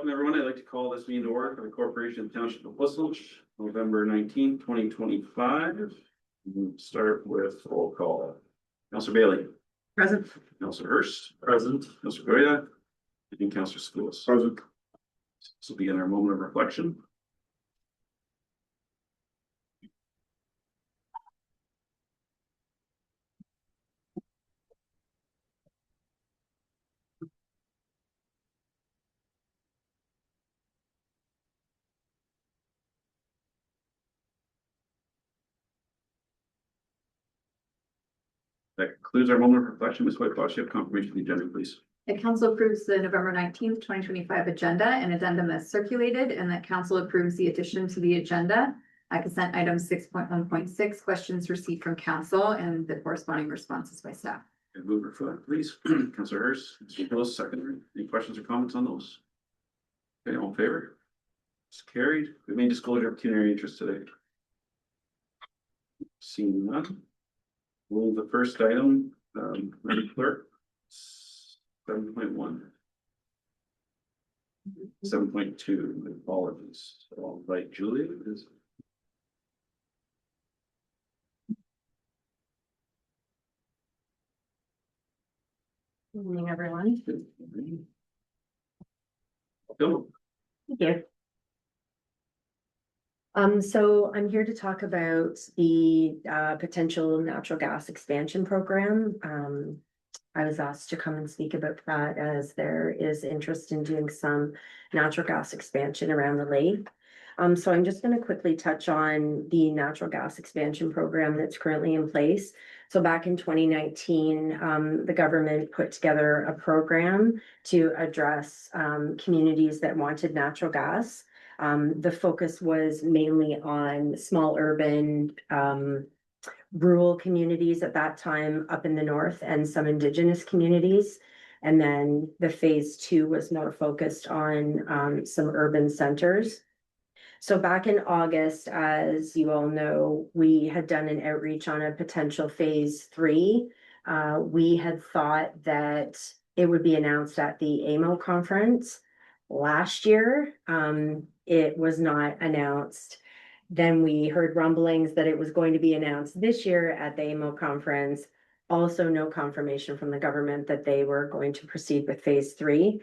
Welcome, everyone. I'd like to call this meeting to order for the Corporation of Township of Whistler, November 19th, 2025. We'll start with roll call. Councillor Bailey. Present. Councillor Hurst. Present. Councillor Goya. And Councillor Schools. Present. This will begin our moment of reflection. That concludes our moment of reflection. Ms. Whitecross, you have confirmation of the agenda, please. The council approves the November 19th, 2025 agenda and addendum as circulated, and that council approves the addition to the agenda. Consent item 6.1.6, questions received from council and the corresponding responses by staff. Okay, move refer, please. Councillor Hurst, Mr. Hillis, second. Any questions or comments on those? Okay, all in favor? It's carried. We made disclosure of pecuniary interest today. Seeing none. Well, the first item, Madam Clerk, 7.1. 7.2, apologies. So I'll invite Julia. Good evening, everyone. Go. Thank you. So I'm here to talk about the potential natural gas expansion program. I was asked to come and speak about that as there is interest in doing some natural gas expansion around the lake. So I'm just going to quickly touch on the natural gas expansion program that's currently in place. So back in 2019, the government put together a program to address communities that wanted natural gas. The focus was mainly on small urban, rural communities at that time up in the north and some indigenous communities. And then the phase 2 was more focused on some urban centers. So back in August, as you all know, we had done an outreach on a potential phase 3. We had thought that it would be announced at the AMO conference last year. It was not announced. Then we heard rumblings that it was going to be announced this year at the AMO conference. Also, no confirmation from the government that they were going to proceed with phase 3.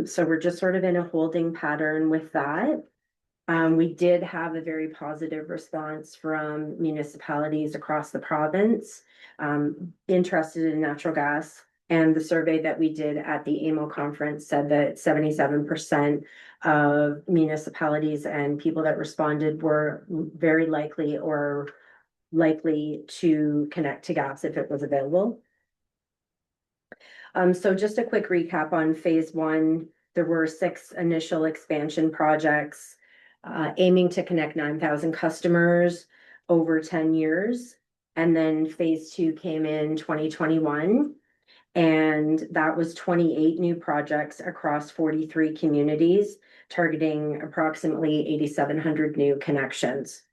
So we're just sort of in a holding pattern with that. We did have a very positive response from municipalities across the province interested in natural gas. And the survey that we did at the AMO conference said that 77% of municipalities and people that responded were very likely or likely to connect to gas if it was available. So just a quick recap on phase 1. There were 6 initial expansion projects aiming to connect 9,000 customers over 10 years. And then phase 2 came in 2021. And that was 28 new projects across 43 communities, targeting approximately 8,700 new connections.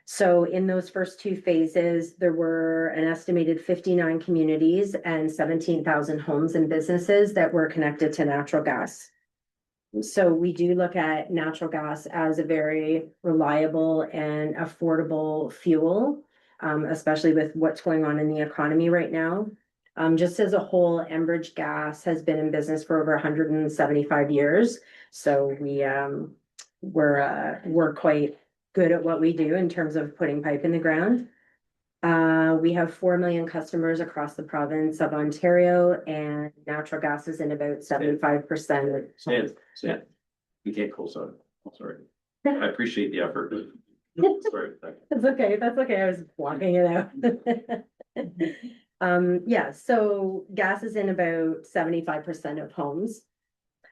So in those first 2 phases, there were an estimated 59 communities and 17,000 homes and businesses that were connected to natural gas. So we do look at natural gas as a very reliable and affordable fuel, especially with what's going on in the economy right now. Just as a whole, Enbridge Gas has been in business for over 175 years. So we're quite good at what we do in terms of putting pipe in the ground. We have 4 million customers across the province of Ontario, and natural gas is in about 75%. Stand. You can't close on. I'm sorry. I appreciate the effort. Sorry. That's okay. That's okay. I was blocking it out. Yeah, so gas is in about 75% of homes.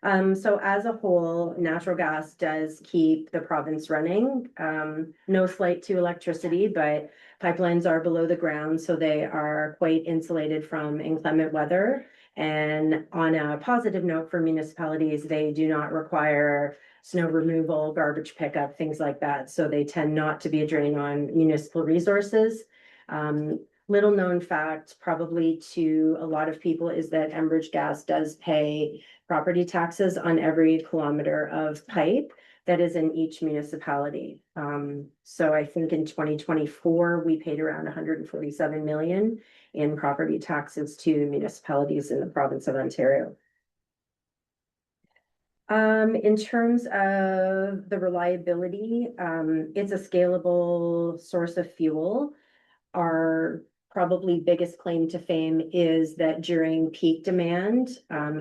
So as a whole, natural gas does keep the province running. No slight to electricity, but pipelines are below the ground, so they are quite insulated from inclement weather. And on a positive note for municipalities, they do not require snow removal, garbage pickup, things like that. So they tend not to be a drain on municipal resources. little known fact, probably to a lot of people, is that Enbridge Gas does pay property taxes on every kilometer of pipe that is in each municipality. So I think in 2024, we paid around 147 million in property taxes to municipalities in the province of Ontario. In terms of the reliability, it's a scalable source of fuel. Our probably biggest claim to fame is that during peak demand,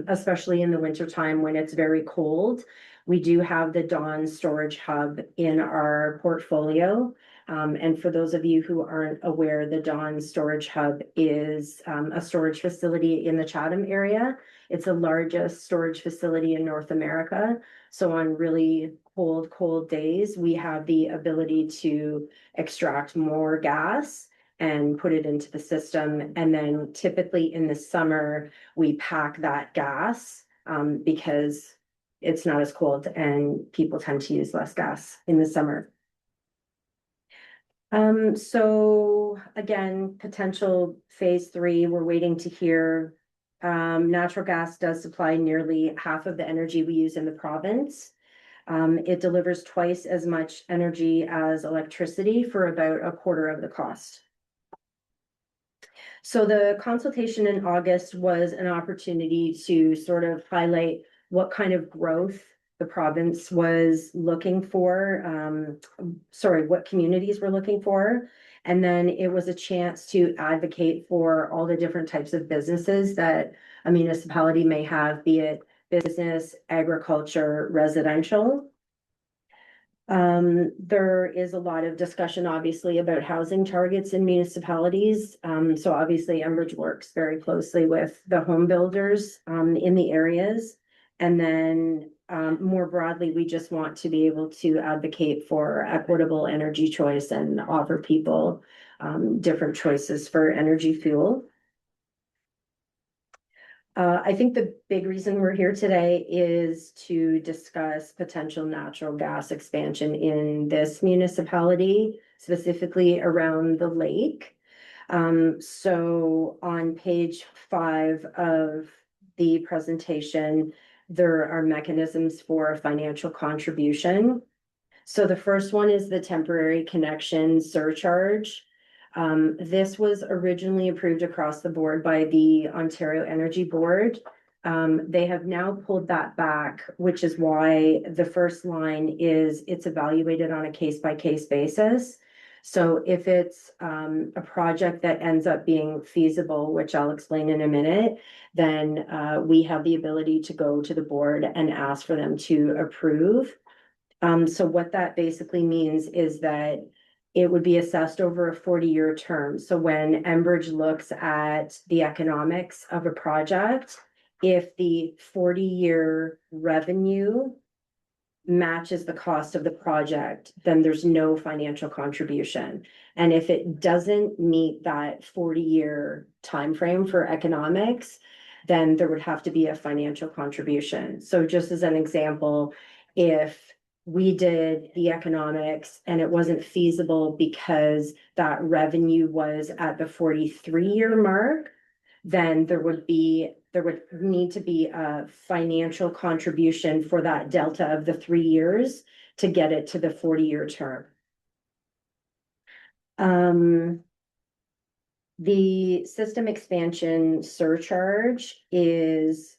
especially in the wintertime when it's very cold, we do have the Dawn Storage Hub in our portfolio. And for those of you who aren't aware, the Dawn Storage Hub is a storage facility in the Chatham area. It's the largest storage facility in North America. So on really cold days, we have the ability to extract more gas and put it into the system. And then typically in the summer, we pack that gas because it's not as cold and people tend to use less gas in the summer. So again, potential phase 3, we're waiting to hear. Natural gas does supply nearly half of the energy we use in the province. It delivers twice as much energy as electricity for about a quarter of the cost. So the consultation in August was an opportunity to sort of highlight what kind of growth the province was looking for, what communities were looking for. And then it was a chance to advocate for all the different types of businesses that a municipality may have, be it business, agriculture, residential. There is a lot of discussion, obviously, about housing targets in municipalities. So obviously Enbridge works very closely with the home builders in the areas. And then more broadly, we just want to be able to advocate for equitable energy choice and offer people different choices for energy fuel. I think the big reason we're here today is to discuss potential natural gas expansion in this municipality, specifically around the lake. So on page 5 of the presentation, there are mechanisms for financial contribution. So the first one is the temporary connection surcharge. This was originally approved across the board by the Ontario Energy Board. They have now pulled that back, which is why the first line is it's evaluated on a case-by-case basis. So if it's a project that ends up being feasible, which I'll explain in a minute, then we have the ability to go to the board and ask for them to approve. So what that basically means is that it would be assessed over a 40-year term. So when Enbridge looks at the economics of a project, if the 40-year revenue matches the cost of the project, then there's no financial contribution. And if it doesn't meet that 40-year timeframe for economics, then there would have to be a financial contribution. So just as an example, if we did the economics and it wasn't feasible because that revenue was at the 43-year mark, then there would need to be a financial contribution for that delta of the 3 years to get it to the 40-year term. The system expansion surcharge is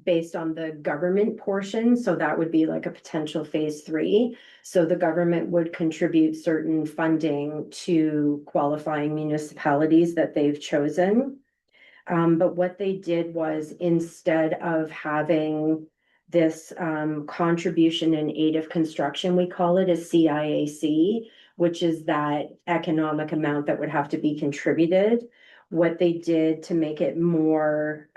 based on the government portion. So that would be like a potential phase 3. So the government would contribute certain funding to qualifying municipalities that they've chosen. But what they did was, instead of having this contribution in aid of construction, we call it a CIAC, which is that economic amount that would have to be contributed. What they did to make it more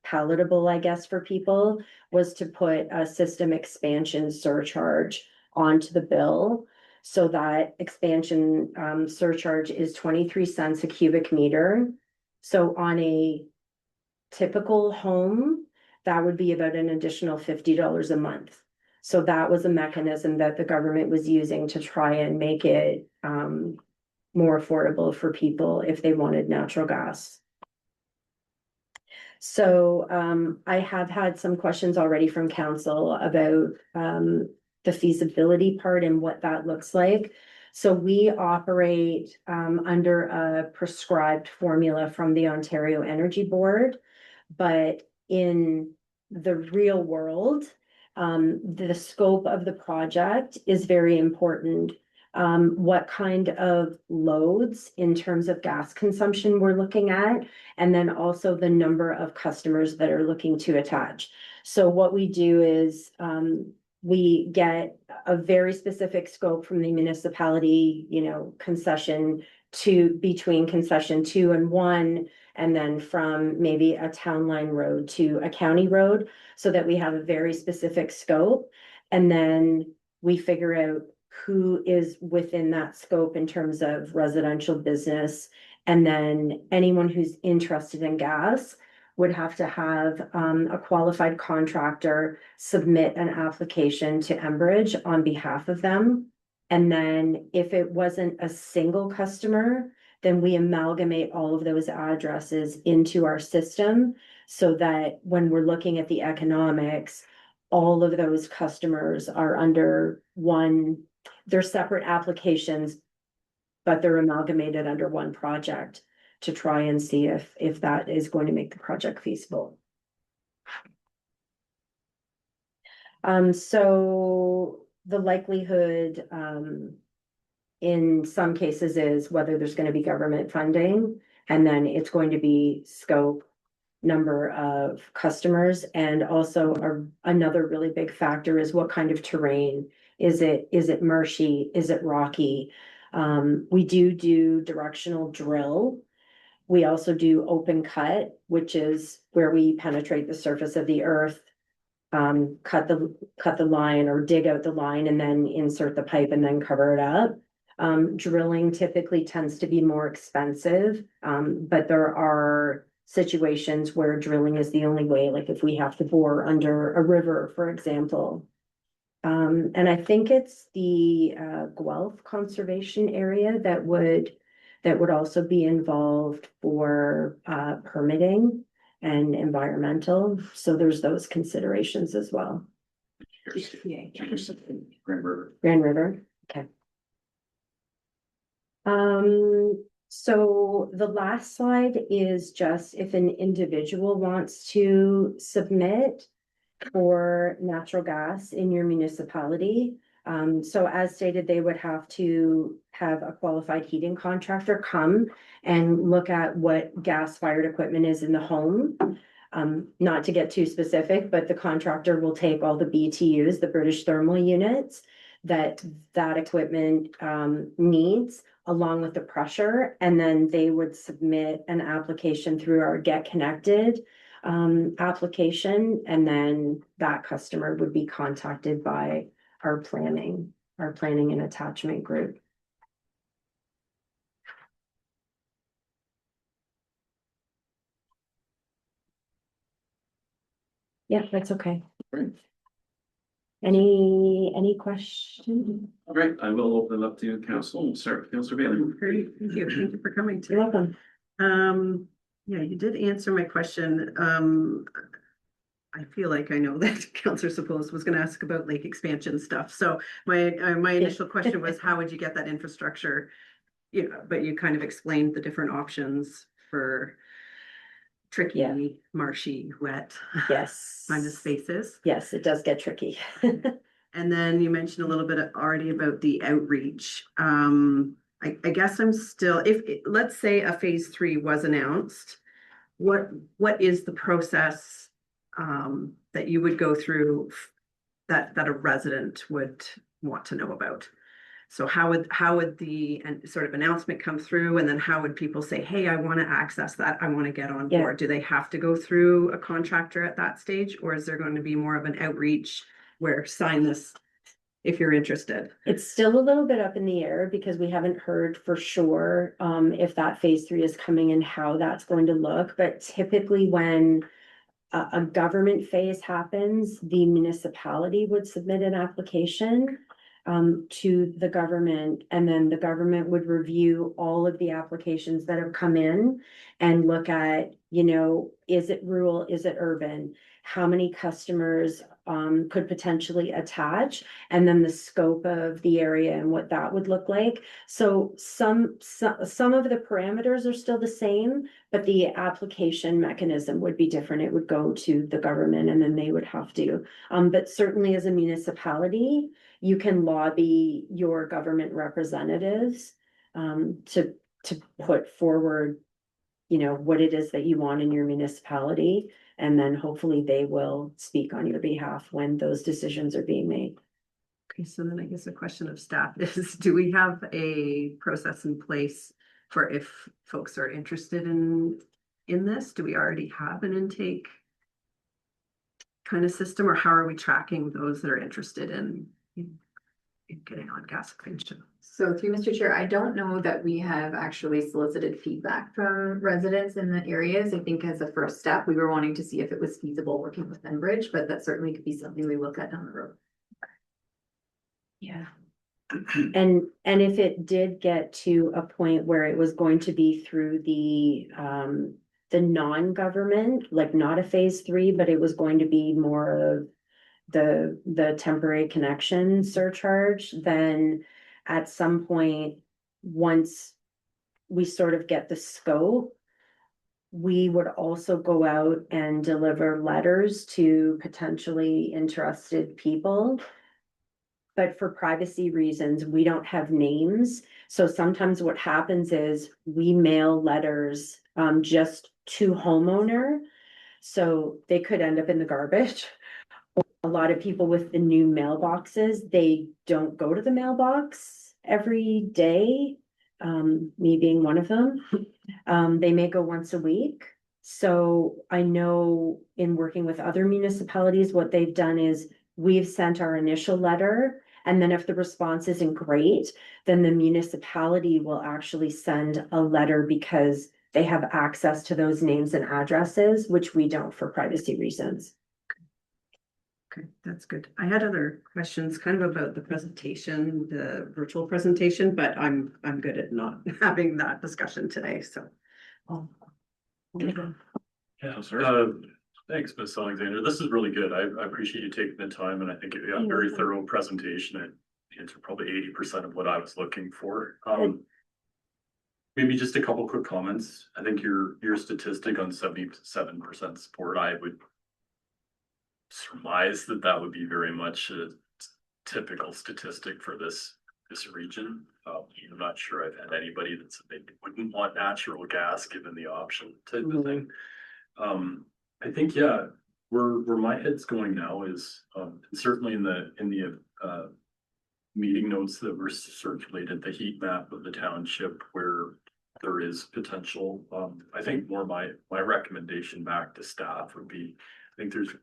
palatable, I guess, for people, was to put a system expansion surcharge onto the bill. So that expansion surcharge is 23 cents a cubic meter. So on a typical home, that would be about an additional $50 a month. So that was a mechanism that the government was using to try and make it more affordable for people if they wanted natural gas. So I have had some questions already from council about the feasibility part and what that looks like. So we operate under a prescribed formula from the Ontario Energy Board, but in the real world, the scope of the project is very important. What kind of loads in terms of gas consumption we're looking at, and then also the number of customers that are looking to attach. So what we do is we get a very specific scope from the municipality, concession between concession 2 and 1, and then from maybe a town line road to a county road, so that we have a very specific scope. And then we figure out who is within that scope in terms of residential, business, and then anyone who's interested in gas would have to have a qualified contractor submit an application to Enbridge on behalf of them. And then if it wasn't a single customer, then we amalgamate all of those addresses into our system, so that when we're looking at the economics, all of those customers are under one. They're separate applications, but they're amalgamated under one project to try and see if that is going to make the project feasible. So the likelihood in some cases is whether there's going to be government funding, and then it's going to be scope, number of customers, and also another really big factor is what kind of terrain. Is it marshy? Is it rocky? We do directional drill. We also do open cut, which is where we penetrate the surface of the earth, cut the line or dig out the line and then insert the pipe and then cover it up. Drilling typically tends to be more expensive, but there are situations where drilling is the only way, like if we have to bore under a river, for example. And I think it's the Guelph Conservation Area that would also be involved for permitting and environmental. So there's those considerations as well. Grand River. Grand River, okay. So the last slide is just if an individual wants to submit for natural gas in your municipality. So as stated, they would have to have a qualified heating contractor come and look at what gas-fired equipment is in the home. Not to get too specific, but the contractor will take all the BTUs, the British thermal units, that equipment needs, along with the pressure, and then they would submit an application through our Get Connected application, and then that customer would be contacted by our planning and attachment group. Yeah, that's okay. Great. Any questions? All right, I will open it up to council. We'll start with Councilor Bailey. Great, thank you. Thank you for coming You're today. welcome. Yeah, you did answer my question. I feel like I know that Councillor Suppose was gonna ask about lake expansion stuff. So my initial question was, how would you get that infrastructure? But you kind of explained the different options for tricky, Yeah. marshy, wet Yes. kind of spaces. Yes, it does get tricky. And then you mentioned a little bit already about the outreach. I guess I'm still, let's say a phase 3 was announced, what is the process that you would go through that a resident would want to know about? So how would the sort of announcement come through, and then how would people say, hey, I want to access that, I want to get on board? Do they have to go through a contractor at that stage, or is there going to be more of an outreach where sign this if you're interested? It's still a little bit up in the air because we haven't heard for sure if that phase 3 is coming and how that's going to look. But typically when a government phase happens, the municipality would submit an application. to the government, and then the government would review all of the applications that have come in and look at, you know, is it rural, is it urban? How many customers could potentially attach, and then the scope of the area and what that would look like. So some of the parameters are still the same, but the application mechanism would be different. It would go to the government and then they would have to. But certainly as a municipality, you can lobby your government representatives to put forward, you know, what it is that you want in your municipality. And then hopefully they will speak on your behalf when those decisions are being made. Okay, so then I guess a question of staff is, do we have a process in place for if folks are interested in this? Do we already have an intake kind of system, or how are we tracking those that are interested in getting on gas expansion? So through Mr. Chair, I don't know that we have actually solicited feedback from residents in the areas. I think as a first step, we were wanting to see if it was feasible working with Enbridge, but that certainly could be something we look at down the road. Yeah. And if it did get to a point where it was going to be through the non-government, like not a phase 3, but it was going to be more of the temporary connection surcharge, then at some point, once we sort of get the scope, we would also go out and deliver letters to potentially interested people. But for privacy reasons, we don't have names. So sometimes what happens is we mail letters just to homeowner. So they could end up in the garbage. A lot of people with the new mailboxes, they don't go to the mailbox every day. Me being one of them. They may go once a week. So I know in working with other municipalities, what they've done is we've sent our initial letter. And then if the response isn't great, then the municipality will actually send a letter because they have access to those names and addresses, which we don't for privacy reasons. Okay, that's good. I had other questions kind of about the presentation, the virtual presentation, but I'm good at not having that discussion today, so. Yeah, Sir? thanks, Ms. Alexander. This is really good. I appreciate you taking the time, and I think you had a very thorough presentation. It answered probably 80% of what I was looking for. Maybe just a couple quick comments. I think your statistic on 77% support, I would surmise that would be very much a typical statistic for this region. I'm not sure I've had anybody that said they wouldn't want natural gas given the option type of thing. I think, yeah, where my head's going now is certainly in the meeting notes that were circulated, the heat map of the township where there is potential. I think more my recommendation back to staff would be, I think there's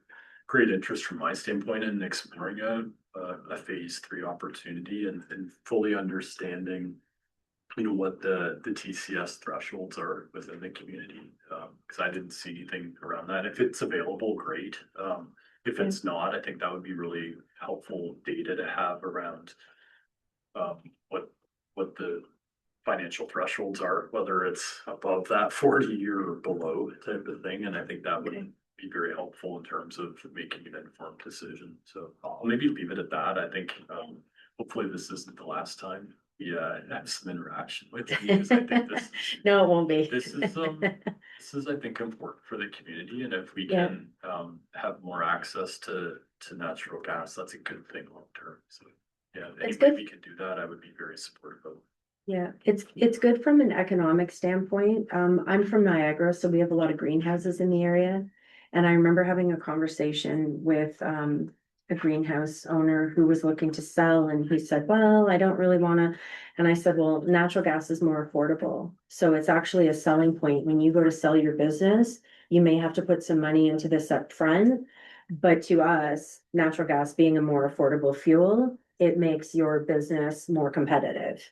great interest from my standpoint in exploring a phase 3 opportunity and fully understanding, you know, what the TCS thresholds are within the community. Because I didn't see anything around that. If it's available, great. If it's not, I think that would be really helpful data to have around what the financial thresholds are, whether it's above that 40 or below type of thing. And I think that would be very helpful in terms of making an informed decision. So I'll maybe leave it at that. I think hopefully this isn't the last time we have some interaction with you, because I think this No, it won't be. this is I think important for the community, and if we can have more access to natural gas, that's a good thing long term. So yeah, It's any way good. we can do that, I would be very supportive of. Yeah, it's good from an economic standpoint. I'm from Niagara, so we have a lot of greenhouses in the area. And I remember having a conversation with a greenhouse owner who was looking to sell, and he said, well, I don't really want to. And I said, well, natural gas is more affordable. So it's actually a selling point. When you go to sell your business, you may have to put some money into this up front. But to us, natural gas being a more affordable fuel, it makes your business more competitive.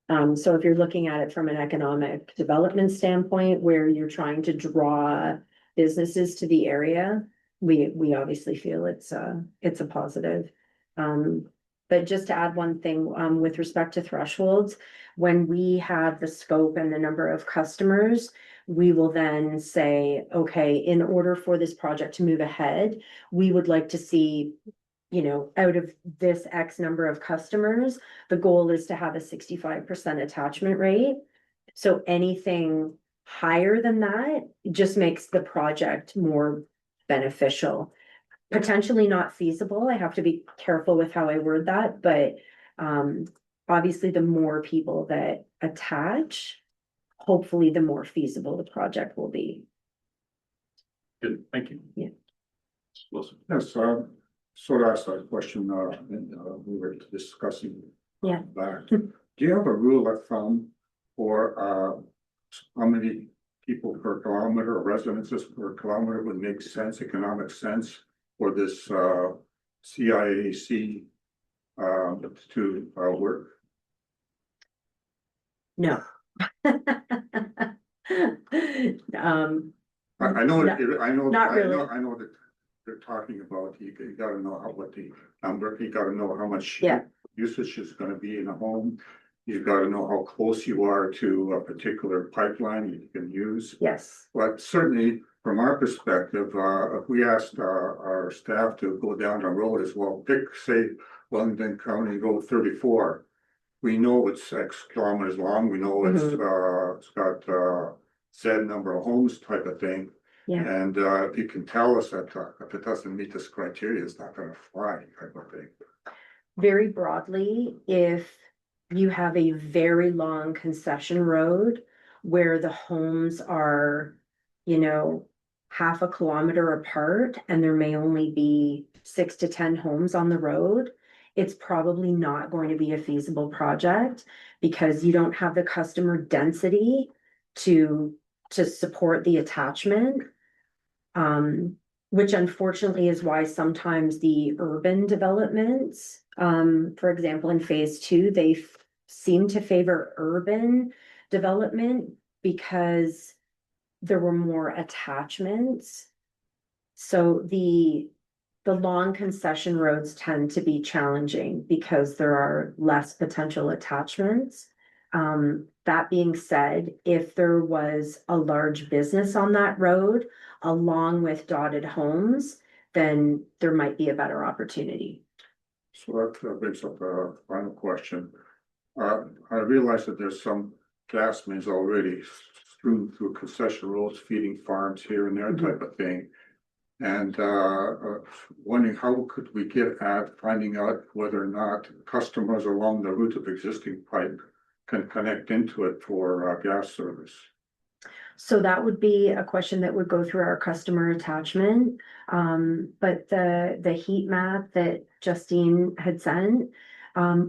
So if you're looking at it from an economic development standpoint, where you're trying to draw businesses to the area, we obviously feel it's a positive. But just to add one thing, with respect to thresholds, when we have the scope and the number of customers, we will then say, okay, in order for this project to move ahead, we would like to see, you know, out of this X number of customers, the goal is to have a 65% attachment rate. So anything higher than that just makes the project more beneficial. Potentially not feasible. I have to be careful with how I word that, but obviously the more people that attach, hopefully the more feasible the project will be. Good, thank you. Wilson. Yes, sort of asked that question, and, we were discussing. Yeah. Back. Do you have a rule of thumb for, how many people per kilometer or residences per kilometer would make sense, economic sense for this, CIAC, to, work? No. I know, No, I know, not I really. know, I know that they're talking about, you gotta know what the number, you gotta know how much. Yeah. Usage is gonna be in a home, you've gotta know how close you are to a particular pipeline you can use. Yes, But certainly, from our perspective, if we asked our staff to go down the road as well, pick, say, Wellington County, go 34. We know it's X kilometers long, we know it's got Z number of homes type of thing. yeah. And if you can tell us that if it doesn't meet this criteria, it's not gonna fly type of thing. Very broadly, if you have a very long concession road where the homes are, you know, half a kilometer apart and there may only be 6 to 10 homes on the road, it's probably not going to be a feasible project because you don't have the customer density to support the attachment. Which unfortunately is why sometimes the urban developments, for example, in phase 2, they seem to favor urban development because there were more attachments. So the long concession roads tend to be challenging because there are less potential attachments. That being said, if there was a large business on that road, along with dotted homes, then there might be a better opportunity. So that brings up a final question. I realize that there's some gas mains already strewn through concession roads, feeding farms here and there type of thing. And wondering how could we get at finding out whether or not customers along the route of existing pipe can connect into it for gas service? So that would be a question that would go through our customer attachment. But the heat map that Justine had sent,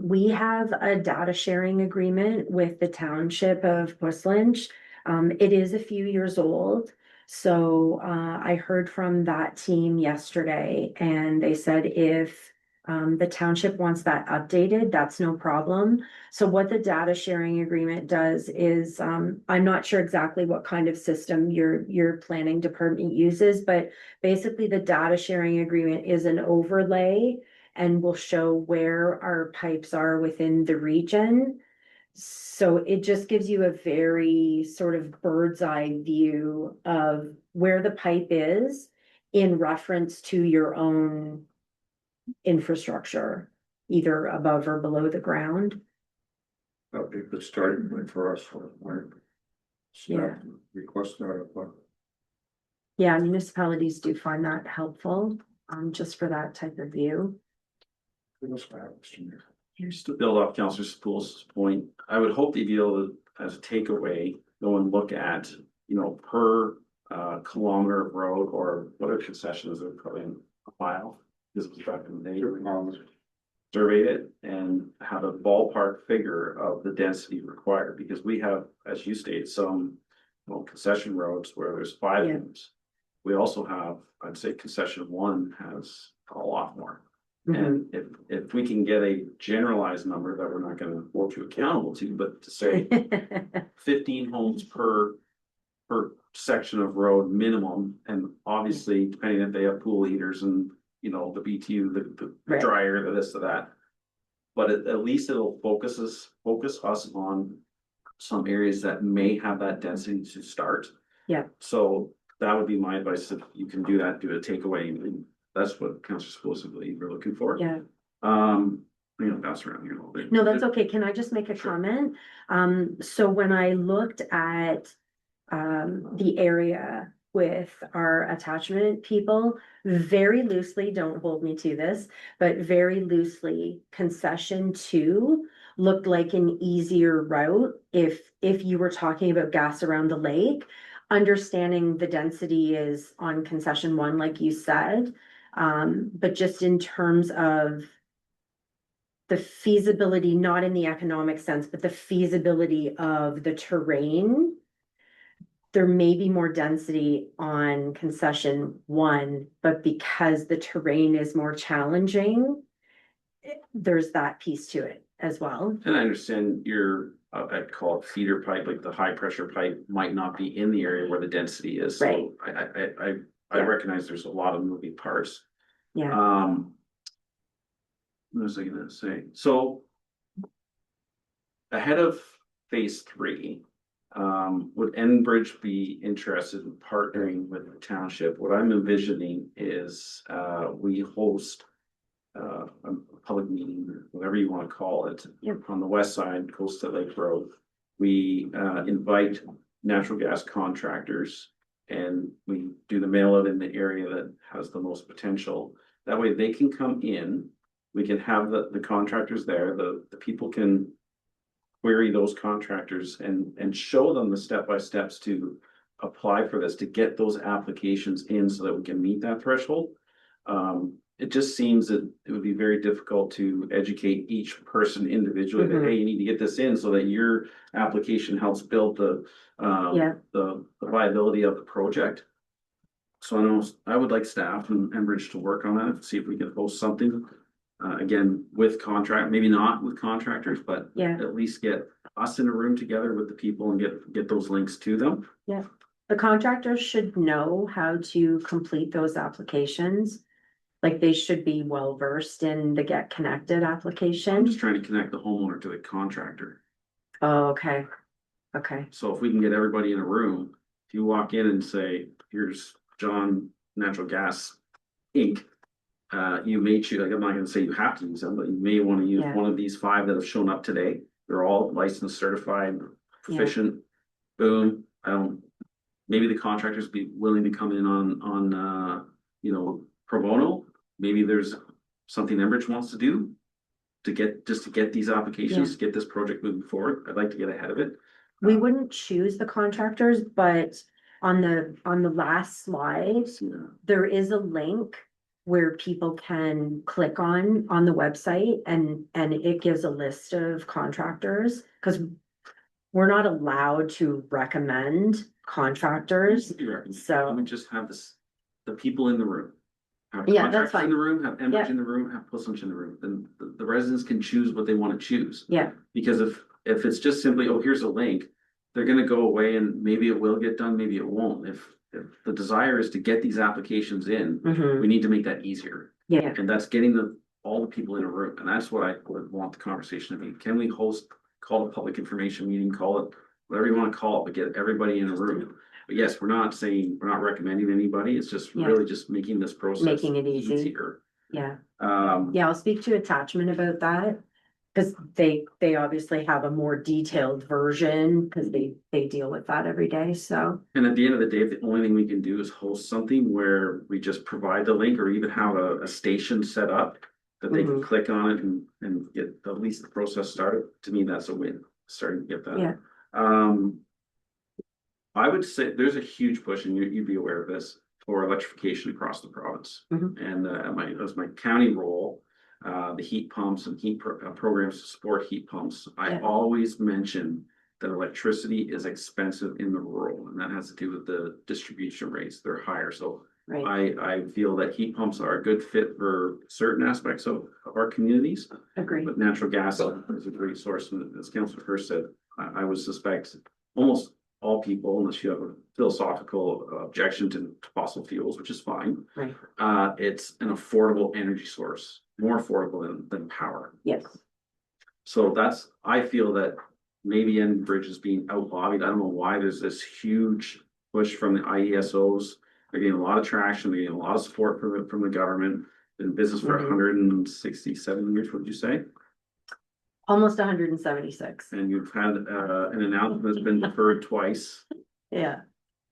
we have a data sharing agreement with the township of Puslinch. It is a few years old. So I heard from that team yesterday and they said if the township wants that updated, that's no problem. So what the data sharing agreement does is, I'm not sure exactly what kind of system your planning department uses, but basically the data sharing agreement is an overlay and will show where our pipes are within the region. So it just gives you a very sort of bird's eye view of where the pipe is in reference to your own infrastructure, either above or below the ground. That'd be a good starting point for us for our Yeah. staff request that. But Yeah, municipalities do find that helpful, just for that type of view. what's my question here? Just to build off Councillor Spool's point, I would hope to be able to, as a takeaway, go and look at, you know, per kilometer of road or what are concessions are probably a mile. This was back in the day. Surveyed it and have a ballpark figure of the density required, because we have, as you state, some, you know, concession roads where there's 5 Yeah. homes. We also have, I'd say concession 1 has a lot more. Mhm. And if we can get a generalized number that we're not gonna hold you accountable to, but to say 15 homes per section of road minimum, and obviously depending if they have pool heaters and, you know, the BTU, the Right. dryer, the this, to that. but at least it'll focus us on some areas that may have that density to start. Yeah. So that would be my advice, if you can do that, do a takeaway, and that's what Councillor Spillis, I believe, we're looking for. Yeah, Bounce around here a little bit. no, that's okay. Can I just make a Sure. comment? So when I looked at the area with our attachment people, very loosely, don't hold me to this, but very loosely, concession two looked like an easier route if you were talking about gas around the lake. Understanding the density is on concession one, like you said, but just in terms of the feasibility, not in the economic sense, but the feasibility of the terrain. There may be more density on concession one, but because the terrain is more challenging, there's that piece to it as well. And I understand your, I'd call it feeder pipe, like the high pressure pipe might not be in the area where the density is. Right. So I Yeah. recognize there's a lot of moving parts. Yeah, What was I gonna say? So ahead of phase three, would Enbridge be interested in partnering with the township? What I'm envisioning is, we host a public meeting, or whatever you want to call it, Yep. on the west side, close to Lake Road. We invite natural gas contractors, and we do the mail out in the area that has the most potential. That way they can come in, we can have the contractors there, the people can query those contractors and show them the step-by-steps to apply for this, to get those applications in so that we can meet that threshold. It just seems that it would be very difficult to educate each person individually that, Mhm. hey, you need to get this in so that your application helps build the Yeah. the viability of the project. So I know, I would like staff and Enbridge to work on that, see if we can host something. Again, with contract, maybe not with contractors, but yeah. at least get us in a room together with the people and get those links to them. The contractors should know how to complete those applications. Like they should be well versed in the Get Connected I'm application. just trying to connect the homeowner to the contractor. Oh, okay. Okay, So if we can get everybody in a room, if you walk in and say, here's John Natural Gas Inc. You may choose, like, I'm not gonna say you have to use them, but you may wanna use Yeah. one of these 5 that have shown up today. They're all licensed, certified, proficient. Boom, maybe the contractors be willing to come in on, pro bono. Maybe there's something Enbridge wants to do to get these applications, get this project moving forward. I'd like to get ahead of it. we wouldn't choose the contractors, but on the last slide, Yeah. there is a link where people can click on the website and it gives a list of contractors, because we're not allowed to recommend contractors. So- Let me just have the people in the room. Have Yeah, that's contractors in fine. the room, have Enbridge Yeah. in the room, have Pulsonch in the room, then the residents can choose what they want to choose. Yeah, Because if it's just simply, oh, here's a link, they're gonna go away and maybe it will get done, maybe it won't. If the desire is to get these applications in, mhm, we need to make that easier. yeah, And that's getting all the people in a room, and that's what I would want the conversation to be. Can we call a public information meeting, call it whatever you wanna call it, but get everybody in a room. But yes, we're not recommending anybody, it's just Yeah. really just making this process. Making it easy. Easier. yeah. Yeah, Yeah, I'll speak to attachment about that. Cause they obviously have a more detailed version, cause they deal with that every day, so. and at the end of the day, the only thing we can do is host something where we just provide the link or even have a station set up. That they can Mhm. click on it and get at least the process started. To me, that's a win, starting to get that. Yeah. I would say there's a huge push, and you'd be aware of this, for electrification across the province. Mhm. And as my county role, the heat pumps and programs to support heat pumps, I Yeah. always mention that electricity is expensive in the rural, and that has to do with the distribution rates, they're higher, so. Right, I feel that heat pumps are a good fit for certain aspects of our communities. agree. But natural gas is a great source, and as Councilor Hurst said, I would suspect almost all people, unless you have a philosophical objection to fossil fuels, which is fine. Right. It's an affordable energy source, more affordable than power. Yes, So that's, I feel that maybe Enbridge is being out lobbied. I don't know why there's this huge push from the IESOs. They're getting a lot of traction, they're getting a lot of support from the government. Been in business for Mhm. 167 years, what did you say? Almost 176. And you've had an announcement that's been deferred twice. Yeah.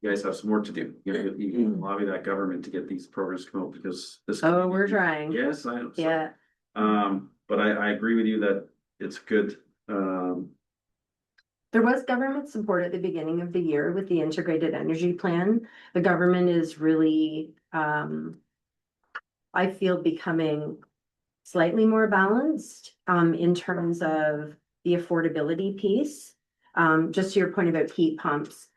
You guys have some work to do. You can lobby that government to get these programs to come out because this. Oh, we're trying. Yes, I know. So, Yeah. but I agree with you that it's good. There was government support at the beginning of the year with the integrated energy plan. The government is really, I feel becoming slightly more balanced, in terms of the affordability piece. Just to your point about heat pumps,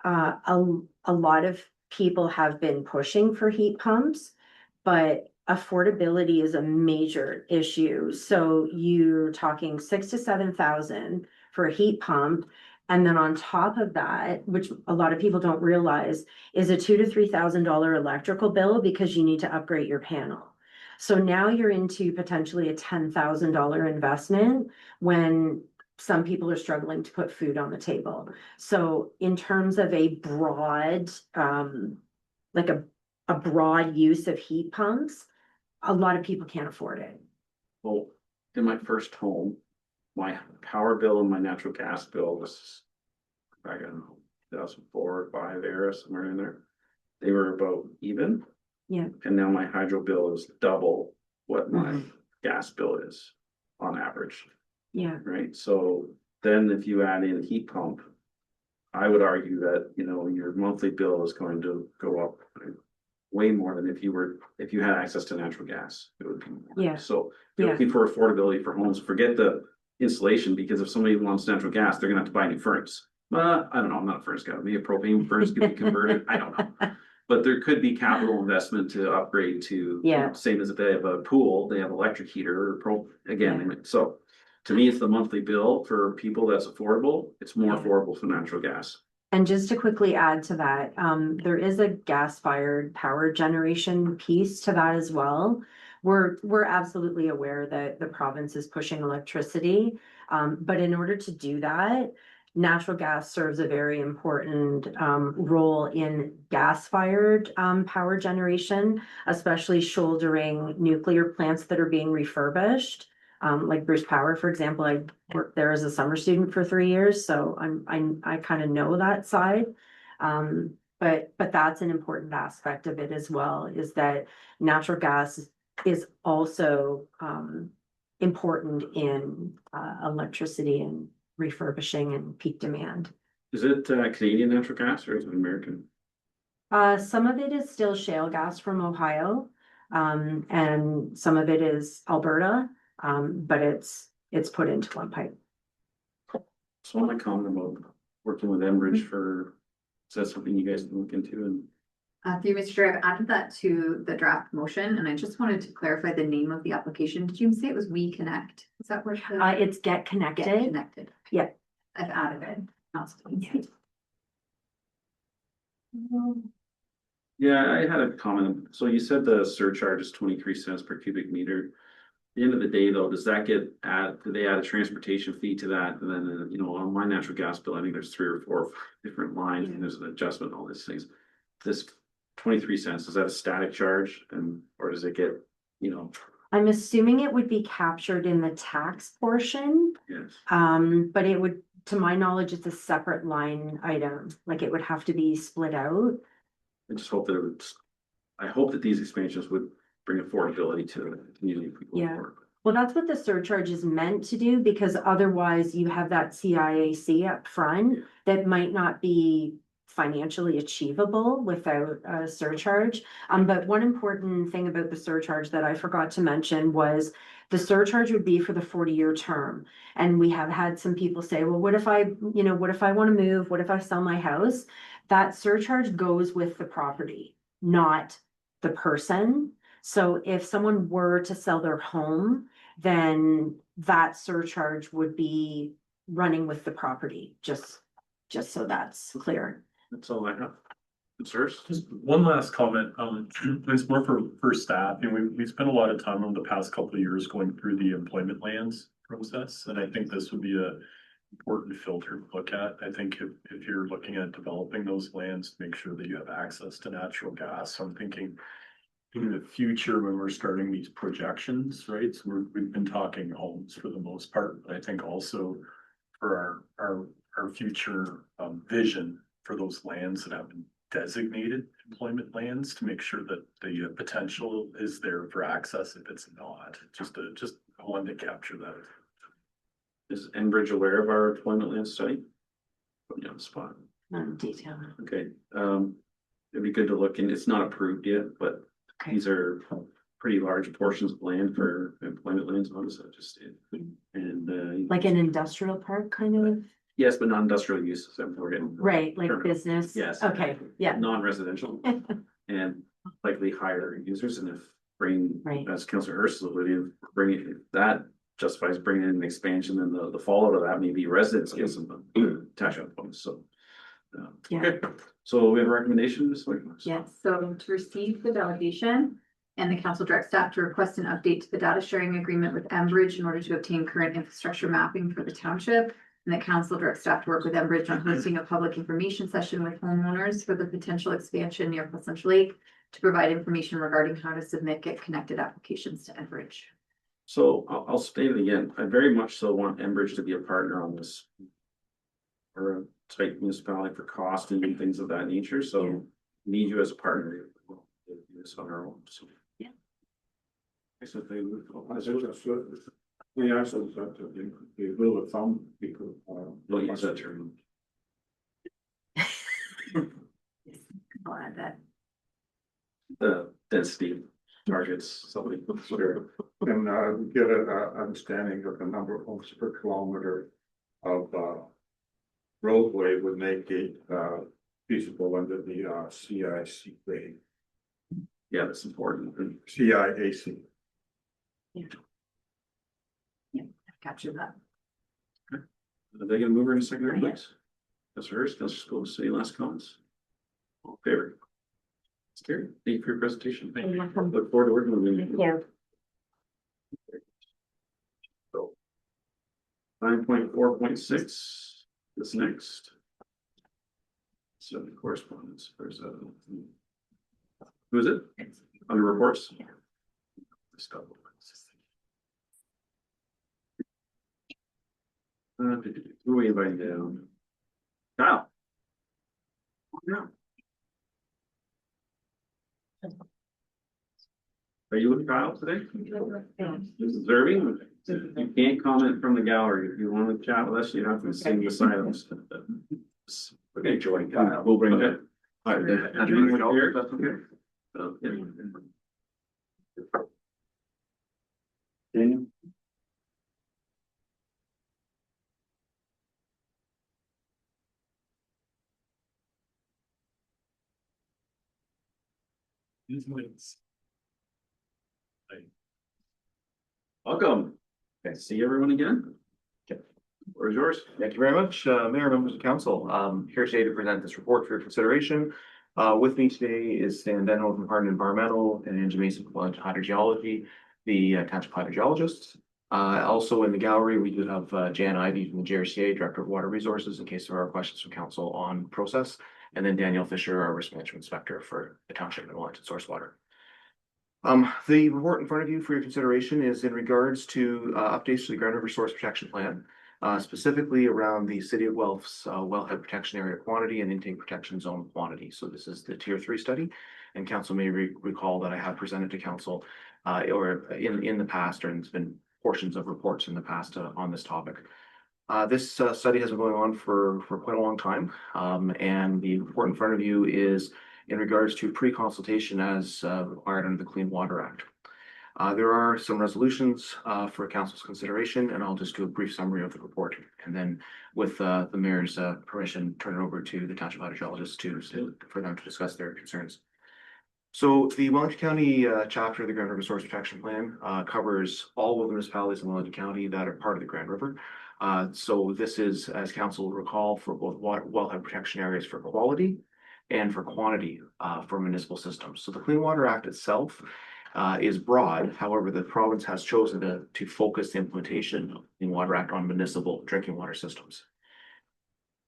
a lot of people have been pushing for heat pumps, but affordability is a major issue. So you're talking 6,000 to 7,000 for a heat pump. And then on top of that, which a lot of people don't realize, is a $2,000 to $3,000 electrical bill because you need to upgrade your panel. So now you're into potentially a $10,000 investment when some people are struggling to put food on the table. So in terms of a broad, like a broad use of heat pumps, a lot of people can't afford it. Well, in my first home, my power bill and my natural gas bill was, I don't know, 2004 or 5 era, somewhere in there. They were about even. Yeah. And now my hydro bill is double what my Mhm. gas bill is on average, Yeah, right? So then if you add in a heat pump, I would argue that, your monthly bill is going to go up way more than if you had access to natural gas. It would be more. Yeah. So if you're Yeah. looking for affordability for homes, forget the installation, because if somebody wants natural gas, they're gonna have to buy a new furnace. I don't know, I'm not a furnace guy, maybe a propane furnace could be converted, I don't know. But there could be capital investment to upgrade to. Yeah. Same as if they have a pool, they have electric heater or again, so. To me, it's the monthly bill for people that's affordable, it's more Yeah. affordable for natural gas. And just to quickly add to that, there is a gas-fired power generation piece to that as well. We're absolutely aware that the province is pushing electricity, but in order to do that, natural gas serves a very important role in gas-fired power generation, especially shouldering nuclear plants that are being refurbished. Like Bruce Power, for example, I worked there as a summer student for 3 years, so I kind of know that side. But that's an important aspect of it as well, is that natural gas is also important in electricity and refurbishing and peak demand. Is it Canadian natural gas or is it American? Some of it is still shale gas from Ohio, and some of it is Alberta. But it's put into one pipe. So my comment about working with Enbridge for, is that something you guys can look into and? Through Mr. Chair, I've added that to the draft motion, and I just wanted to clarify the name of the application. Did you say it was We Connect? Is that where? It's Get Get Connected. Connected. Yeah. I've added it. Yeah, I had a comment. So you said the surcharge is 23 cents per cubic meter. At the end of the day, though, do they add a transportation fee to that? And then, on my natural gas bill, I think there's 3 or 4 different lines and there's an adjustment, all these things. This 23 cents, is that a static charge or does it get, I'm assuming it would be captured in the tax portion, yes. but it would, to my knowledge, it's a separate line item, like it would have to be split out. I just hope that I hope that these expansions would bring affordability to the community. People. Yeah. Well, that's what the surcharge is meant to do, because otherwise you have that CIAC up front that might not be financially achievable without a surcharge. But one important thing about the surcharge that I forgot to mention was the surcharge would be for the 40-year term. And we have had some people say, well, what if I want to move? What if I sell my house? That surcharge goes with the property, not the person. So if someone were to sell their home, then that surcharge would be running with the property, just so that's clear. That's all I have. Sirs? Just one last comment, it's more for staff, and we spent a lot of time over the past couple of years going through the employment lands. process, and I think this would be a important filter to look at. I think if you're looking at developing those lands, make sure that you have access to natural gas. So I'm thinking in the future, when we're starting these projections, right? So we've been talking homes for the most part, but I think also for our future vision for those lands that have been designated employment lands, to make sure that the potential is there for access if it's not, just I wanted to capture that. Is Enbridge aware of our employment land study? Put you on the spot. Detail. Okay, it'd be good to look in, it's not approved yet, but Okay. these are pretty large portions of land for employment lands, honestly, I just did. And, Like an industrial park kind of, yes, but non-industrial uses, and we're getting. right, like Terminal. business? Yes. Okay, yeah. Non-residential and likely higher users, and if bring, Right. as Councilor Hurst is alluding, bringing, if that justifies bringing in an expansion, then the fallout of that may be residents get some attachment points, so. Yeah. Okay, so we have a recommendation, Ms. Williams? Yes. So to receive the delegation and the council direct staff to request an update to the data sharing agreement with Enbridge in order to obtain current infrastructure mapping for the township. And the council direct staff to work with Enbridge on hosting a public information session with homeowners for the potential expansion near Pleasant Lake to provide information regarding how to submit get connected applications to Enbridge. So I'll state it again, I very much so want Enbridge to be a partner on this. Or a tight municipality for cost and things of that nature, Yeah. so need you as a partner. We'll do this on our own, so. Yeah. So if they would- I think that's what, we asked them that they rule of thumb, people. We'll use that term. I'll add that. The density targets, somebody. Sure. And get an understanding of the number of homes per kilometer of roadway would make it feasible under the CIC, Yeah, that's important. And CIAC. Capture that. are they gonna move her in secondary Yeah. place? That's hers, Councilor School, city last comments. All in favor? Scary, thank you for your presentation. You're welcome. Look forward to working with you. Yeah. 9.4.6, this next. So the correspondence, there's a. Who is it? Under reports? Yeah. Who are we inviting down? Kyle. Yeah. Are you with Kyle today? Just observing? You can't comment from the gallery. If you want to chat with us, you have to sing the silence. We're gonna join Kyle. We'll bring it. All right. Andrew, you here? That's okay. So, yeah. Daniel? Welcome. Okay, see everyone again? Where's yours? Thank you very much, Mayor, members of council. Here today to present this report for your consideration. With me today is Stan Denholm from Hardin Environmental and Angie Mason from Wellington Hydrogeology, the township hydrogeologist. Also in the gallery, we do have Jan Ivey from the JRCA, Director of Water Resources, in case there are questions from council on process. And then Daniel Fisher, our Risk Management Inspector for the township and Wellington Source Water. The report in front of you for your consideration is in regards to updates to the Grand River Source Protection Plan. Specifically around the City of Guelph's wellhead protection area quantity and intake protection zone quantity. So this is the tier 3 study, and council may recall that I have presented to council or in the past, or it's been portions of reports in the past on this topic. This study has been going on for quite a long time, and the report in front of you is in regards to pre-consultation as required under the Clean Water Act. There are some resolutions for council's consideration, and I'll just do a brief summary of the report. And then with the mayor's permission, turn it over to the township hydrogeologist for them to discuss their concerns. So the Wellington County chapter of the Grand River Source Protection Plan covers all of the municipalities in Wellington County that are part of the Grand River. So this is, as council will recall, for both wellhead protection areas for quality and for quantity for municipal systems. So the Clean Water Act itself is broad. However, the province has chosen to focus the implementation of the Water Act on municipal drinking water systems.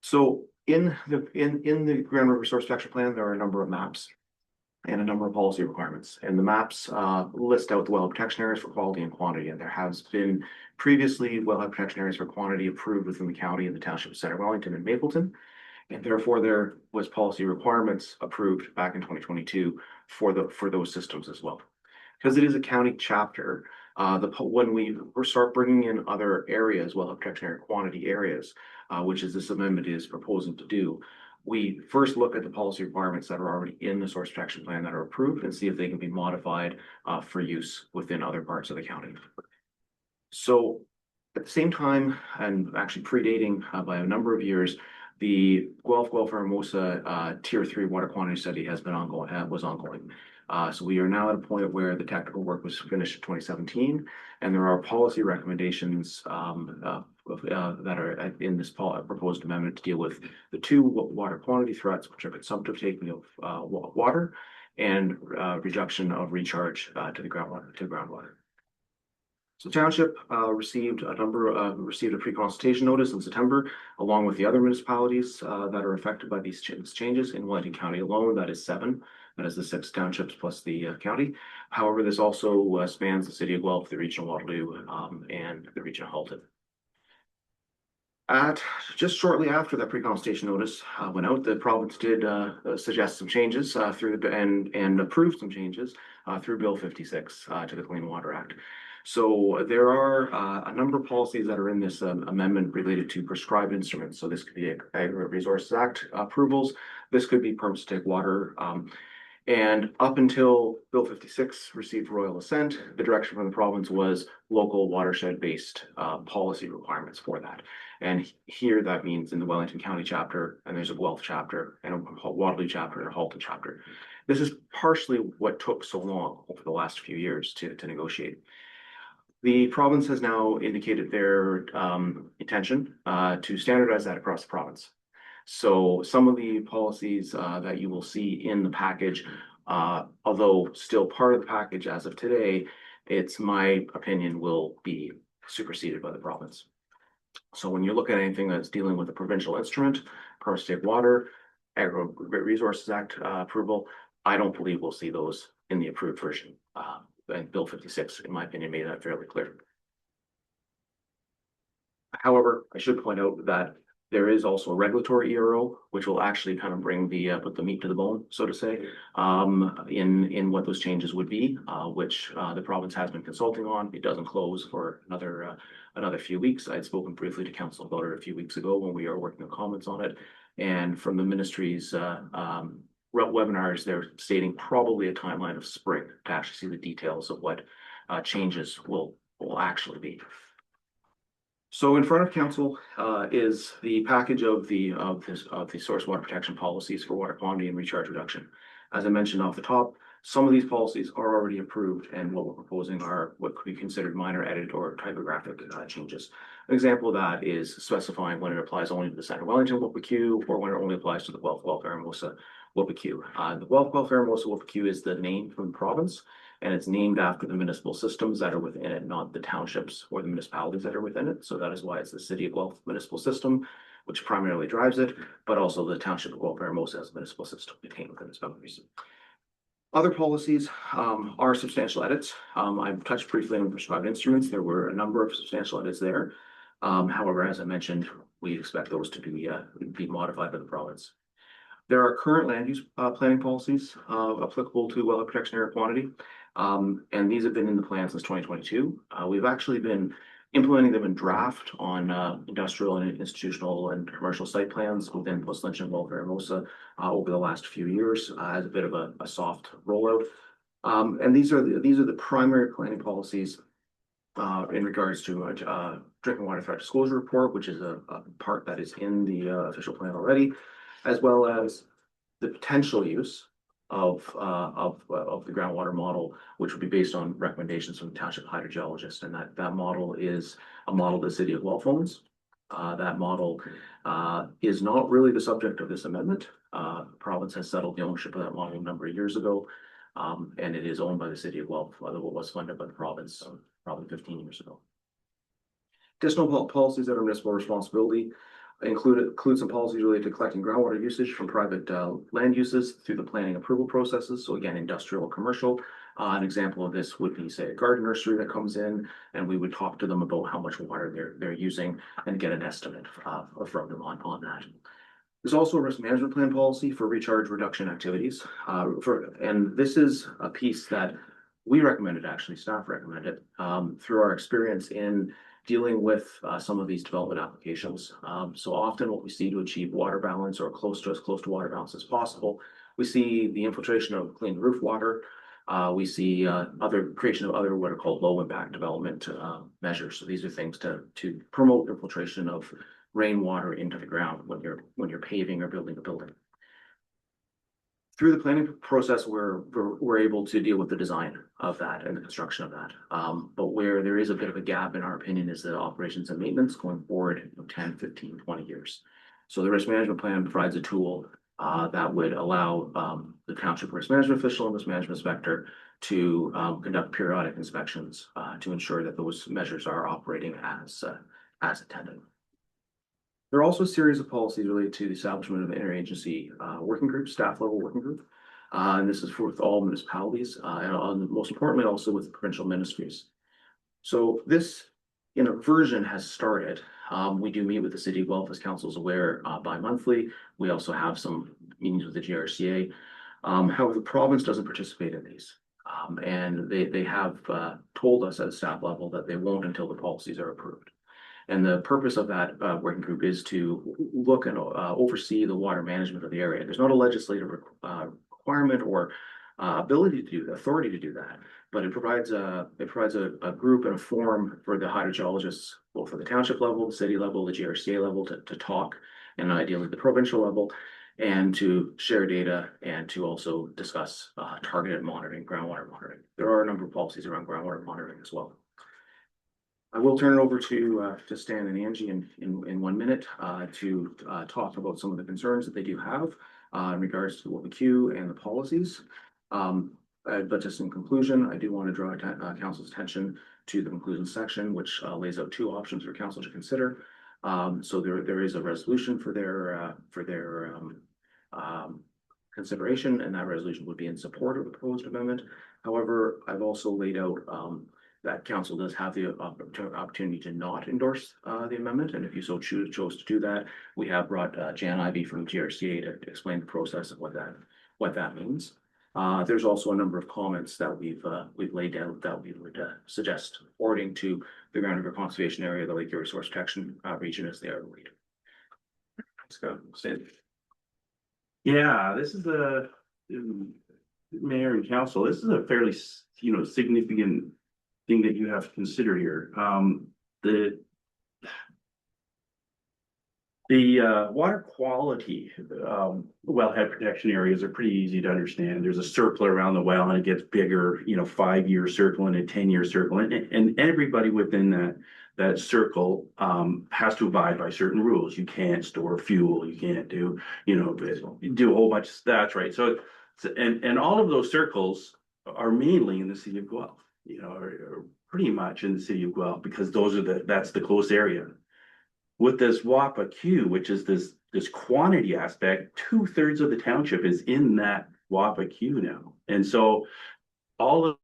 So in the Grand River Source Protection Plan, there are a number of maps and a number of policy requirements. And the maps list out the wellhead protection areas for quality and quantity. And there has been previously wellhead protection areas for quantity approved within the county and the township of Center Wellington and Mapleton. And therefore, there was policy requirements approved back in 2022 for those systems as well. Because it is a county chapter, when we start bringing in other areas, wellhead protection area quantity areas, which is this amendment is proposing to do, we first look at the policy requirements that are already in the source protection plan that are approved and see if they can be modified for use within other parts of the county. So at the same time, and actually predating by a number of years, the Guelph Hermosa Tier 3 water quantity study was ongoing. So we are now at a point where the technical work was finished in 2017, and there are policy recommendations that are in this proposed amendment to deal with the two water quantity threats, which are consumptive taking of water and reduction of recharge to groundwater. So township received a pre-consultation notice in September, along with the other municipalities that are affected by these changes in Wellington County alone. That is 7. That is the 6 townships plus the county. However, this also spans the city of Guelph, the region of Waterloo, and the region of Halton. Just shortly after that pre-consultation notice went out, the province did suggest some changes and approve some changes through Bill 56 to the Clean Water Act. So there are a number of policies that are in this amendment related to prescribed instruments. So this could be Aggregate Resources Act approvals. This could be permits to take water. And up until Bill 56 received royal assent, the direction from the province was local watershed-based policy requirements for that. And here that means in the Wellington County chapter, and there's a Guelph chapter, and a Waterloo chapter, and a Halton chapter. This is partially what took so long over the last few years to negotiate. The province has now indicated their intention to standardize that across the province. So some of the policies that you will see in the package, although still part of the package as of today, it's my opinion will be superseded by the province. So when you look at anything that's dealing with a provincial instrument, permits to take water, Aggregate Resources Act approval, I don't believe we'll see those in the approved version. And Bill 56, in my opinion, made that fairly clear. However, I should point out that there is also a regulatory ERO, which will actually kind of bring put the meat to the bone, so to say, in what those changes would be, which the province has been consulting on. It doesn't close for another few weeks. I had spoken briefly to council about it a few weeks ago when we were working on comments on it, and from the ministry's webinars, they're stating probably a timeline of spring to actually see the details of what changes will actually be. So in front of council is the package of the source water protection policies for water quantity and recharge reduction. As I mentioned off the top, some of these policies are already approved, and what we're proposing are what could be considered minor edit or typographic changes. An example of that is specifying when it applies only to the Center Wellington WPQ or when it only applies to the Guelph Hermosa WPQ. The Guelph Hermosa WPQ is the name from the province, and it's named after the municipal systems that are within it, not the townships or the municipalities that are within it. So that is why it's the City of Guelph municipal system, which primarily drives it, but also the Township of Guelph Hermosa as a municipal system contained within its boundaries. Other policies are substantial edits. I've touched briefly on prescribed instruments. There were a number of substantial edits there. However, as I mentioned, we expect those to be modified by the province. There are current land use planning policies applicable to wellhead protection area quantity, and these have been in the plan since 2022. We've actually been implementing them in draft on industrial and institutional and commercial site plans within West Lynch and Guelph Hermosa over the last few years as a bit of a soft rollout. And these are the primary planning policies in regards to drinking water threat disclosure report, which is a part that is in the official plan already, as well as the potential use of the groundwater model, which would be based on recommendations from the township hydrogeologist, and that model is a model the city of Guelph owns. That model is not really the subject of this amendment. The province has settled the ownership of that model a number of years ago, And it is owned by the city of Guelph, although it was funded by the province probably 15 years ago. Additional policies that are municipal responsibility include some policies related to collecting groundwater usage from private land uses through the planning approval processes. So again, industrial or commercial. An example of this would be, say, a garden nursery that comes in, and we would talk to them about how much water they're using and get an estimate from them on that. There's also a risk management plan policy for recharge reduction activities. And this is a piece that we recommended, actually, staff recommended, through our experience in dealing with some of these development applications. So often what we see to achieve water balance or close to water balance as possible, we see the infiltration of clean roof water. We see other creation of other what are called low impact development measures. So these are things to promote infiltration of rainwater into the ground when you're paving or building a building. Through the planning process, we're able to deal with the design of that and the construction of that. But where there is a bit of a gap, in our opinion, is the operations and maintenance going forward 10, 15, 20 years. So the risk management plan provides a tool that would allow the township risk management official and risk management inspector to conduct periodic inspections to ensure that those measures are operating as intended. There are also a series of policies related to the establishment of an interagency working group, staff level working group. And this is with all municipalities and most importantly also with provincial ministries. So this version has started. We do meet with the City of Guelph, as council is aware, bi-monthly. We also have some meetings with the GRCA. However, the province doesn't participate in these. And they have told us at a staff level that they won't until the policies are approved. And the purpose of that working group is to look and oversee the water management of the area. There's not a legislative requirement or authority to do that, but it provides a group and a forum for the hydrogeologists, both at the township level, the city level, the GRCA level, to talk, and ideally the provincial level, and to share data and to also discuss targeted monitoring, groundwater monitoring. There are a number of policies around groundwater monitoring as well. I will turn it over to Stan and Angie in 1 minute to talk about some of the concerns that they do have in regards to the queue and the policies. But just in conclusion, I do want to draw council's attention to the conclusion section, which lays out 2 options for council to consider. So there is a resolution for their consideration, and that resolution would be in support of the proposed amendment. However, I've also laid out that council does have the opportunity to not endorse the amendment. And if you so chose to do that, we have brought Jan Ivey from GRCA to explain the process of what that means. There's also a number of comments that we've laid out that we would suggest forwarding to the Grand River Conservation Area, the Lake Erie Resource Protection region as they are lead. Let's go, Stan. Yeah, this is mayor and council. This is a fairly, significant thing that you have to consider here. The water quality wellhead protection areas are pretty easy to understand. There's a circle around the well and it gets bigger, 5-year circle and a 10-year circle, and everybody within that circle has to abide by certain rules. You can't store fuel, you can't do a whole bunch of stats, right? So and all of those circles are mainly in the city of Guelph, or pretty much in the city of Guelph, because that's the close area. With this WAPA Q, which is this quantity aspect, 2/3 of the township is in that WAPA Q now. And so all of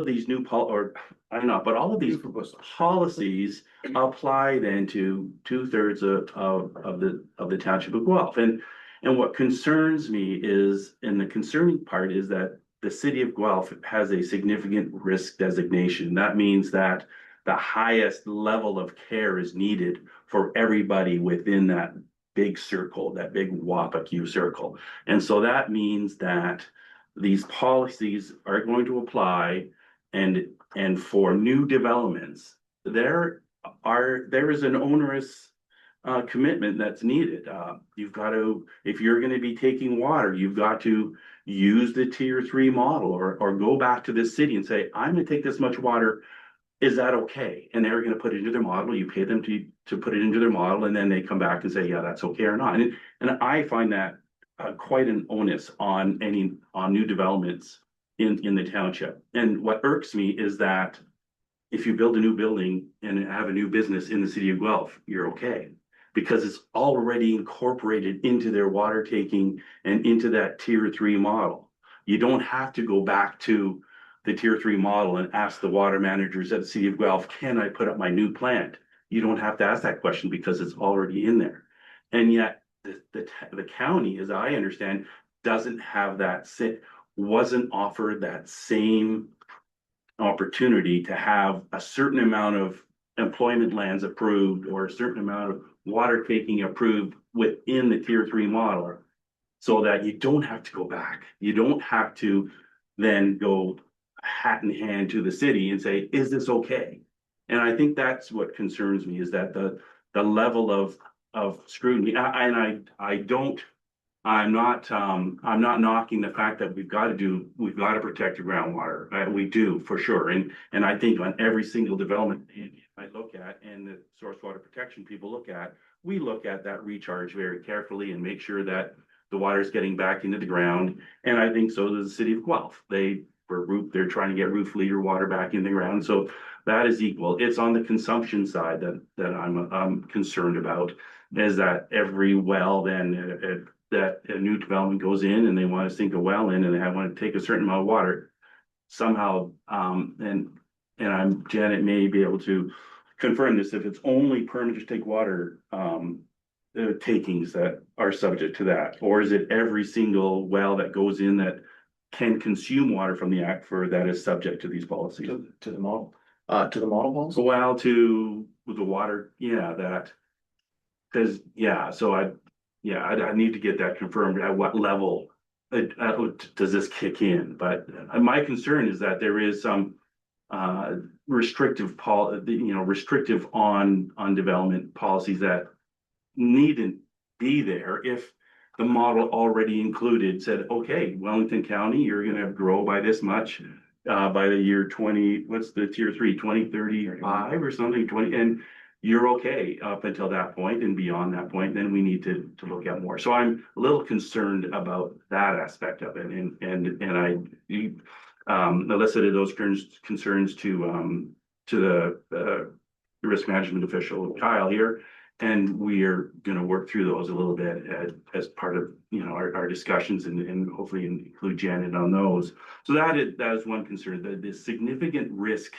these new all of these policies apply then to 2/3 of the township of Guelph. And what concerns me is, and the concerning part is that the city of Guelph has a significant risk designation. That means that the highest level of care is needed for everybody within that big circle, that big WAPA Q circle. And so that means that these policies are going to apply, and for new developments, there is an onerous commitment that's needed. You've got to, if you're going to be taking water, you've got to use the tier 3 model or go back to the city and say, I'm going to take this much water. Is that okay? And they're going to put it into their model. You pay them to put it into their model, and then they come back and say, yeah, that's okay or not. And I find that quite an onus on new developments in the township. And what irks me is that if you build a new building and have a new business in the city of Guelph, you're okay. Because it's already incorporated into their water taking and into that tier 3 model. You don't have to go back to the tier 3 model and ask the water managers at the city of Guelph, can I put up my new plant? You don't have to ask that question because it's already in there. And yet the county, as I understand, doesn't have that, wasn't offered that same opportunity to have a certain amount of employment lands approved or a certain amount of water taking approved within the tier 3 model. So that you don't have to go back. You don't have to then go hat in hand to the city and say, is this okay? And I think that's what concerns me, is that the level of scrutiny. I'm not knocking the fact that we've got to protect the groundwater. We do, for sure. And I think on every single development I look at, and the source water protection people look at, we look at that recharge very carefully and make sure that the water is getting back into the ground. And I think so does the city of Guelph. They're trying to get roof leader water back in the ground. So that is equal. It's on the consumption side that I'm concerned about, is that every well then that a new development goes in and they want to sink a well in and they want to take a certain amount of water somehow. And Janet may be able to confirm this, if it's only permanent to take water takings that are subject to that, or is it every single well that goes in that can consume water from the aquifer that is subject to these policies? To the model homes? Well, to the water, that, because, so I need to get that confirmed, at what level does this kick in? But my concern is that there is some restrictive on development policies that needn't be there if the model already included said, okay, Wellington County, you're gonna grow by this much by the year 20, what's the tier 3, 2035 or something, 20, and you're okay up until that point, and beyond that point, then we need to look at more. So I'm a little concerned about that aspect of it, and I elicited those concerns to the risk management official, Kyle, here. And we are going to work through those a little bit as part of, our discussions, and hopefully include Janet on those. So that is one concern, the significant risk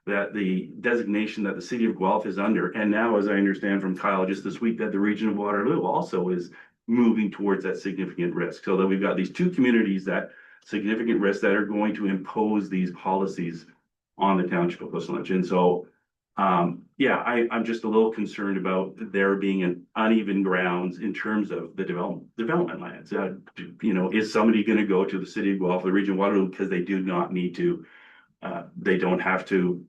that the designation that the city of Guelph is under. And now, as I understand from Kyle just this week, that the region of Waterloo also is moving towards that significant risk. So that we've got these two communities that significant risk that are going to impose these policies on the township of Coast. And so, I'm just a little concerned about there being an uneven grounds in terms of the development lands. Is somebody going to go to the city of Guelph, the region of Waterloo, because they do not need to, they don't have to,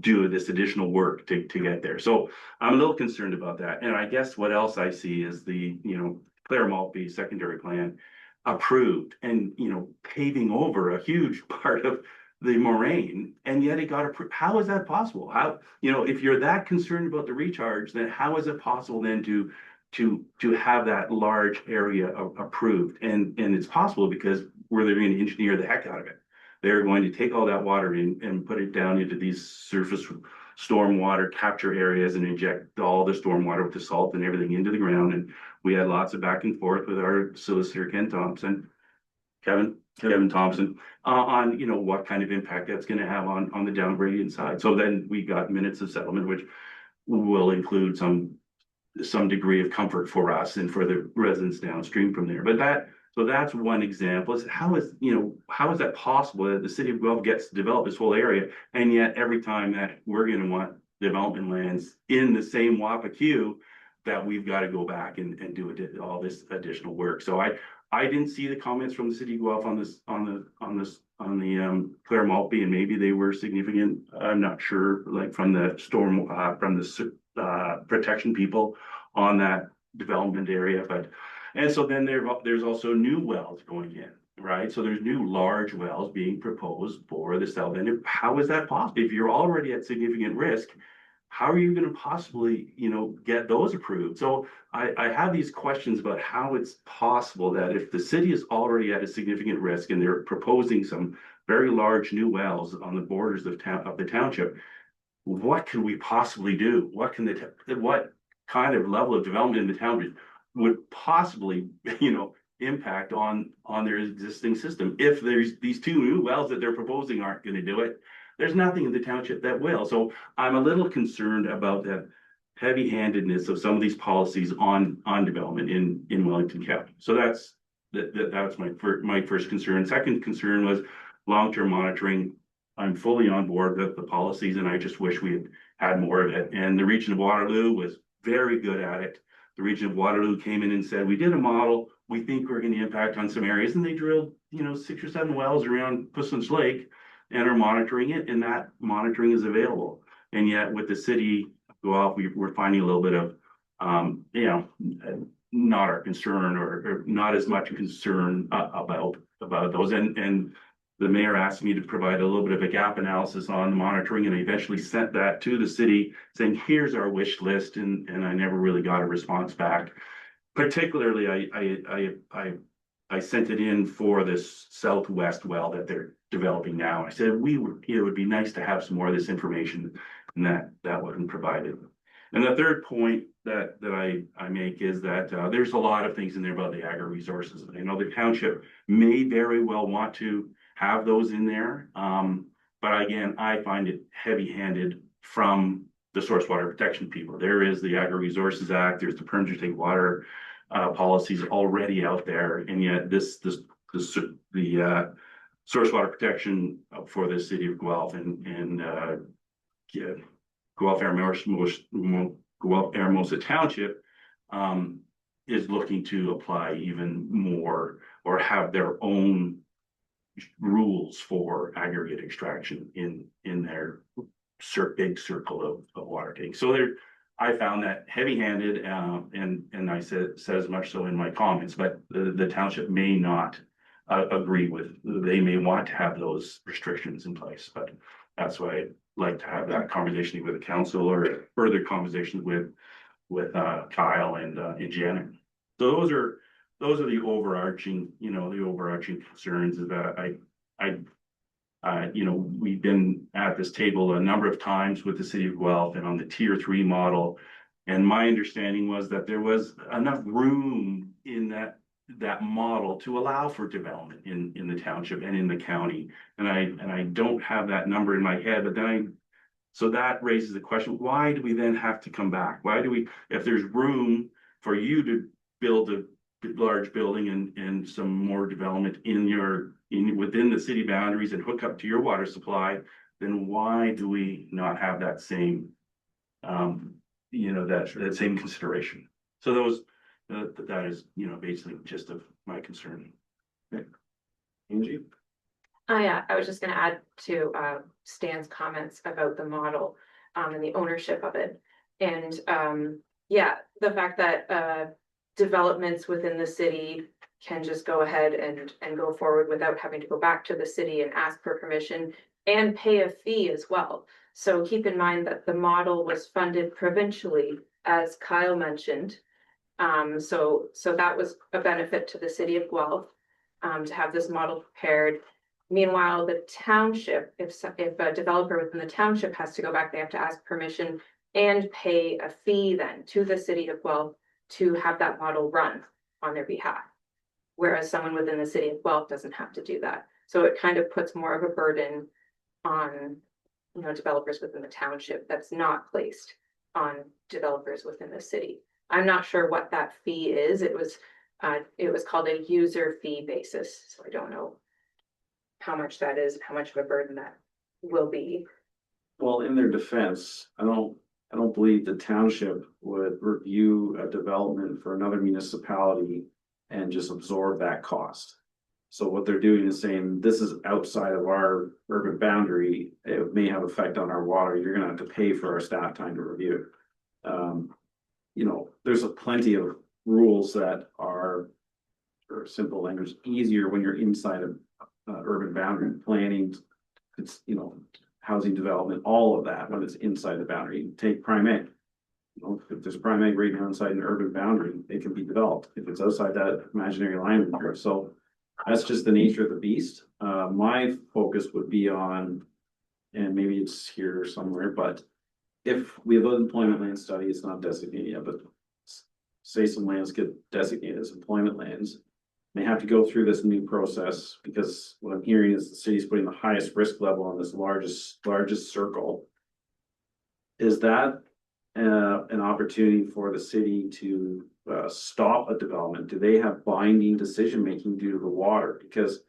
do this additional work to get there. So I'm a little concerned about that. And I guess what else I see is the, Clare Maltby secondary plan approved and, paving over a huge part of the moraine, and yet it got approved. How is that possible? How, if you're that concerned about the recharge, then how is it possible then to have that large area approved? And it's possible because they're going to engineer the heck out of it. They're going to take all that water in and put it down into these surface storm water capture areas and inject all the storm water with the salt and everything into the ground. And we had lots of back and forth with our solicitor, Kevin Thompson, on, what kind of impact that's going to have on the down gradient side. So then we got minutes of settlement, which will include some degree of comfort for us and for the residents downstream from there. But that's one example. Is how is that possible that the city of Guelph gets to develop this whole area, and yet every time that we're going to want development lands in the same WAPA queue, that we've got to go back and do all this additional work. So I didn't see the comments from the city of Guelph on the Clare Maltby, and maybe they were significant. I'm not sure, like from the storm, from the protection people on that development area, and so then there's also new wells going in, right? So there's new large wells being proposed for the south end. How is that possible? If you're already at significant risk, how are you gonna possibly, get those approved? So I have these questions about how it's possible that if the city is already at a significant risk and they're proposing some very large new wells on the borders of the township, what can we possibly do? What kind of level of development in the town would possibly, impact on their existing system? If there's these two new wells that they're proposing aren't gonna do it, there's nothing in the township that will. So I'm a little concerned about the heavy-handedness of some of these policies on development in Wellington County. So that's my first concern. Second concern was long-term monitoring. I'm fully on board with the policies, and I just wish we had more of it. And the region of Waterloo was very good at it. The region of Waterloo came in and said, we did a model, we think we're gonna impact on some areas, and they drilled, 6 or 7 wells around Pussons Lake and are monitoring it, and that monitoring is available. And yet with the city of Guelph, we're finding a little bit of, not our concern or not as much concern about those. And the mayor asked me to provide a little bit of a gap analysis on the monitoring, and I eventually sent that to the city saying, here's our wish list, and I never really got a response back. Particularly, I sent it in for this southwest well that they're developing now. I said, it would be nice to have some more of this information, and that wasn't provided. And the third point that I make is that there's a lot of things in there about the agri resources. I know the township may very well want to have those in there. But again, I find it heavy-handed from the source water protection people. There is the Agri Resources Act, there's the Permanent Drinking Water policies already out there, and yet the source water protection for the city of Guelph and Guelph Hermosa Township is looking to apply even more or have their own rules for aggregate extraction in their big circle of water tanks. So I found that heavy-handed, and I said as much so in my comments, but the township may not agree with. They may want to have those restrictions in place, but that's why I'd like to have that conversation with the council or further conversations with Kyle and Janet. So those are the overarching, concerns that we've been at this table a number of times with the city of Guelph and on the tier 3 model. And my understanding was that there was enough room in that model to allow for development in the township and in the county. And I don't have that number in my head, but then so that raises the question, why do we then have to come back? Why do we, if there's room for you to build a large building and some more development within the city boundaries and hook up to your water supply, then why do we not have that same that same consideration? So that is basically just of my concern. Okay. Angie? I was just gonna add to Stan's comments about the model and the ownership of it. And the fact that developments within the city can just go ahead and go forward without having to go back to the city and ask for permission and pay a fee as well. So keep in mind that the model was funded provincially, as Kyle mentioned. So that was a benefit to the city of Guelph to have this model prepared. Meanwhile, the township, if a developer within the township has to go back, they have to ask permission and pay a fee then to the city of Guelph to have that model run on their behalf. Whereas someone within the city of Guelph doesn't have to do that. So it kind of puts more of a burden on, developers within the township that's not placed on developers within the city. I'm not sure what that fee is. It was called a user fee basis. So I don't know how much that is, how much of a burden that will be. Well, in their defense, I don't believe the township would review a development for another municipality and just absorb that cost. So what they're doing is saying, this is outside of our urban boundary. It may have effect on our water. You're gonna have to pay for our staff time to review. There's plenty of rules that are, or simple language, easier when you're inside of urban boundary planning. It's, housing development, all of that, when it's inside the boundary. Take prime A. You know, if there's prime A right now inside an urban boundary, it can be developed. If it's outside that imaginary line there, so that's just the nature of the beast. My focus would be on, and maybe it's here somewhere, but if we have an employment land study, it's not designated yet, but say some lands get designated as employment lands, they have to go through this new process, because what I'm hearing is the city's putting the highest risk level on this largest circle. Is that an opportunity for the city to stop a development? Do they have binding decision-making due to the water? Because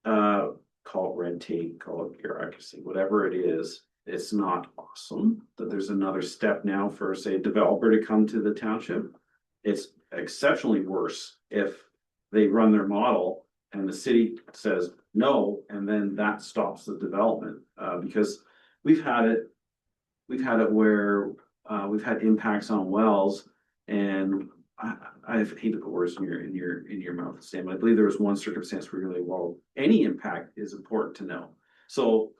call it red tape, call it bureaucracy, whatever it is, it's not awesome that there's another step now for, say, a developer to come to the township. It's exceptionally worse if they run their model and the city says no, and then that stops the development. Because we've had it where we've had impacts on wells, and I've hated the words in your mouth, Sam. I believe there was one circumstance where you're like, well, any impact is important to know. So,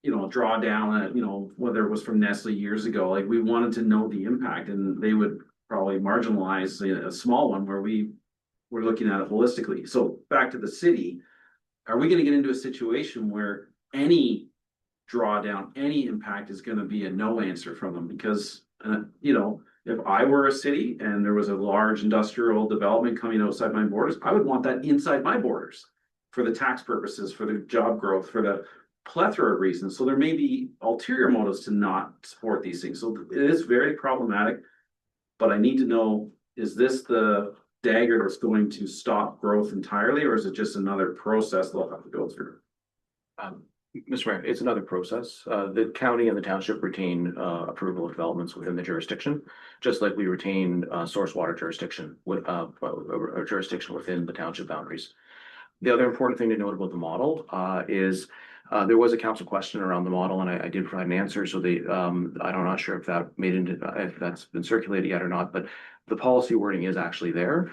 you know, draw down, you know, whether it was from Nestle years ago, like we wanted to know the impact, and they would probably marginalize a small one where we were looking at it holistically. So back to the city, are we going to get into a situation where any drawdown, any impact is going to be a no answer from them? Because, you know, if I were a city and there was a large industrial development coming outside my borders, I would want that inside my borders for the tax purposes, for the job growth, for the plethora of reasons. So there may be ulterior motives to not support these things. So it is very problematic, but I need to know, is this the dagger that's going to stop growth entirely, or is it just another process they'll have to go through? Mr. Mayor, it's another process. The county and the township retain approval of developments within the jurisdiction, just like we retain source water jurisdiction with a jurisdiction within the township boundaries. The other important thing to note about the model is there was a council question around the model, and I did provide an answer. So I'm not sure if that if that's been circulated yet or not, but the policy wording is actually there.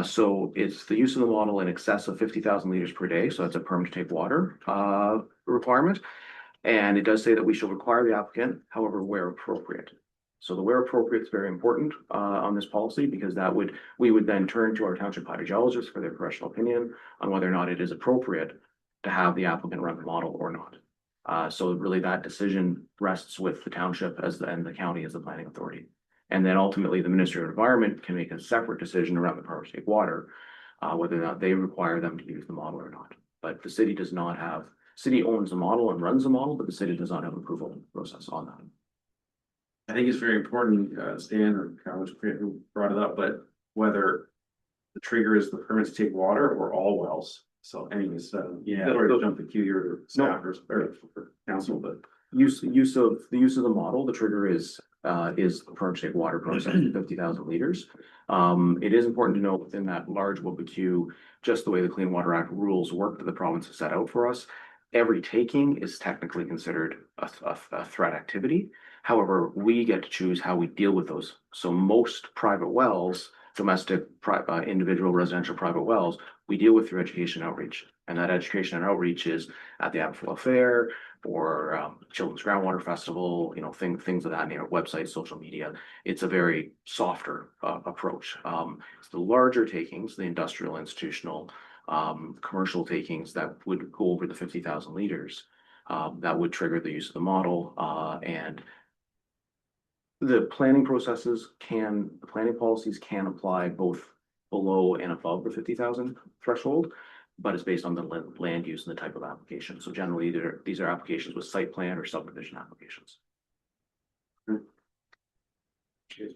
So it's the use of the model in excess of 50,000 liters per day. So that's a permit to take water requirement. And it does say that we shall require the applicant, however, where appropriate. So the where appropriate is very important on this policy, because we would then turn to our township hydrogeologist for their professional opinion on whether or not it is appropriate to have the applicant run the model or not. So really that decision rests with the township and the county as the planning authority. And then ultimately the Ministry of Environment can make a separate decision around the permit to take water, whether or not they require them to use the model or not. But the city does not have, city owns the model and runs the model, but the city does not have an approval process on that. I think it's very important, Stan or College who brought it up, but whether the trigger is the permit to take water or all wells. So anyways, Yeah. sorry to jump the queue, your staff or council, but Use of the model, the trigger is the permit to take water process, 50,000 liters. It is important to note within that large WWQ, just the way the Clean Water Act rules work that the province has set out for us, every taking is technically considered a threat activity. However, we get to choose how we deal with those. So most private wells, domestic, individual residential private wells, we deal with through education outreach. And that education and outreach is at the Aberfoyle Fair or Children's Groundwater Festival, you know, things of that nature, websites, social media. It's a very softer approach. It's the larger takings, the industrial, institutional, commercial takings that would go over the 50,000 liters that would trigger the use of the model. And the planning policies can apply both below and above the 50,000 threshold, but it's based on the land use and the type of application. So generally, these are applications with site plan or subdivision applications.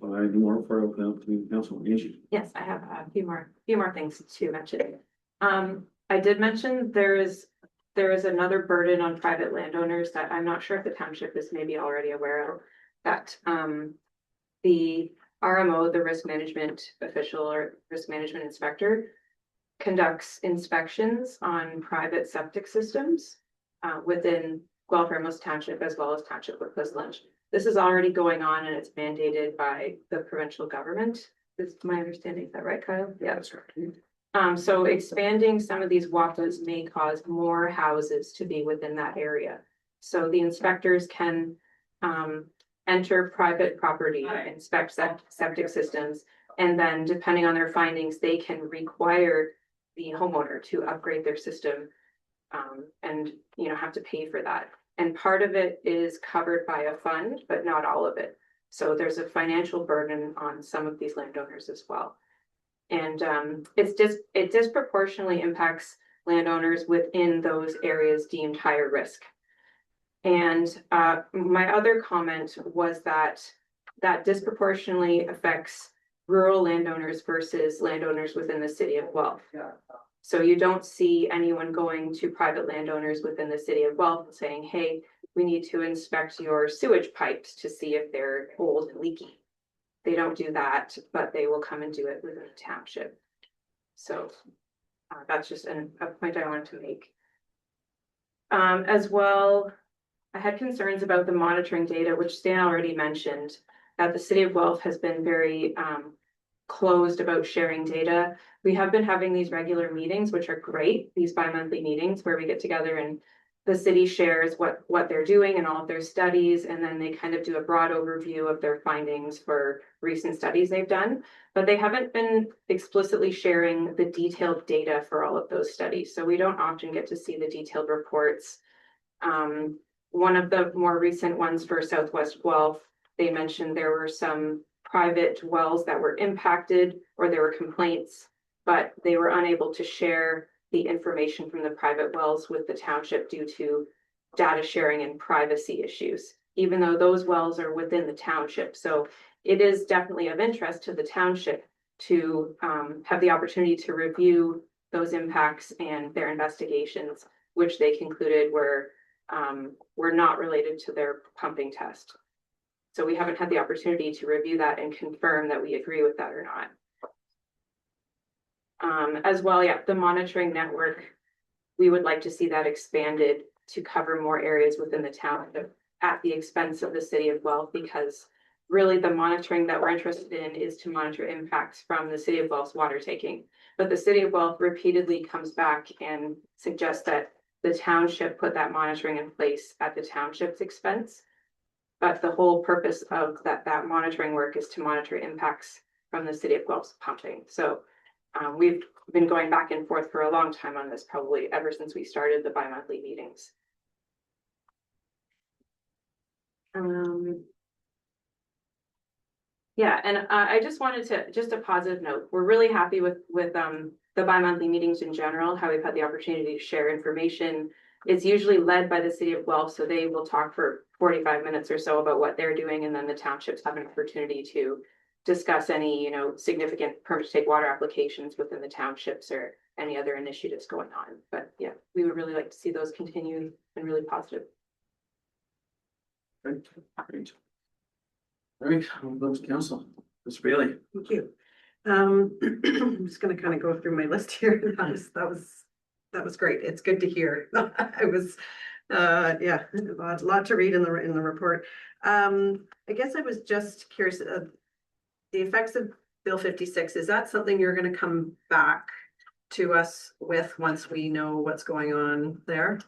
well, I do more for the council. Angie. Yes, I have a few more things to mention. I did mention there is another burden on private landowners that I'm not sure if the township is maybe already aware of, that the RMO, the risk management official or risk management inspector, conducts inspections on private septic systems within Guelph Ramos Township as well as Township of Quizlinch. This is already going on and it's mandated by the provincial government. Is my understanding, is that right, Kyle? Yeah, that's right. So expanding some of these WAPAs may cause more houses to be within that area. So the inspectors can enter private property, inspect septic systems, and then depending on their findings, they can require the homeowner to upgrade their system and, you know, have to pay for that. And part of it is covered by a fund, but not all of it. So there's a financial burden on some of these landowners as well. And it disproportionately impacts landowners within those areas deemed higher risk. And my other comment was that disproportionately affects rural landowners versus landowners within the city of Guelph. So you don't see anyone going to private landowners within the city of Guelph and saying, hey, we need to inspect your sewage pipes to see if they're old and leaky. They don't do that, but they will come and do it within the township. So that's just a point I wanted to make. As well, I had concerns about the monitoring data, which Stan already mentioned, that the city of Guelph has been very closed about sharing data. We have been having these regular meetings, which are great, these bi-monthly meetings where we get together and the city shares what they're doing and all of their studies, and then they kind of do a broad overview of their findings for recent studies they've done. But they haven't been explicitly sharing the detailed data for all of those studies. So we don't often get to see the detailed reports. One of the more recent ones for Southwest Guelph, they mentioned there were some private wells that were impacted or there were complaints, but they were unable to share the information from the private wells with the township due to data sharing and privacy issues, even though those wells are within the township. So it is definitely of interest to the township to have the opportunity to review those impacts and their investigations, which they concluded were not related to their pumping test. So we haven't had the opportunity to review that and confirm that we agree with that or not. As well, yeah, the monitoring network, we would like to see that expanded to cover more areas within the town at the expense of the city of Guelph, because really the monitoring that we're interested in is to monitor impacts from the city of Guelph's water taking. But the city of Guelph repeatedly comes back and suggests that the township put that monitoring in place at the township's expense. But the whole purpose of that monitoring work is to monitor impacts from the city of Guelph's pumping. So we've been going back and forth for a long time on this, probably ever since we started the bi-monthly meetings. Yeah, and I just wanted to, just a positive note, we're really happy with the bi-monthly meetings in general, how we've had the opportunity to share information. It's usually led by the city of Guelph, so they will talk for 45 minutes or so about what they're doing, and then the townships have an opportunity to discuss any, you know, significant permit to take water applications within the townships or any other initiatives going on. But yeah, we would really like to see those continue and really positive. Great. All right, we'll go to council. Mr. Bailey. Thank you. I'm just gonna kind of go through my list here. That was great. It's good to hear. I was, yeah, a lot to read in the report. I guess I was just curious, the effects of Bill 56, is that something you're gonna come back to us with once we know what's going on there?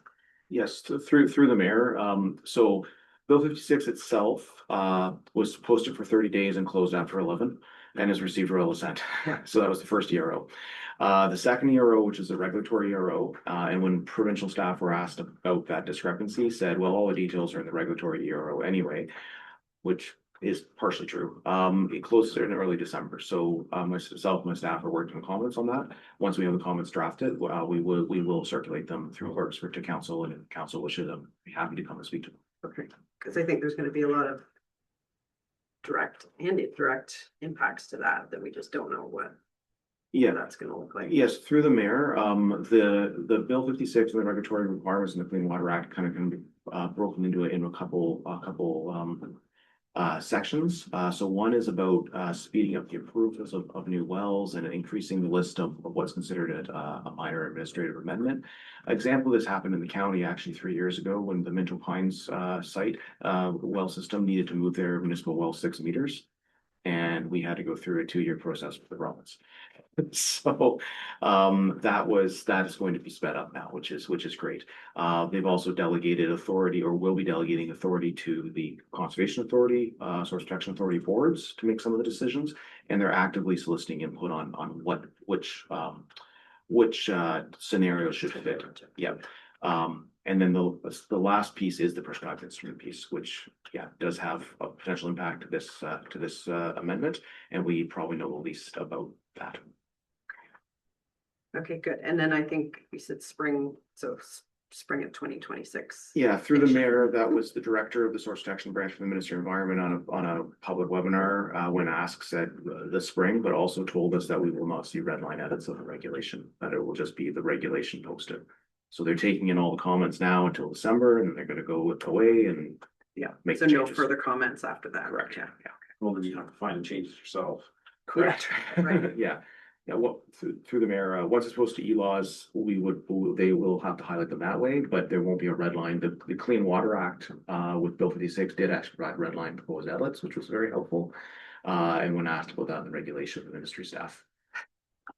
Yes, through the mayor. So Bill 56 itself was posted for 30 days and closed after 11 and has received royal assent. So that was the first ERO. The second ERO, which is the regulatory ERO, and when provincial staff were asked about that discrepancy, said, well, all the details are in the regulatory ERO anyway, which is partially true. It closed in early December. So myself and my staff are working on comments on that. Once we have the comments drafted, we will circulate them through clerks to council, and if council wishes, I'd be happy to come and speak to them. Okay, because I think there's gonna be a lot of direct and indirect impacts to that we just don't know what that's gonna look like. Yes, through the mayor, the Bill 56 and the regulatory requirements in the Clean Water Act kind of can be broken into a couple sections. So one is about speeding up the approvals of new wells and increasing the list of what's considered a minor administrative amendment. Example, this happened in the county actually 3 years ago when the Minto Pines site well system needed to move their municipal well 6 meters. And we had to go through a 2-year process with the province. So, that is going to be sped up now, which is great. They've also delegated authority or will be delegating authority to the Conservation Authority, Source Protection Authority boards to make some of the decisions. And they're actively soliciting input on which scenario should fit. Yeah. And then the last piece is the prescribed instrument piece, which, yeah, does have a potential impact to this amendment, and we probably know the least about that. Okay, good. And then I think you said spring, so spring of 2026. Yeah, through the mayor, that was the director of the Source Protection Branch of the Ministry of Environment on a public webinar, when asked, said the spring, but also told us that we will not see red line edits of the regulation, that it will just be the regulation posted. So they're taking in all the comments now until December, and then they're gonna go away and, yeah, make So the no changes. further comments after that. Correct, Yeah. yeah. Well, then you have to find and change it yourself. Correct. Right. Yeah, yeah, well, through the mayor, once it's posted to e-laws, they will have to highlight them that way, but there won't be a red line. The Clean Water Act, with Bill 56 did actually provide red line proposed edits, which was very helpful. And when asked about that in the regulation, the ministry staff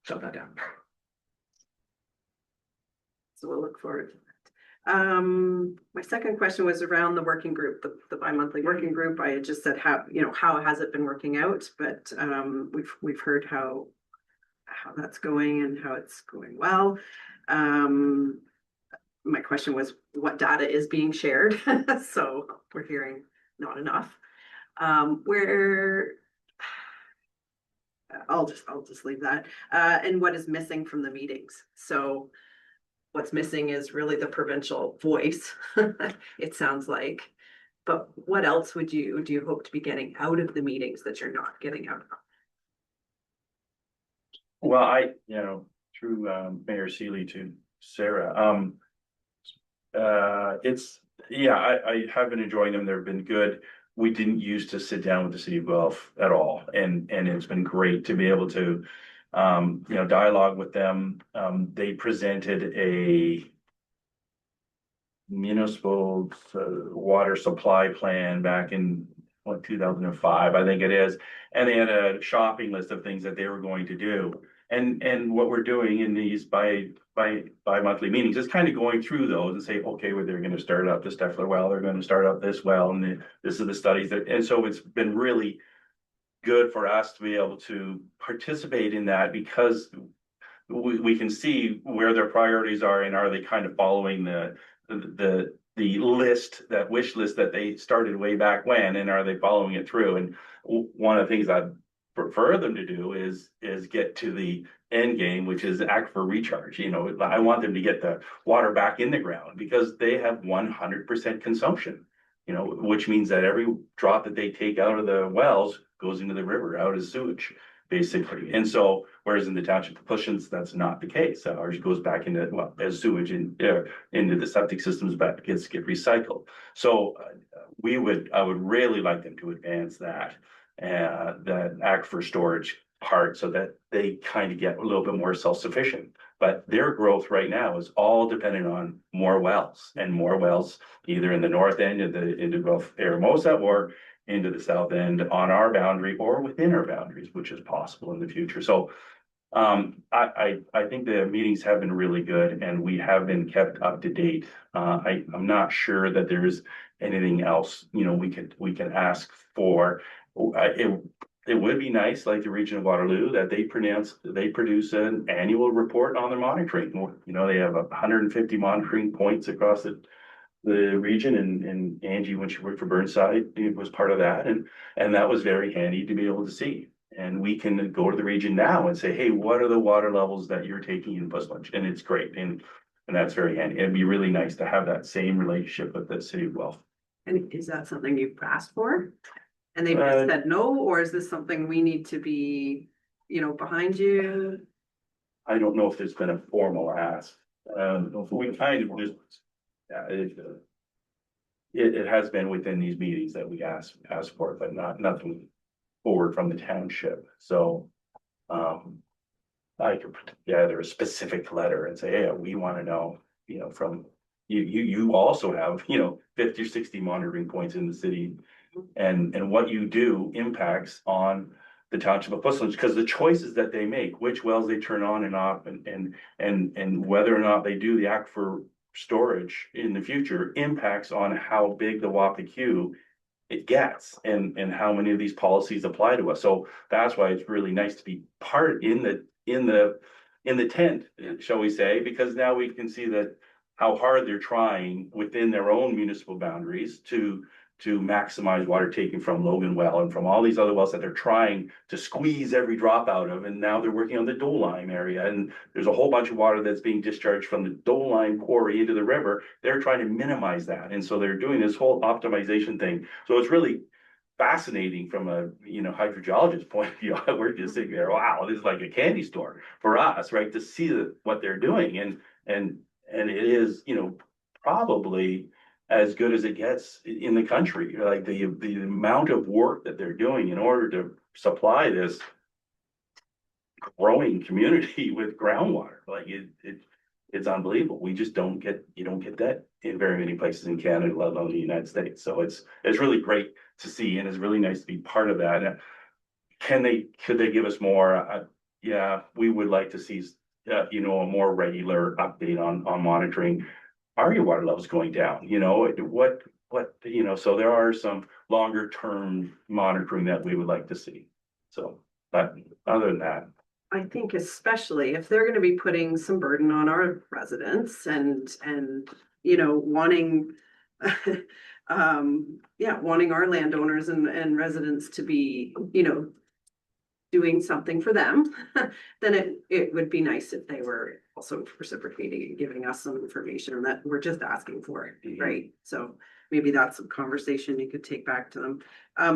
shut that down. So we'll look forward to that. My second question was around the working group, the bi-monthly working group. I had just said how has it been working out, but we've heard how that's going and how it's going well. My question was what data is being shared. So we're hearing not enough. I'll just leave that. And what is missing from the meetings? So what's missing is really the provincial voice, it sounds like. But what else do you hope to be getting out of the meetings that you're not getting out of? Well, through Mayor Seeley to Sarah, I have been enjoying them. They've been good. We didn't used to sit down with the city of Guelph at all, and it's been great to be able to dialogue with them. They presented a municipal water supply plan back in 2005, I think it is, and they had a shopping list of things that they were going to do. And what we're doing in these bi-monthly meetings is kind of going through those and say, okay, well, they're going to start up the Steffler well, they're going to start up this well, and this is the studies that, and so it's been really good for us to be able to participate in that, because we can see where their priorities are, and are they kind of following the list, that wish list that they started way back when, and are they following it through? And one of the things I'd prefer them to do is get to the end game, which is aquifer recharge. I want them to get the water back in the ground, because they have 100% consumption, which means that every drop that they take out of the wells goes into the river out as sewage, basically. And so, whereas in the township of Cushions, that's not the case. Ours goes back into, as sewage into the septic systems, but get recycled. So I would really like them to advance that aquifer storage part, so that they kind of get a little bit more self-sufficient. But their growth right now is all dependent on more wells, and more wells either in the north end into Gulf Aramosa, or into the south end on our boundary, or within our boundaries, which is possible in the future. So I think the meetings have been really good, and we have been kept up to date. I'm not sure that there's anything else we can ask for. It would be nice, like the region of Waterloo, that they produce an annual report on their monitoring. They have 150 monitoring points across the region, and Angie, when she worked for Burnside, it was part of that, and that was very handy to be able to see. And we can go to the region now and say, hey, what are the water levels that you're taking in Busselage? And it's great, and that's very handy. It'd be really nice to have that same relationship with the city of Guelph. And is that something you've asked for? And they just said no, or is this something we need to be, behind you? I don't know if there's been a formal ask. We kind of just, it has been within these meetings that we ask for it, but nothing forward from the township. So, I could put together a specific letter and say, hey, we want to know, from you also have, 50 or 60 monitoring points in the city, and what you do impacts on the township of Puslinch, because the choices that they make, which wells they turn on and off, and whether or not they do the aquifer storage in the future impacts on how big the Wapaki it gets and how many of these policies apply to us. So that's why it's really nice to be part in the tent, shall we say, because now we can see that how hard they're trying within their own municipal boundaries to maximize water taking from Logan Well and from all these other wells that they're trying to squeeze every drop out of. And now they're working on the Dole Line area, and there's a whole bunch of water that's being discharged from the Dole Line quarry into the river. They're trying to minimize that. And so they're doing this whole optimization thing. So it's really fascinating from a, hydrogeologist point of view. We're just sitting there, wow, this is like a candy store for us, right? To see what they're doing. And it is, probably as good as it gets in the country. Like the amount of work that they're doing in order to supply this growing community with groundwater, like it's unbelievable. We just you don't get that in very many places in Canada, let alone the United States. So it's really great to see, and it's really nice to be part of that. Could they give us more? Yeah, we would like to see, a more regular update on monitoring. Are your water levels going down? So there are some longer term monitoring that we would like to see. So, but other than that, I think especially if they're gonna be putting some burden on our residents and, wanting. Wanting our landowners and residents to be, doing something for them, then it would be nice if they were also reciprocating and giving us some information that we're just asking for, right? So maybe that's some conversation you could take back to them.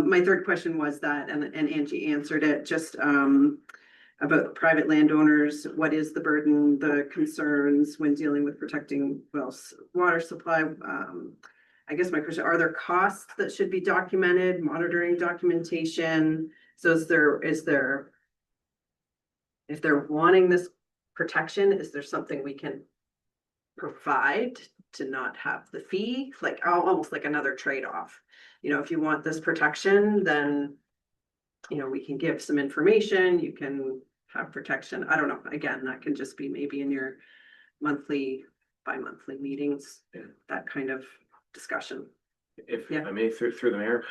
My third question was that, and Angie answered it, just about private landowners. What is the burden, the concerns when dealing with protecting water supply? I guess my question, are there costs that should be documented, monitoring documentation? So if they're wanting this protection, is there something we can provide to not have the fee, like almost like another trade-off? If you want this protection, then, we can give some information, you can have protection. I don't know. Again, that can just be maybe in your monthly, bi-monthly meetings, that kind of discussion. If I may, through the mayor,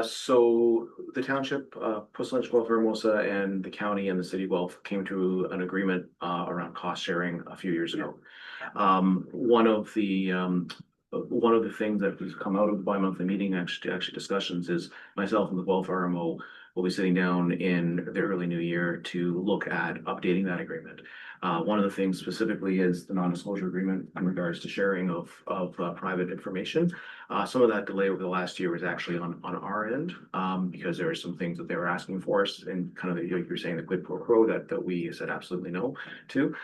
so the township, Puslinch, Guelph, Hermosa, and the county and the city of Guelph came to an agreement around cost sharing a few years ago. One of the things that has come out of the bi-monthly meeting, actually discussions, is myself and the Guelph RMO will be sitting down in the early new year to look at updating that agreement. One of the things specifically is the non-disclosure agreement in regards to sharing of private information. Some of that delay over the last year was actually on our end, because there are some things that they were asking for us, and kind of like you're saying, the quid pro quo that we said absolutely no to.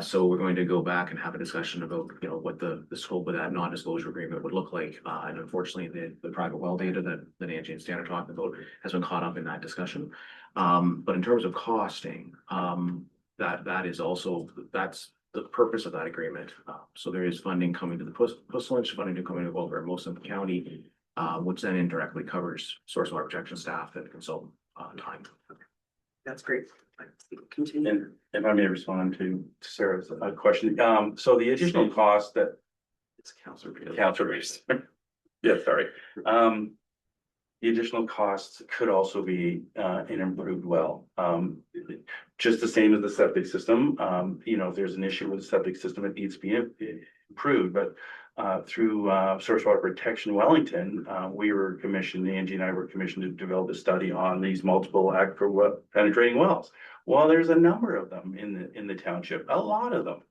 So we're going to go back and have a discussion about what the scope of that non-disclosure agreement would look like. And unfortunately, the private well data that Angie and Stan are talking about has been caught up in that discussion. But in terms of costing, that is also, that's the purpose of that agreement. So there is funding coming to the Puslinch, funding to coming to Guelph, Hermosa County, which then indirectly covers source water protection staff and consultant time. That's great. Continue. and if I may respond to Sarah's question, so the additional cost that It's Councilor Reese. Yeah, sorry. The additional costs could also be an improved well. Just the same as the septic system. If there's an issue with the septic system, it needs to be improved. But through Source Water Protection Wellington, we were commissioned, Angie and I were commissioned to develop a study on these multiple aquifer penetrating wells. Well, there's a number of them in the township, a lot of them.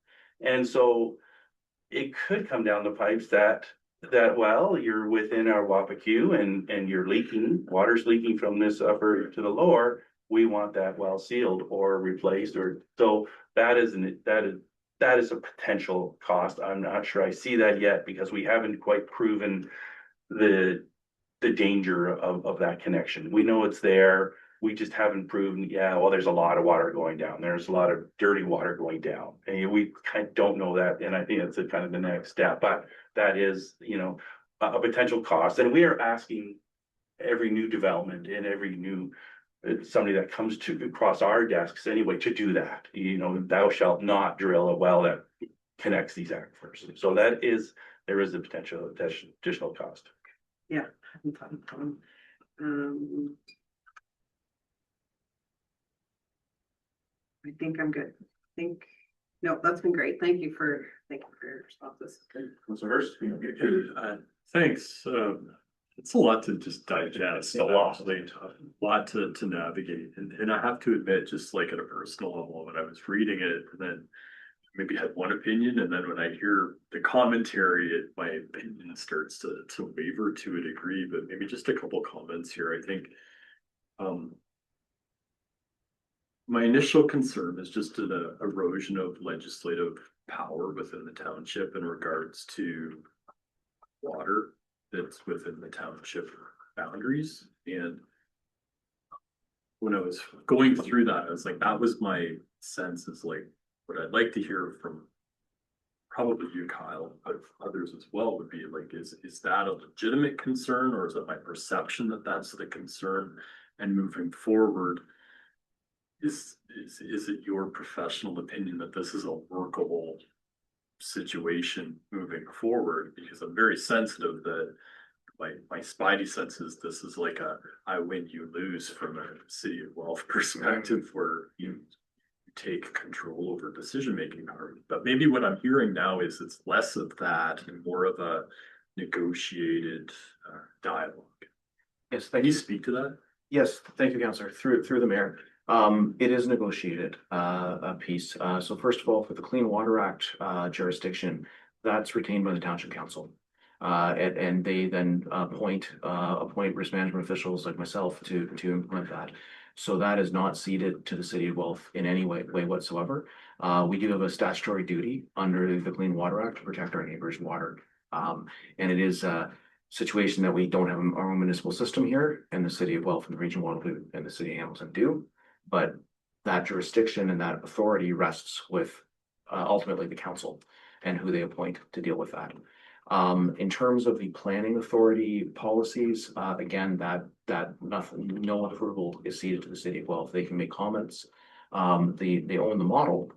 And so it could come down the pipes that well, you're within our Wapaki and you're leaking, water's leaking from this upper to the lower. We want that well sealed or replaced, or so that is a potential cost. I'm not sure I see that yet because we haven't quite proven the danger of that connection. We know it's there. We just haven't proven, there's a lot of water going down. There's a lot of dirty water going down. And we kind of don't know that. And I think that's kind of the next step, but that is, a potential cost. And we are asking every new development and every new it's somebody that comes to across our desks anyway to do that. You know, thou shalt not drill a well that connects these aquifers. So there is a potential additional cost. Yeah. hadn't thought of that one. I think I'm good. No, that's been great. Thank you for your responses. What's the first? Thanks. It's a lot to just digest, a lot to navigate. And I have to admit, just like at a personal level, when I was reading it, and then maybe had one opinion, and then when I hear the commentary, my opinion starts to waver to a degree, but maybe just a couple comments here. I think my initial concern is just an erosion of legislative power within the township in regards to water that's within the township boundaries. And when I was going through that, I was like, that was my sense, is like, what I'd like to hear from probably you, Kyle, but others as well, would be like, is that a legitimate concern, or is it my perception that that's the concern? And moving forward, is it your professional opinion that this is a workable situation moving forward? Because I'm very sensitive that my spidey senses, this is like I win, you lose from a city of Guelph perspective, where you take control over decision-making power. But maybe what I'm hearing now is it's less of that and more of a negotiated dialogue. Yes, Can thank you you. speak to that? Yes, thank you, Councillor, through the mayor. It is negotiated, a piece. So first of all, for the Clean Water Act, jurisdiction, that's retained by the Township Council. And they then appoint risk management officials like myself to implement that. So that is not ceded to the city of Guelph in any way whatsoever. We do have a statutory duty under the Clean Water Act to protect our neighbors' water. And it is a situation that we don't have our own municipal system here, and the city of Guelph and the region of Waterloo and the city of Hamilton do. But that jurisdiction and that authority rests with ultimately the council and who they appoint to deal with that. In terms of the planning authority policies, again, no approval is ceded to the city of Guelph. They can make comments. They own the model.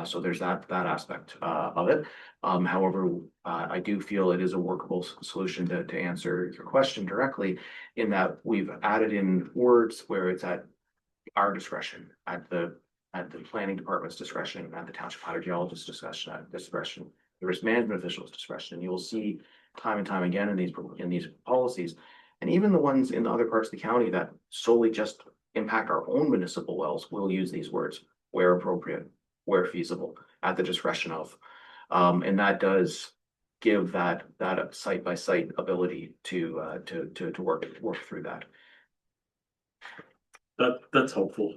So there's that aspect of it. However, I do feel it is a workable solution to answer your question directly, in that we've added in words where it's at our discretion, at the planning department's discretion, at the township hydrogeologist's discretion, the risk management official's discretion. You will see time and time again in these policies, and even the ones in the other parts of the county that solely just impact our own municipal wells will use these words where appropriate, where feasible, at the discretion of. And that does give that site by site ability to work through that. That's helpful.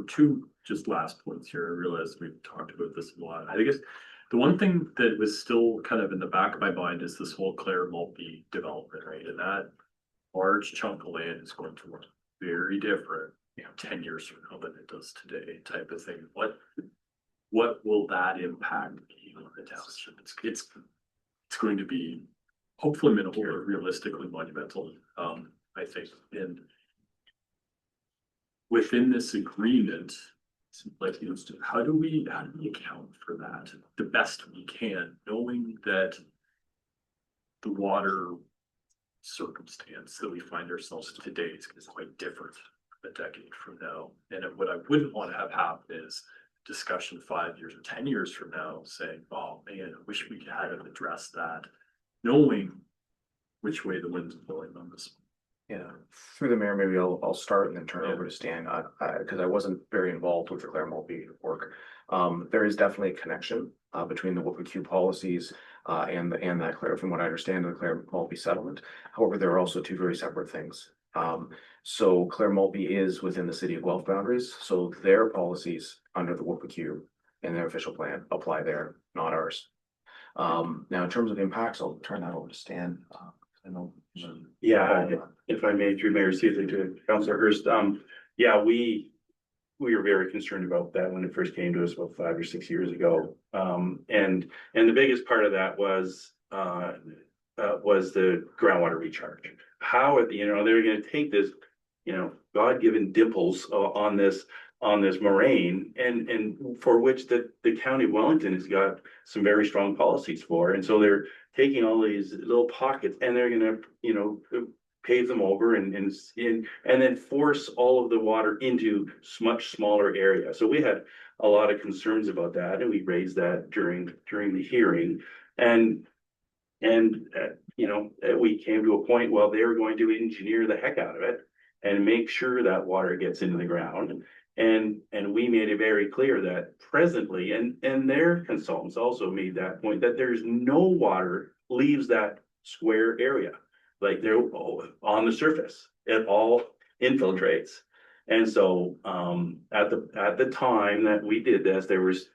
Two just last points here. I realize we've talked about this a lot. I guess the one thing that was still kind of in the back of my mind is this whole Clare Multi development, right? And that large chunk of land is going to look very different, 10 years from now than it does today, type of thing. What will that impact be on the township? It's going to be hopefully minimal, but realistically monumental. I think, and within this agreement, like, how do we account for that the best we can, knowing that the water circumstance that we find ourselves in today is quite different a decade from now. And what I wouldn't want to have happen is discussion 5 years or 10 years from now saying, oh man, I wish we had addressed that, knowing which way the wind's blowing on this. Yeah, through the mayor, maybe I'll start and then turn it over to Stan, because I wasn't very involved with the Clare Multi work. There is definitely a connection between the WPQ policies and that Clare, from what I understand, the Clare Multi settlement. However, there are also two very separate things. So Clare Multi is within the city of Guelph boundaries, so their policies under the WPQ and their official plan apply there, not ours. Now, in terms of impacts, I'll turn that over to Stan. I know. Yeah, if I may, through Mayor Sealy to Councillor Hurst, we were very concerned about that when it first came to us about 5 or 6 years ago. And the biggest part of that was the groundwater recharge. How, they're gonna take this God-given dimples on this moraine, and for which the county of Wellington has got some very strong policies for. And so they're taking all these little pockets and they're gonna, pave them over and then force all of the water into much smaller area. So we had a lot of concerns about that, and we raised that during the hearing. And we came to a point, well, they were going to engineer the heck out of it and make sure that water gets into the ground. And we made it very clear that presently, and their consultants also made that point, that there's no water leaves that square area. Like they're on the surface, it all infiltrates. And so at the time that we did this, there was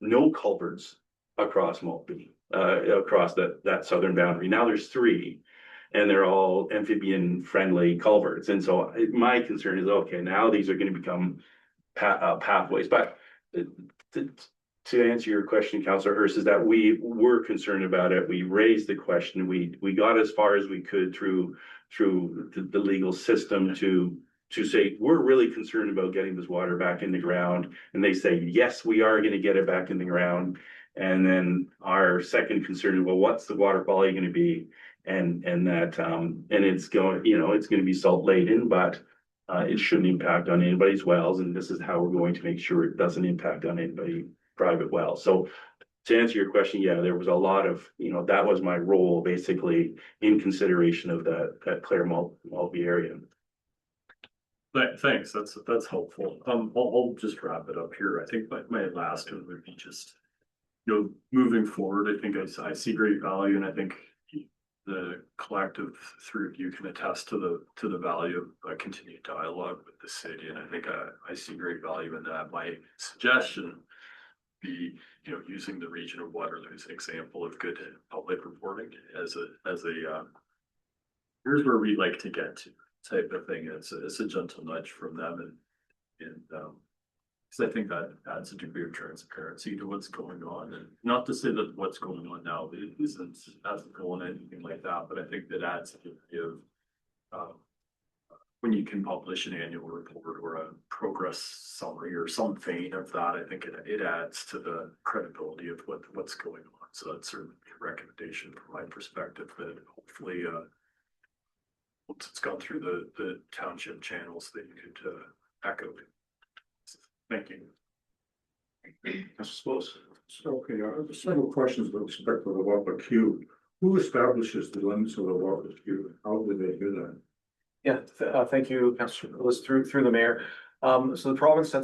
no culverts across Maltby, across that southern boundary. Now there's 3, and they're all amphibian friendly culverts. And so my concern is, okay, now these are going to become pathways. But to answer your question, Councillor Hurst, is that we were concerned about it. We raised the question. We got as far as we could through the legal system to say, we're really concerned about getting this water back in the ground. And they say, yes, we are going to get it back in the ground. And then our second concern is, well, what's the water quality going to be? And that and it's going, it's going to be salt laden, but it shouldn't impact on anybody's wells. And this is how we're going to make sure it doesn't impact on anybody private well. So to answer your question, yeah, there was a lot of, that was my role basically in consideration of that Clare Maltby area. Thanks, that's helpful. I'll just wrap it up here. I think my last one would be just, moving forward, I think I see great value, and I think the collective three of you can attest to the value of a continued dialogue with the city. And I think I see great value in that. My suggestion be, using the region of Waterloo as an example of good public reporting as a here's where we like to get to type of thing. It's a gentle nudge from them, and because I think that adds a degree of transparency to what's going on. And not to say that what's going on now isn't ethical and anything like that, but I think that adds a degree of when you can publish an annual report or a progress summary or some vein of that, I think it adds to the credibility of what's going on. So that's certainly a recommendation from my perspective, that hopefully once it's gone through the township channels, that you could echo. Thank you. I suppose. So, okay, I have several questions with respect to the Water Queue. Who establishes the limits of the Water Queue? How do they do that? Yeah, thank you, Councillor Lewis, through the mayor. So the province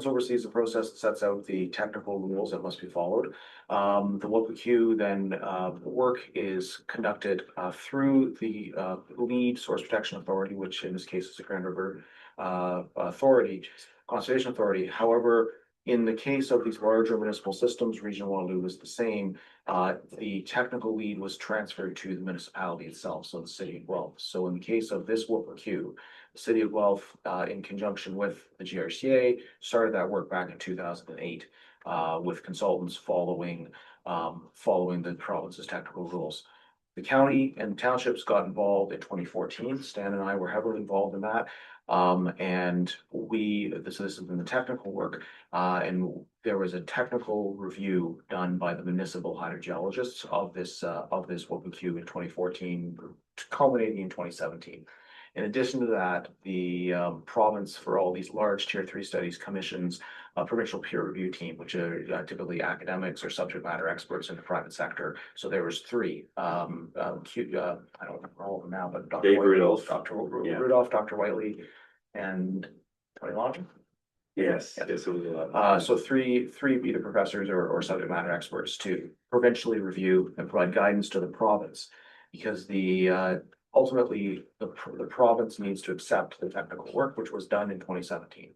oversees the process that sets out the technical rules that must be followed. The WPQ then work is conducted through the lead Source Protection Authority, which in this case is the Grand River Conservation Authority. However, in the case of these larger municipal systems, Region Waterloo was the same. The technical lead was transferred to the municipality itself, so the city of Guelph. So in the case of this WPQ, the city of Guelph, in conjunction with the GRCA, started that work back in 2008 with consultants following the province's technical rules. The county and townships got involved in 2014. Stan and I were heavily involved in that. And this is in the technical work, and there was a technical review done by the municipal hydrogeologists of this WPQ in 2014, culminating in 2017. In addition to that, the province, for all these large tier 3 studies, commissions a provincial peer review team, which are typically academics or subject matter experts in the private sector. So there was 3. I don't remember all of them now, but Dr. Dave Whiteley, Rudolph. Dr. Yeah. Rudolph, Dr. Whiteley, and Tony Lodge. Yes, Yeah. yes, it was a lot. So three either professors or subject matter experts to provincially review and provide guidance to the province, because ultimately the province needs to accept the technical work, which was done in 2017.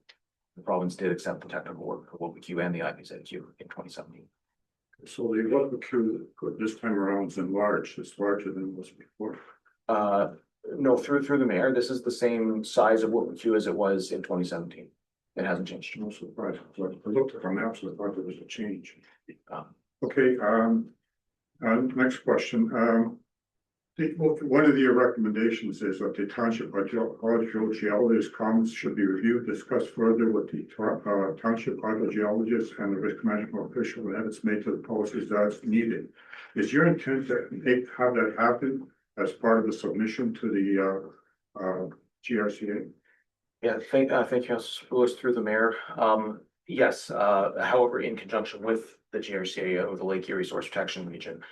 The province did accept the technical work for WPQ and the IPZQ in 2017. So the Water Queue this time around is enlarged. It's larger than it was before. No, through the mayor, this is the same size of WPQ as it was in 2017. It hasn't changed. No surprise. I looked at the maps and I thought there was a change. Um, Okay, next question. One of your recommendations is that the township hydrogeologist comments should be reviewed, discussed further with the township hydrogeologist and the risk management official, and edits made to the policies as needed. Is your intent to have that happen as part of the submission to the GRCA? Yeah, thank you, Councilor Lewis, through the mayor. Yes, however, in conjunction with the GRCA or the Lake Erie Resource Protection Region.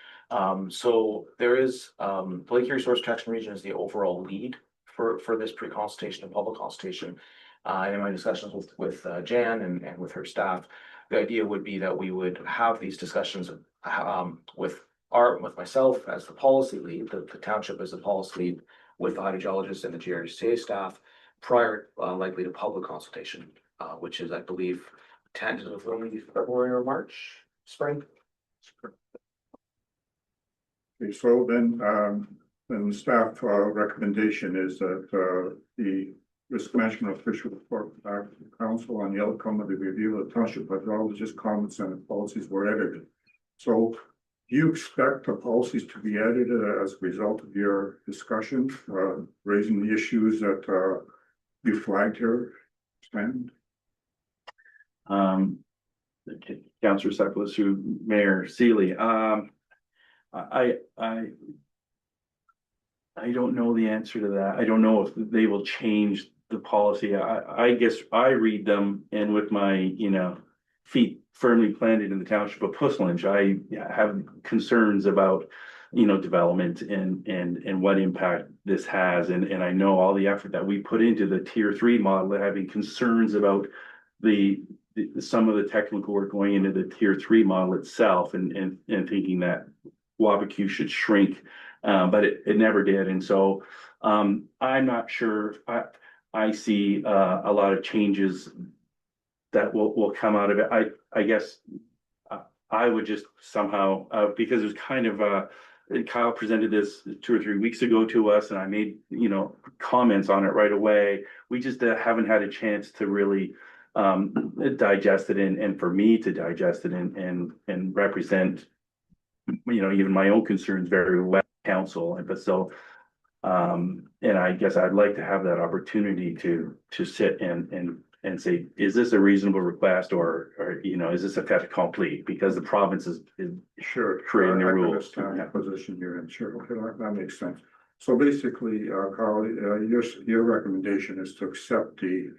So there is, the Lake Erie Resource Protection Region is the overall lead for this pre-consultation and public consultation. In my discussions with Jan and with her staff, the idea would be that we would have these discussions with myself as the policy lead, the township as the policy lead, with the hydrogeologist and the GRCA staff prior likely to public consultation, which is, I believe, tentatively February or March, spring. Okay, so then the staff recommendation is that the risk management official report back to the council on the outcome of the review of the township hydrologist comments and the policies were edited. So do you expect the policies to be edited as a result of your discussion, raising the issues that you flagged here, Stan? Councillor Seckles through Mayor Seeley. I don't know the answer to that. I don't know if they will change the policy. I guess I read them, and with my, feet firmly planted in the township of Puslinch, I have concerns about, development and what impact this has. And I know all the effort that we put into the tier 3 model, having concerns about some of the technical work going into the tier 3 model itself, and thinking that Wabiku should shrink, but it never did. And so I'm not sure. I see a lot of changes that will come out of it. I guess I would just somehow, because it was kind of Kyle presented this 2 or 3 weeks ago to us, and I made comments on it right away. We just haven't had a chance to really digest it, and for me to digest it and represent even my own concerns very well, council. But so and I guess I'd like to have that opportunity to sit and say, is this a reasonable request, or is this a fait accompli? Because the province is Sure, creating the I rules. understand the position you're in. Sure, okay, that makes sense. So basically, Carl, your recommendation is to accept the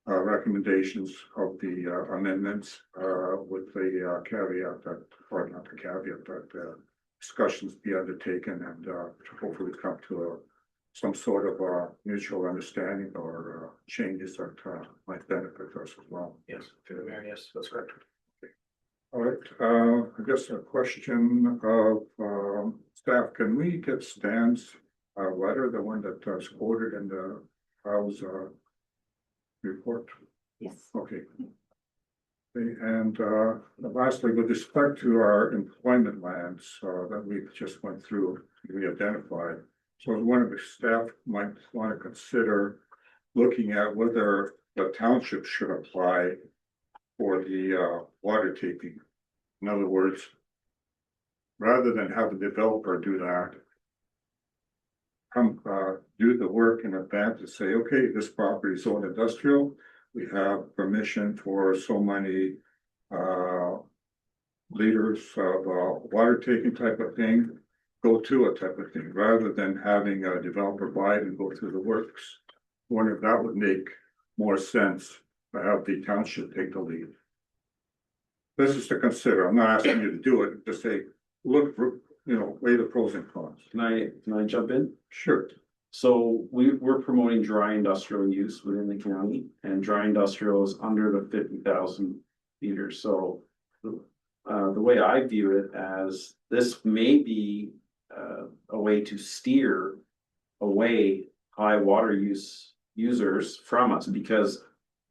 recommendations of the amendments with the caveat that, or not the caveat, that discussions be undertaken and to hopefully come to some sort of mutual understanding or changes that might benefit us as well. Yes, through the mayor, yes, that's correct. All right, I guess a question of staff, can we get Stan's letter, the one that was quoted in the House report? Yes. Okay. And lastly, with respect to our employment lands that we just went through, we identified. So one of the staff might want to consider looking at whether the township should apply for the water taking. In other words, rather than have the developer do that, come do the work in advance to say, okay, this property is zoned industrial. We have permission for so many liters of water taking type of thing. Go to a type of thing, rather than having a developer buy it and go through the works. I wonder if that would make more sense to have the township take the lead. This is to consider. I'm not asking you to do it, just say, look, weigh the pros and cons. Can I jump in? Sure. So we're promoting dry industrial use within the county, and dry industrial is under the 50,000 liters. So the way I view it as this may be a way to steer away high water users from us, because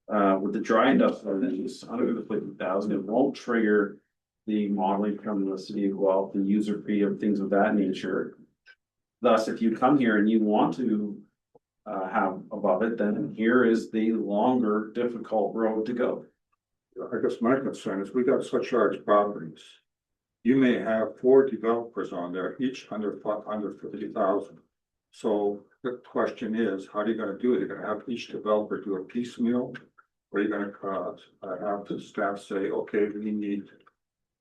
with the dry industrial use under the 50,000, it won't trigger the modeling from the city of Guelph, the user fee of things of that nature. Thus, if you come here and you want to have above it, then here is the longer, difficult road to go. I guess my concern is we got such large properties. you may have 4 developers on there, each under 50,000. So the question is, how are you gonna do it? You're gonna have each developer do a piecemeal? Or are you gonna, have the staff say, okay, we need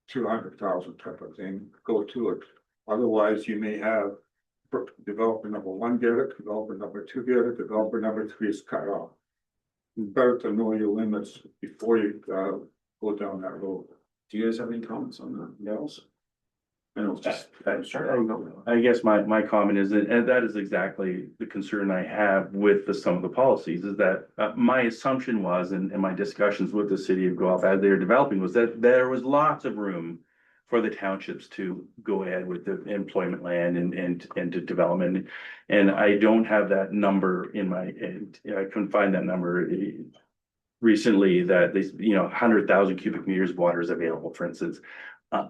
200,000 type of thing, go to it. Otherwise, you may have developer number 1 get it, developer number 2 get it, developer number 3 is cut off. Better to know your limits before you, go down that road. Do you guys have any comments on that, Nels? I know it's just. I guess my comment is that, and that is exactly the concern I have with some of the policies, is that my assumption was, and my discussions with the city of Guelph as they were developing, was that there was lots of room for the townships to go ahead with the employment land and to development. And I don't have that number in my, and I couldn't find that number recently, that they, 100,000 cubic meters of water is available, for instance.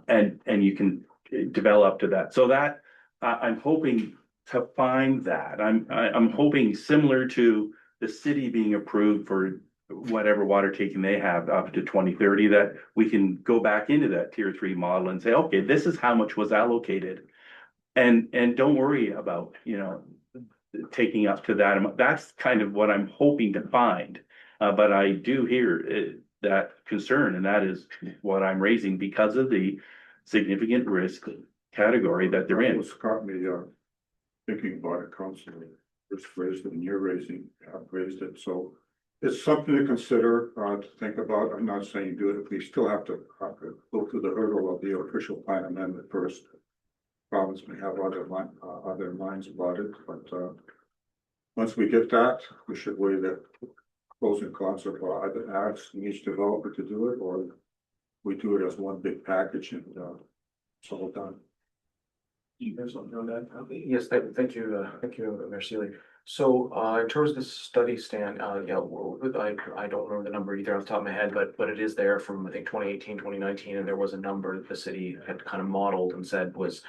And you can develop to that. So that, I'm hoping to find that. I'm hoping, similar to the city being approved for whatever water taking they have up to 2030, that we can go back into that tier 3 model and say, okay, this is how much was allocated. And don't worry about, taking up to that amount. That's kind of what I'm hoping to find. But I do hear that concern, and that is what I'm raising because of the significant risk category that they're in. What's got me, thinking about it constantly, just raised it and you're have raised it, so. It's something to consider, to think about. I'm not saying do it, if we still have to go through the hurdle of the official plan amendment first. Province may have other minds about it, but, once we get that, we should weigh the pros and cons of either asking each developer to do it, or we do it as one big package and, it's all done. You have something on that? Yes, thank you, Mayor Sealy. So, in terms of the study, Stan, I don't remember the number either off the top of my head, but it is there from, I think, 2018, 2019, and there was a number that the city had kind of modeled and said was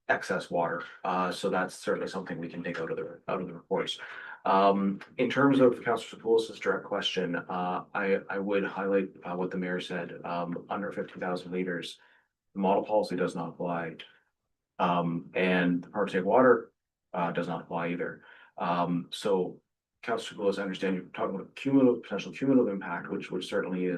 excess water. So that's certainly something we can take out of the reports. In terms of Councillor Sapoulis' direct question, I would highlight what the mayor said, under 50,000 liters, the model policy does not apply. And the Part Take water does not apply either. So Councillor Sapoulis, I understand you're talking about potential cumulative impact, which certainly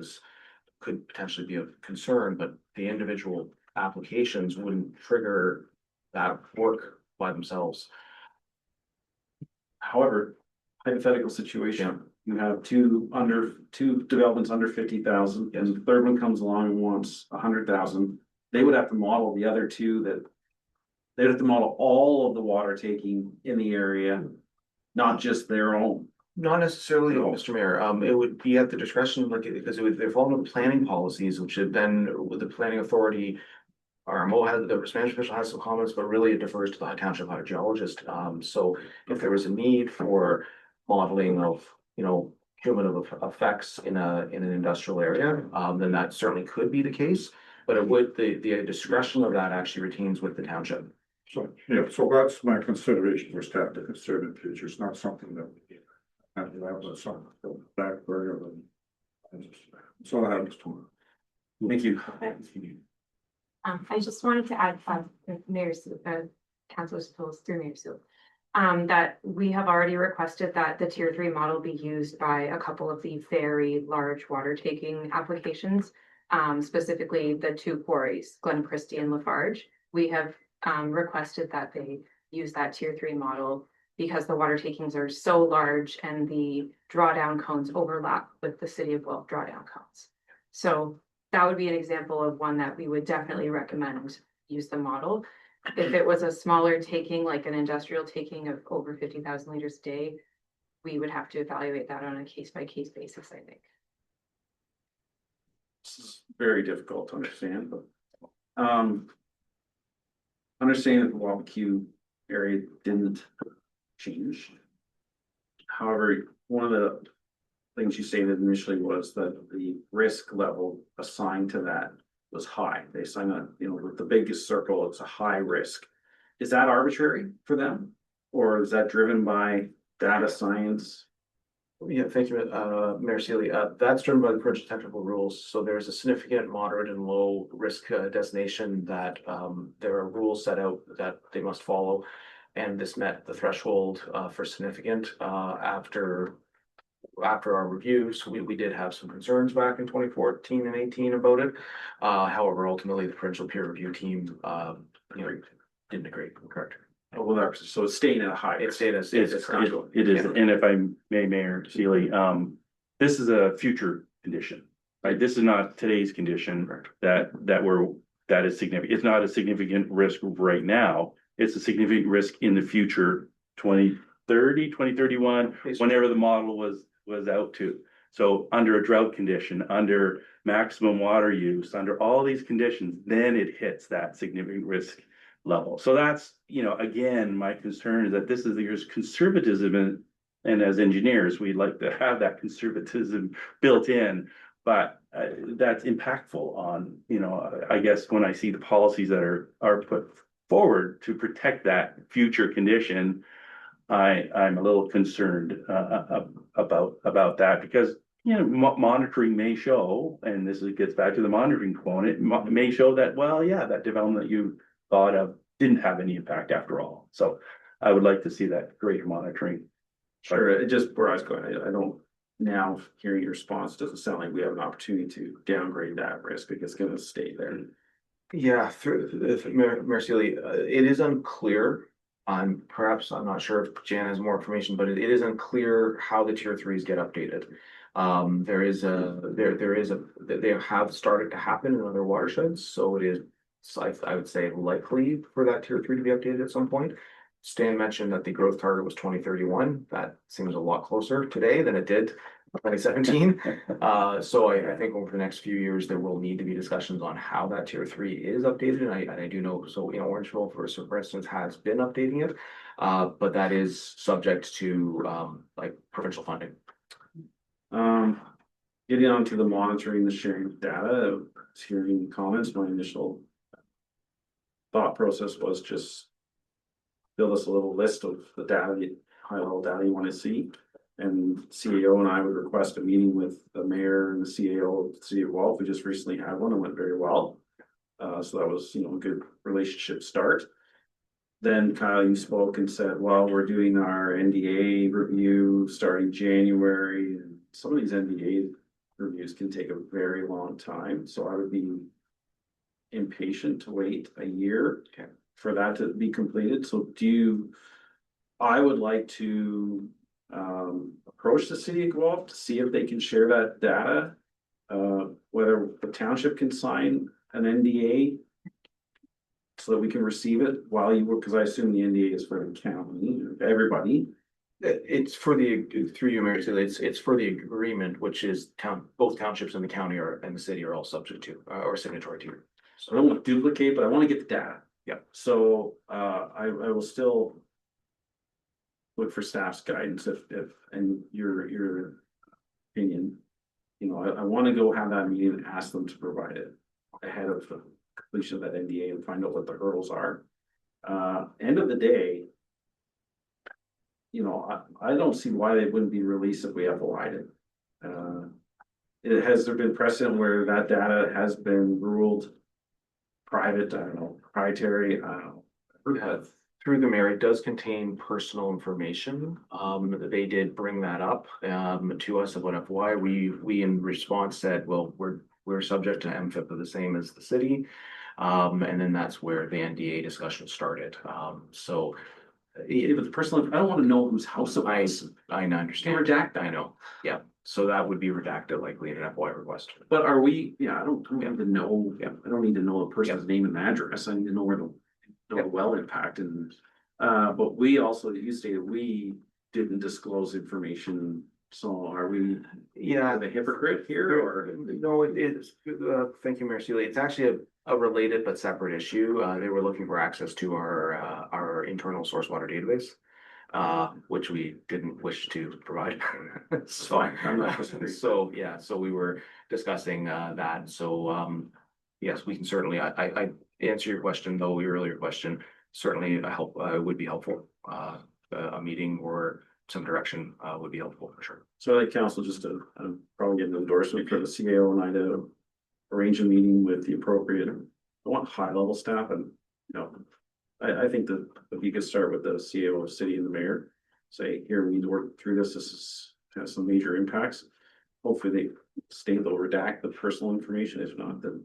could potentially be of concern, but the individual applications wouldn't trigger that work by themselves. However, hypothetical situation, you have two developments under 50,000, and the third one comes along and wants 100,000. They would have to model the other two they'd have to model all of the water taking in the area, not just their own. Not necessarily, No. Mr. Mayor. It would be at the discretion, because they're following the planning policies, which have been with the planning authority. The Spanish official has some comments, but really it defers to the township hydrogeologist. So if there was a need for modeling of, cumulative effects in an industrial area, then that certainly could be the case. But the discretion of that actually retains with the township. So, yeah, so that's my consideration for staff to consider in the future. It's not something that we have to have some back burner. That's all I have this morning. Thank you. I just wanted to add, Councilor Sapoulis through Mayor Sealy, that we have already requested that the tier 3 model be used by a couple of the very large water taking applications, specifically the 2 quarries, Glen Christie and Lafarge. We have requested that they use that tier 3 model because the water takings are so large and the drawdown cones overlap with the City of Guelph drawdown cones. So that would be an example of one that we would definitely recommend use the model. If it was a smaller taking, like an industrial taking of over 50,000 liters a day, we would have to evaluate that on a case-by-case basis, I think. This is very difficult to understand, but understanding that the Wabakoo area didn't change. However, one of the things you stated initially was that the risk level assigned to that was high. They assigned that, with the biggest circle, it's a high risk. Is that arbitrary for them? Or is that driven by data science? Yeah, thank you, Mayor Sealy. That's driven by the provincial technical rules. So there's a significant, moderate and low risk destination that there are rules set out that they must follow. And this met the threshold for significant after our reviews. We did have some concerns back in 2014 and 18 about it. However, ultimately the provincial peer review team didn't agree. Correct. Oh, well, so it's staying at a high. It stayed as It it's not going. it is, Yeah. and if I may, Mayor Sealy, this is a future condition, right? This is not today's condition that is significant. It's not a significant risk right now. It's a significant risk in the future, 2030, 2031, whenever the model was out to. So under a drought condition, under maximum water use, under all these conditions, then it hits that significant risk level. So that's, again, my concern is that there's conservatism and as engineers, we like to have that conservatism built in, but that's impactful on, I guess when I see the policies that are put forward to protect that future condition, I'm a little concerned about that because monitoring may show, and gets back to the monitoring component, may show that, well, yeah, that development you thought of didn't have any impact after all. So I would like to see that greater monitoring. Sure, it just where I was going, I don't, now hearing your response, doesn't sound like we have an opportunity to downgrade that risk because it's gonna stay there. Yeah, Mayor Sealy, it is unclear. I'm not sure if Jan has more information, but it is unclear how the tier threes get updated. They have started to happen in other watersheds, so it is, I would say, likely for that tier three to be updated at some point. Stan mentioned that the growth target was 2031. That seems a lot closer today than it did 2017. So I think over the next few years, there will need to be discussions on how that tier three is updated. And I do know, so, Orangeville, for instance, has been updating it. But that is subject to, provincial funding. Getting on to the monitoring, the sharing of data, hearing comments, my initial thought process was just build us a little list of the data, high level data you want to see. And CAO and I would request a meeting with the mayor and the CAO of the city of Guelph. We just recently had one and went very well. So that was, a good relationship start. Then Kyle, you spoke and said, well, we're doing our NDA review starting January. And some of these NDA reviews can take a very long time. So I would be impatient to wait a year for that to be completed. So I would like to approach the city of Guelph to see if they can share that data. Whether the township can sign an NDA so that we can receive it while you work, because I assume the NDA is for the county, everybody. It's for through you, Mayor Sealy, it's for the agreement, which is both townships and the county and the city are all subject to or signatory to. So I don't want to duplicate, but I want to get the data. Yeah. So I will still look for staff's guidance if and your opinion. I want to go have that meeting and ask them to provide it ahead of the completion of that NDA and find out what the hurdles are. End of the day, I don't see why they wouldn't be released if we have FOI'd it. Has there been precedent where that data has been ruled private, I don't know, proprietary, I don't know. Through the mayor, it does contain personal information. They did bring that up to us about FOI. We in response said, well, we're subject to MFIP the same as the city. And then that's where the NDA discussion started. So If it's personal, I don't want to know whose house it was. I understand. Redact that. I know. Yeah. So that would be redacted likely in an FOI request. But are we, I don't need to know, I don't need to know the person's name and address. I need to know where the well impact and, but we also, you stated we didn't disclose information. So are we the hypocrite here or? No, it is. Thank you, Mayor Sealy. It's actually a related but separate issue. They were looking for access to our internal source water database, which we didn't wish to provide. So I'm not. So we were discussing that. So yes, we can certainly. I answer your question though. Your earlier question certainly would be helpful. A meeting or some direction, would be helpful for sure. So I'd like council just to, probably get an endorsement for the CAO and I to arrange a meeting with the appropriate, I want high level staff and, you know, I think that if you could start with the CAO of city and the mayor, say, here, we need to work through this, has some major impacts. Hopefully they stay, they'll redact the personal information, if not, then.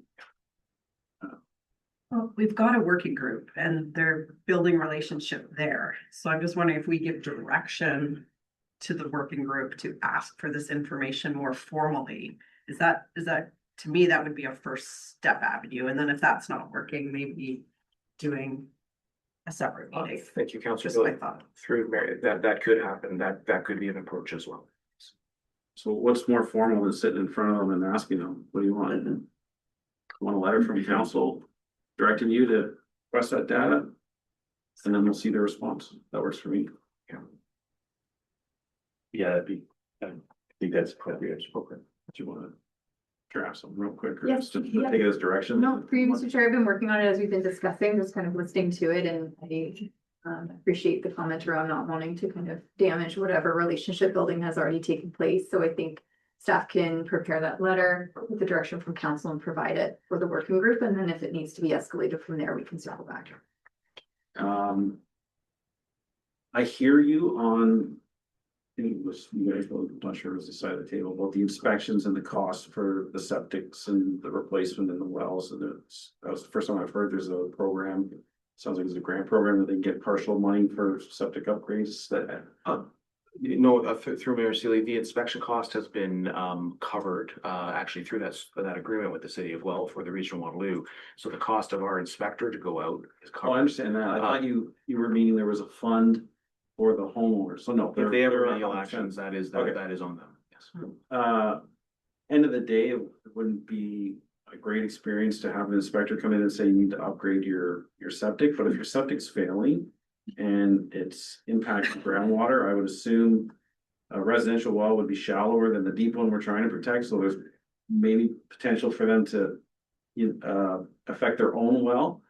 Well, we've got a working group and they're building relationship there. So I'm just wondering if we give direction to the working group to ask for this information more formally. Is that, to me, that would be a first step avenue. And then if that's not working, maybe doing a separate meeting. Thank you, Just my Councilor. thought. Through Mary, that could happen. That could be an approach as well. So what's more formal than sitting in front of them and asking them, what do you want? Want a letter from council directing you to request that data? And then we'll see their response. That works for me. Yeah, I think that's appropriate. Do you want to draft something real quick? Or Yes, just to yeah. take it as direction? No, for you, Mr. Chair, I've been working on it as we've been discussing, just kind of listening to it, and I appreciate the comment around not wanting to kind of damage whatever relationship building has already taken place. So I think staff can prepare that letter with the direction from council and provide it for the working group. And then if it needs to be escalated from there, we can circle back. I hear you on. I think it was, you guys, I'm not sure it was the side of the table, about the inspections and the cost for the septics and the replacement in the wells. And that was the first time I've heard there's a program. Sounds like it's a grant program that they get partial money for septic upgrades that. Through Mayor Sealy, the inspection cost has been covered actually through that agreement with the city of Well for the regional Waterloo. So the cost of our inspector to go out is Oh, I covered. understand that. I thought you were meaning there was a fund for the homeowners. So no. If they have they're remedial 100%. actions, that is Okay. that is on them. Yes. End of the day, it wouldn't be a great experience to have an inspector come in and say you need to upgrade your septic, but if your septic's failing and it's impacting groundwater, I would assume a residential well would be shallower than the deep one we're trying to protect, so there's maybe potential for them to affect their own well.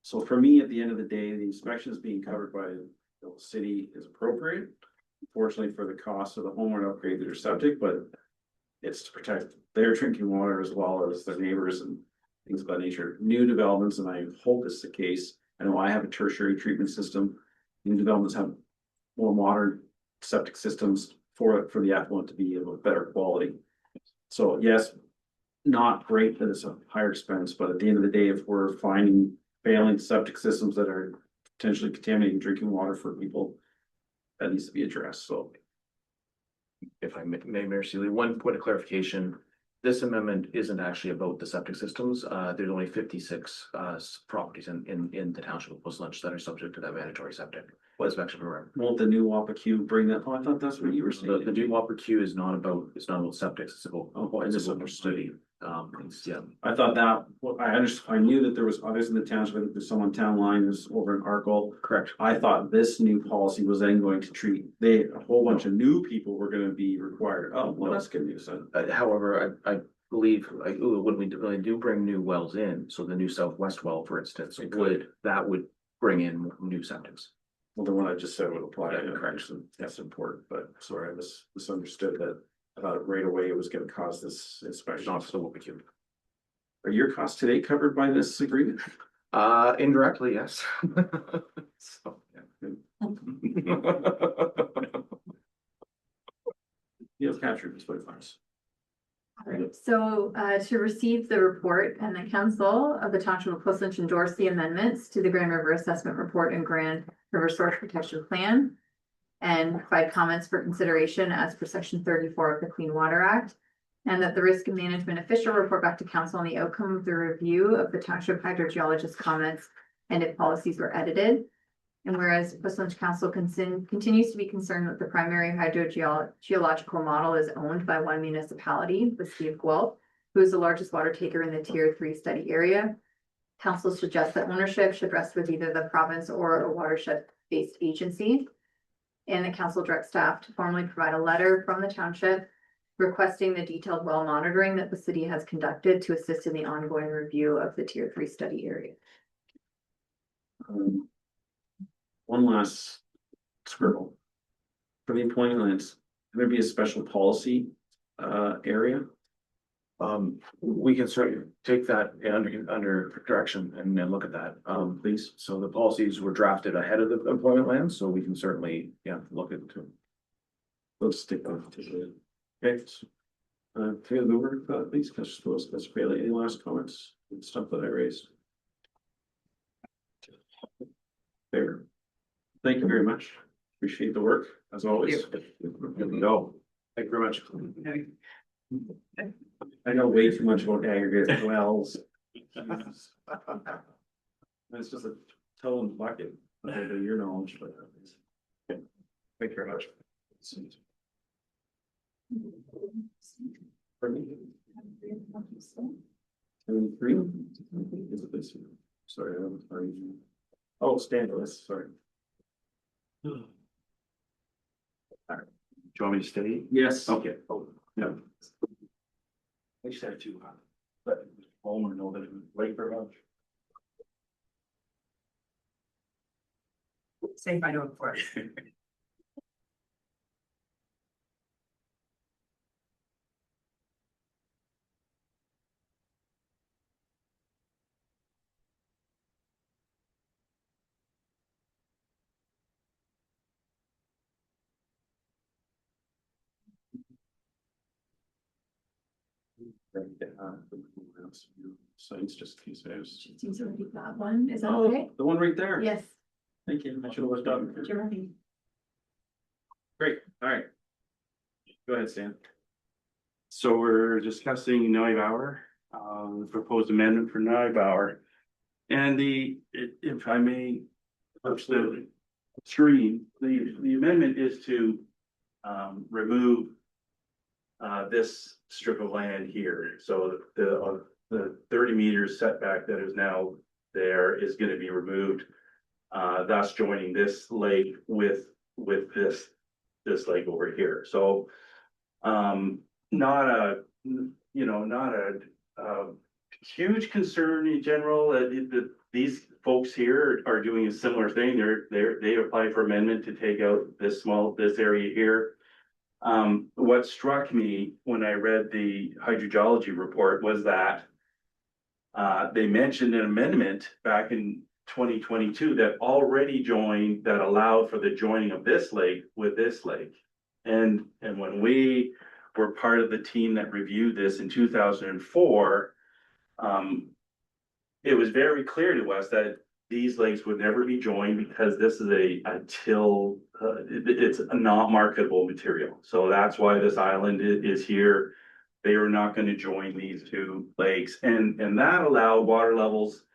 So for me, at the end of the day, the inspection is being covered by the city is appropriate. Unfortunately, for the cost of the homeowner to upgrade their septic, but it's to protect their drinking water as well as their neighbors and things of that nature. New developments, and I hope it's the case. I know I have a tertiary treatment system. New developments have more modern septic systems for the effluent to be of a better quality. So yes, not great that it's a higher expense, but at the end of the day, if we're finding failing septic systems that are potentially contaminating drinking water for people, that needs to be addressed. So If I may, Mayor Sealy, one point of clarification. This amendment isn't actually about the septic systems. There's only 56 properties in the township of West Lynch that are subject to that mandatory septic inspection program. won't the new WAPA bring that? Oh, I thought that's what you were The saying. new Whopper Q is not about septic, it's about. Oh, I it's about misunderstood. study. Yeah. I thought that, well, I knew that there was others in the township. I think there's someone town line is over in Arkle. Correct. I thought this new policy was then going to treat, a whole bunch of new people were gonna be required. Oh, well, that's good news then. However, I believe, when we really do bring new wells in, so the new southwest well, for instance, that would bring in new septics. Well, the one I just said would apply. Yeah, to correct. so that's important, but sorry, I misunderstood that. I thought right away it was gonna cause this inspection. Not so Whopper Q. Are your costs today covered by this agreement? Indirectly, yes. So, yeah. You'll capture this, but fine. Alright, so to receive the report and the council of the Township of West Lynch endorse the amendments to the Grand River Assessment Report and Grand River Source Protection Plan. And provide comments for consideration as per section 34 of the Clean Water Act. And that the risk management official report back to council on the outcome of the review of the township hydrogeologist comments and if policies were edited. And whereas West Lynch Council continues to be concerned that the primary hydrogeological model is owned by one municipality, the city of Guelph, who is the largest water taker in the Tier 3 study area. Council suggests that ownership should rest with either the province or a watershed-based agency. And the council directs staff to formally provide a letter from the township requesting the detailed well monitoring that the city has conducted to assist in the ongoing review of the Tier 3 study area. One last scribble. for the employment lands, can there be a special policy area? We can certainly take that under direction and then look at that, please. So the policies were drafted ahead of the employment land, so we can certainly, look into. Let's stick with it. Okay. Through the word, please, that's fairly, any last comments, and stuff that I raised? Fair. Thank you very much. Appreciate the work, as always. No, thank you very much. I know way too much about aggregate wells. It's just a toe in the bucket, your knowledge, but. Thank you very much. For me. 73. Is it this? Sorry, I'm sorry. Oh, standards, sorry. Do you want me to stay? Yes. Okay. Oh, yeah. I just had to, let Palmer know that it was late for lunch. Say if I know it for us. Signs just in case I was. Seems to repeat that one, is that Oh, okay? the one right there. Yes. Thank you. I should have looked up. You're ready. Great, all right. Go ahead, Stan. So we're discussing Neubauer, proposed amendment for Neubauer. And if I may, touch the screen, the amendment is to remove this strip of land here. So the 30 meters setback that is now there is going to be removed. Thus joining this lake with this lake over here. So not a huge concern in general. These folks here are doing a similar thing. They applied for amendment to take out this area here. What struck me when I read the hydrogeology report was that they mentioned an amendment back in 2022 that already joined, that allowed for the joining of this lake with this lake. And when we were part of the team that reviewed this in 2004, it was very clear to us that these lakes would never be joined because this is it's a not marketable material. So that's why this island is here. They are not going to join these two lakes, and that allowed water levels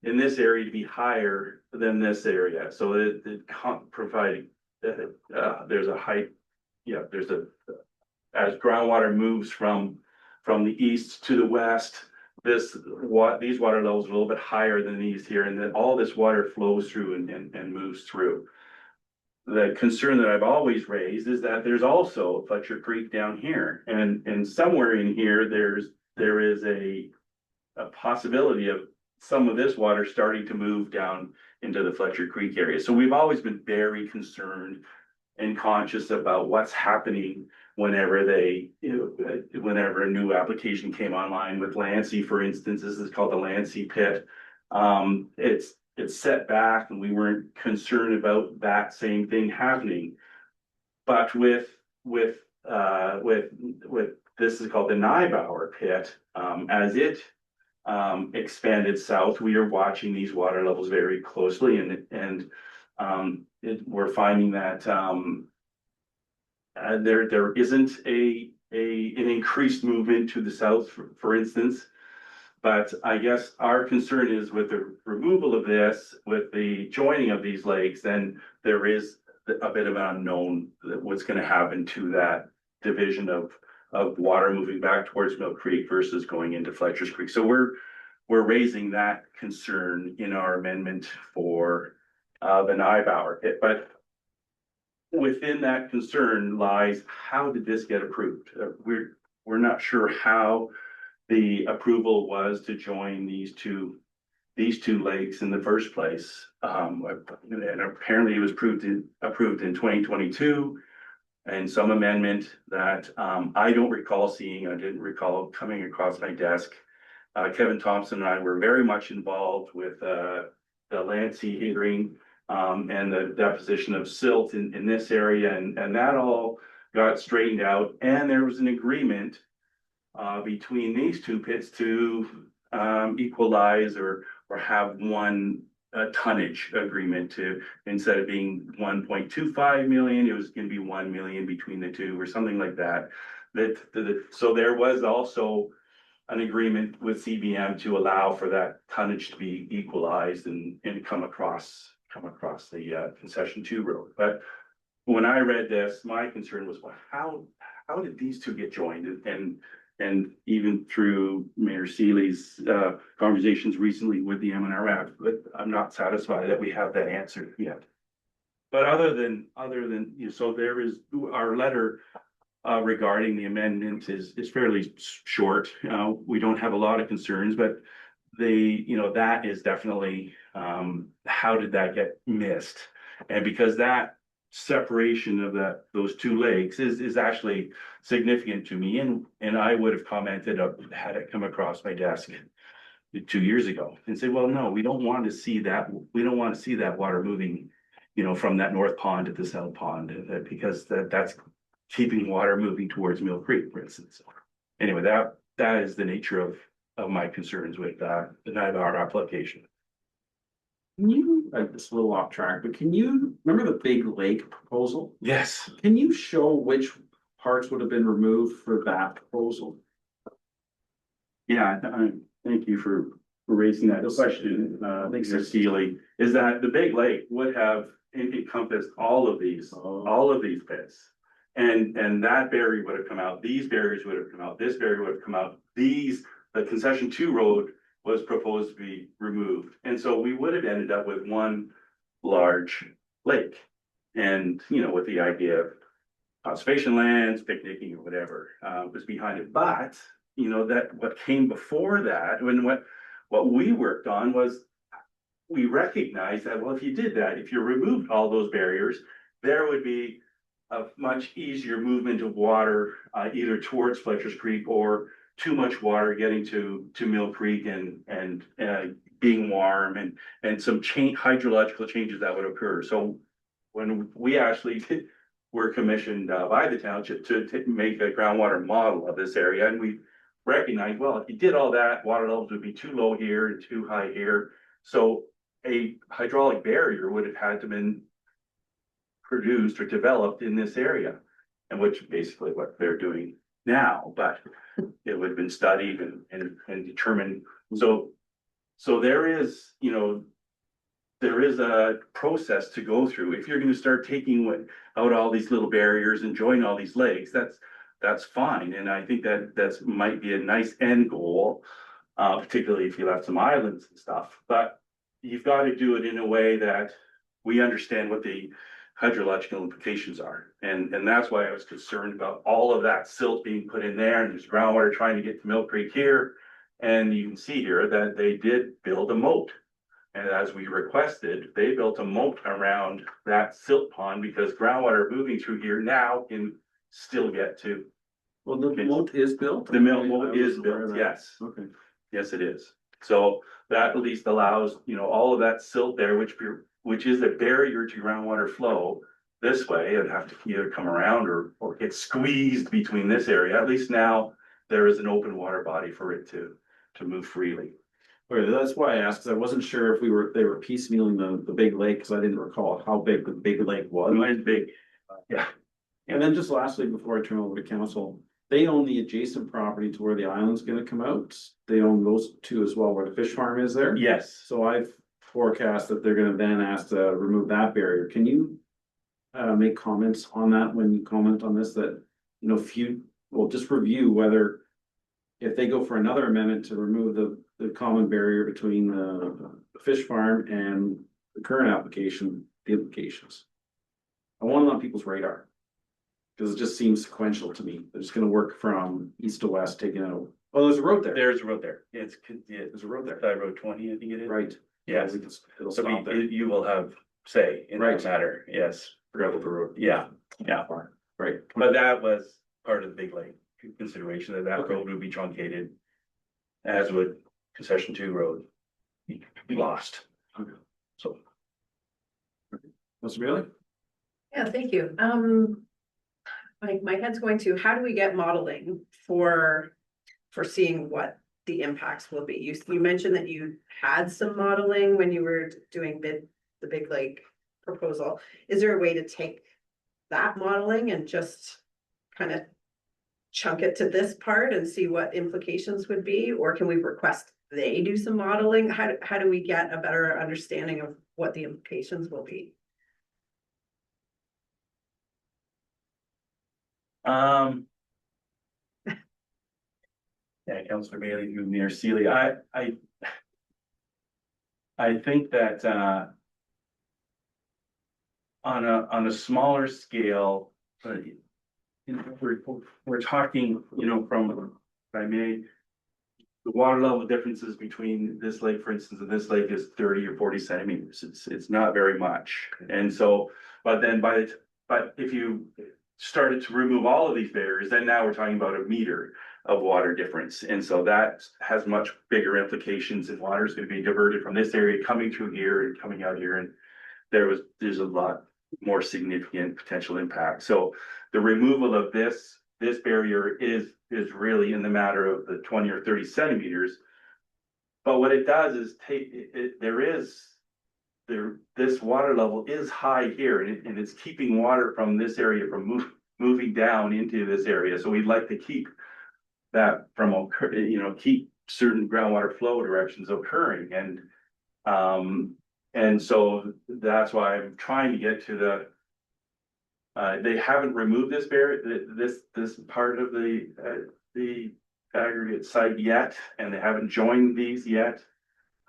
in this area to be higher than this area. So it provided there's a height, as groundwater moves from the east to the west, these water levels are a little bit higher than these here, and then all this water flows through and moves through. The concern that I've always raised is that there's also Fletcher Creek down here, and somewhere in here there is a possibility of some of this water starting to move down into the Fletcher Creek area. So we've always been very concerned and conscious about what's happening whenever whenever a new application came online with Lansing, for instance. This is called the Lansing pit. It's set back, and we weren't concerned about that same thing happening. But with this is called the Neubauer pit, as it expanded south, we are watching these water levels very closely, and we're finding that there isn't an increased movement to the south, for instance. But I guess our concern is with the removal of this, with the joining of these lakes, then there is a bit of an unknown that what's going to happen to that division of water moving back towards Mill Creek versus going into Fletcher's Creek. So we're raising that concern in our amendment for the Neubauer pit. But within that concern lies, how did this get approved? We're not sure how the approval was to join these two lakes in the first place. And apparently it was approved in 2022. and some amendment that I don't recall seeing, I didn't recall coming across my desk. Kevin Thompson and I were very much involved with the land sea hearing and the deposition of silt in this area, and that all got straightened out, and there was an agreement between these two pits to equalize or have one tonnage agreement to, instead of being 1.25 million, it was gonna be 1 million between the two or something like that. So there was also an agreement with CBM to allow for that tonnage to be equalized and come across the concession 2 road. But when I read this, my concern was, well, how did these two get joined? And even through Mayor Seeley's conversations recently with the MNRF, but I'm not satisfied that we have that answer yet. But other than, you know, so there is, our letter regarding the amendment is fairly short. We don't have a lot of concerns, but you know, that is definitely, how did that get missed? And because that separation of those two lakes is actually significant to me, and I would have commented had it come across my desk 2 years ago and say, well, no, we don't want to see that. We don't want to see that water moving, you know, from that north pond to the south pond, because that's keeping water moving towards Mill Creek, for instance. Anyway, that is the nature of my concerns with our application. Can you, it's a little off track, but can you remember the Big Lake proposal? Yes. Can you show which parts would have been removed for that proposal? Yeah, thank you for raising that question. Thanks, Mr. Seeley. Is that the Big Lake would have encompassed all of these pits. And that barrier would have come out, these barriers would have come out, this barrier would have come out, the concession 2 road was proposed to be removed. And so we would have ended up with one large lake. And, you know, with the idea of conservation lands, picnicking or whatever, was behind it. But, you know, that what came before that, what we worked on was, we recognized that, well, if you did that, if you removed all those barriers, there would be a much easier movement of water, either towards Fletcher's Creek or too much water getting to Mill Creek and being warm and some hydrological changes that would occur. So when we actually were commissioned by the township to make a groundwater model of this area, and we recognized, well, if you did all that, water levels would be too low here and too high here. So a hydraulic barrier would have had to been produced or developed in this area, and which basically what they're doing now, but it would have been studied and determined. So there is, you know, there is a process to go through. If you're going to start taking out all these little barriers and join all these lakes, that's fine. And I think that might be a nice end goal, particularly if you left some islands and stuff. But you've got to do it in a way that we understand what the hydrological implications are. And that's why I was concerned about all of that silt being put in there, and there's groundwater trying to get to Mill Creek here. And you can see here that they did build a moat. And as we requested, they built a moat around that silt pond, because groundwater moving through here now can still get to. Well, the moat is built? The moat is built, yes. Okay. Yes, it is. So that at least allows, you know, all of that silt there, which is a barrier to groundwater flow this way. It'd have to either come around or get squeezed between this area. At least now there is an open water body for it to move freely. Okay, that's why I asked, because I wasn't sure if they were piecemealing the Big Lake, because I didn't recall how big the Big Lake was. Mine's big. Yeah. And then just lastly, before I turn over to council, they own the adjacent property to where the island's gonna come out. They own those two as well, where the fish farm is there. Yes. So I've forecast that they're gonna then ask to remove that barrier. Can you make comments on that when you comment on this, that, you know, just review whether if they go for another amendment to remove the common barrier between the fish farm and the current application, the implications. I want it on people's radar. Because it just seems sequential to me. They're just gonna work from east to west, taking out, oh, there's a road there. There's a road there. There's a road there. Side Road 20, I think it is. Right. Yes. It'll So stop there. you will have say in Right. that matter. Yes. Forgot about the road. Yeah. Yeah. Right, but that was part of the Big Lake consideration, that Okay. road would be truncated. As would concession 2 road. Be lost. Okay. So. Mr. Bailey? Yeah, thank you. My head's going to, how do we get modeling for seeing what the impacts will be? You mentioned that you had some modeling when you were doing the Big Lake proposal. Is there a way to take that modeling and just kind of chunk it to this part and see what implications would be? Or can we request they do some modeling? How do we get a better understanding of what the implications will be? Yeah, Councillor Bailey, you, Mayor Sealy, I think that, on a smaller scale, you know, we're talking, you know, from, if I may, the water level differences between this lake, for instance, and this lake is 30 or 40 centimeters. It's not very much. And so, but then but if you started to remove all of these barriers, then now we're talking about a meter of water difference. And so that has much bigger implications, and water is going to be diverted from this area, coming through here and coming out here. And there's a lot more significant potential impact. So the removal of this barrier is really in the matter of the 20 or 30 centimeters. But what it does is this water level is high here, and it's keeping water from this area from moving down into this area. So we'd like to keep that from keep certain groundwater flow directions occurring. And so that's why I'm trying to get to they haven't removed this barrier, this part of the aggregate site yet, and they haven't joined these yet.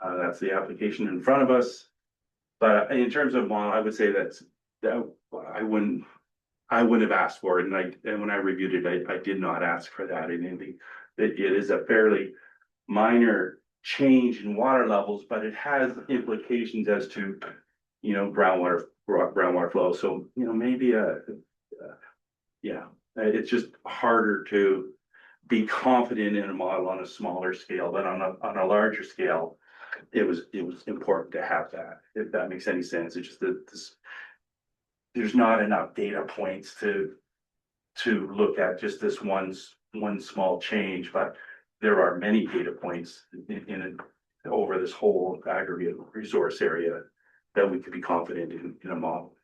That's the application in front of us. But in terms of model, I would say that I wouldn't have asked for it, and when I reviewed it, I did not ask for that in anything. It is a fairly minor change in water levels, but it has implications as to, you know, groundwater flow. So, you know, maybe it's just harder to be confident in a model on a smaller scale, but on a larger scale, it was important to have that, if that makes any sense. It's just that there's not enough data points to look at just this one small change, but there are many data points over this whole aggregate resource area that we could be confident in a model.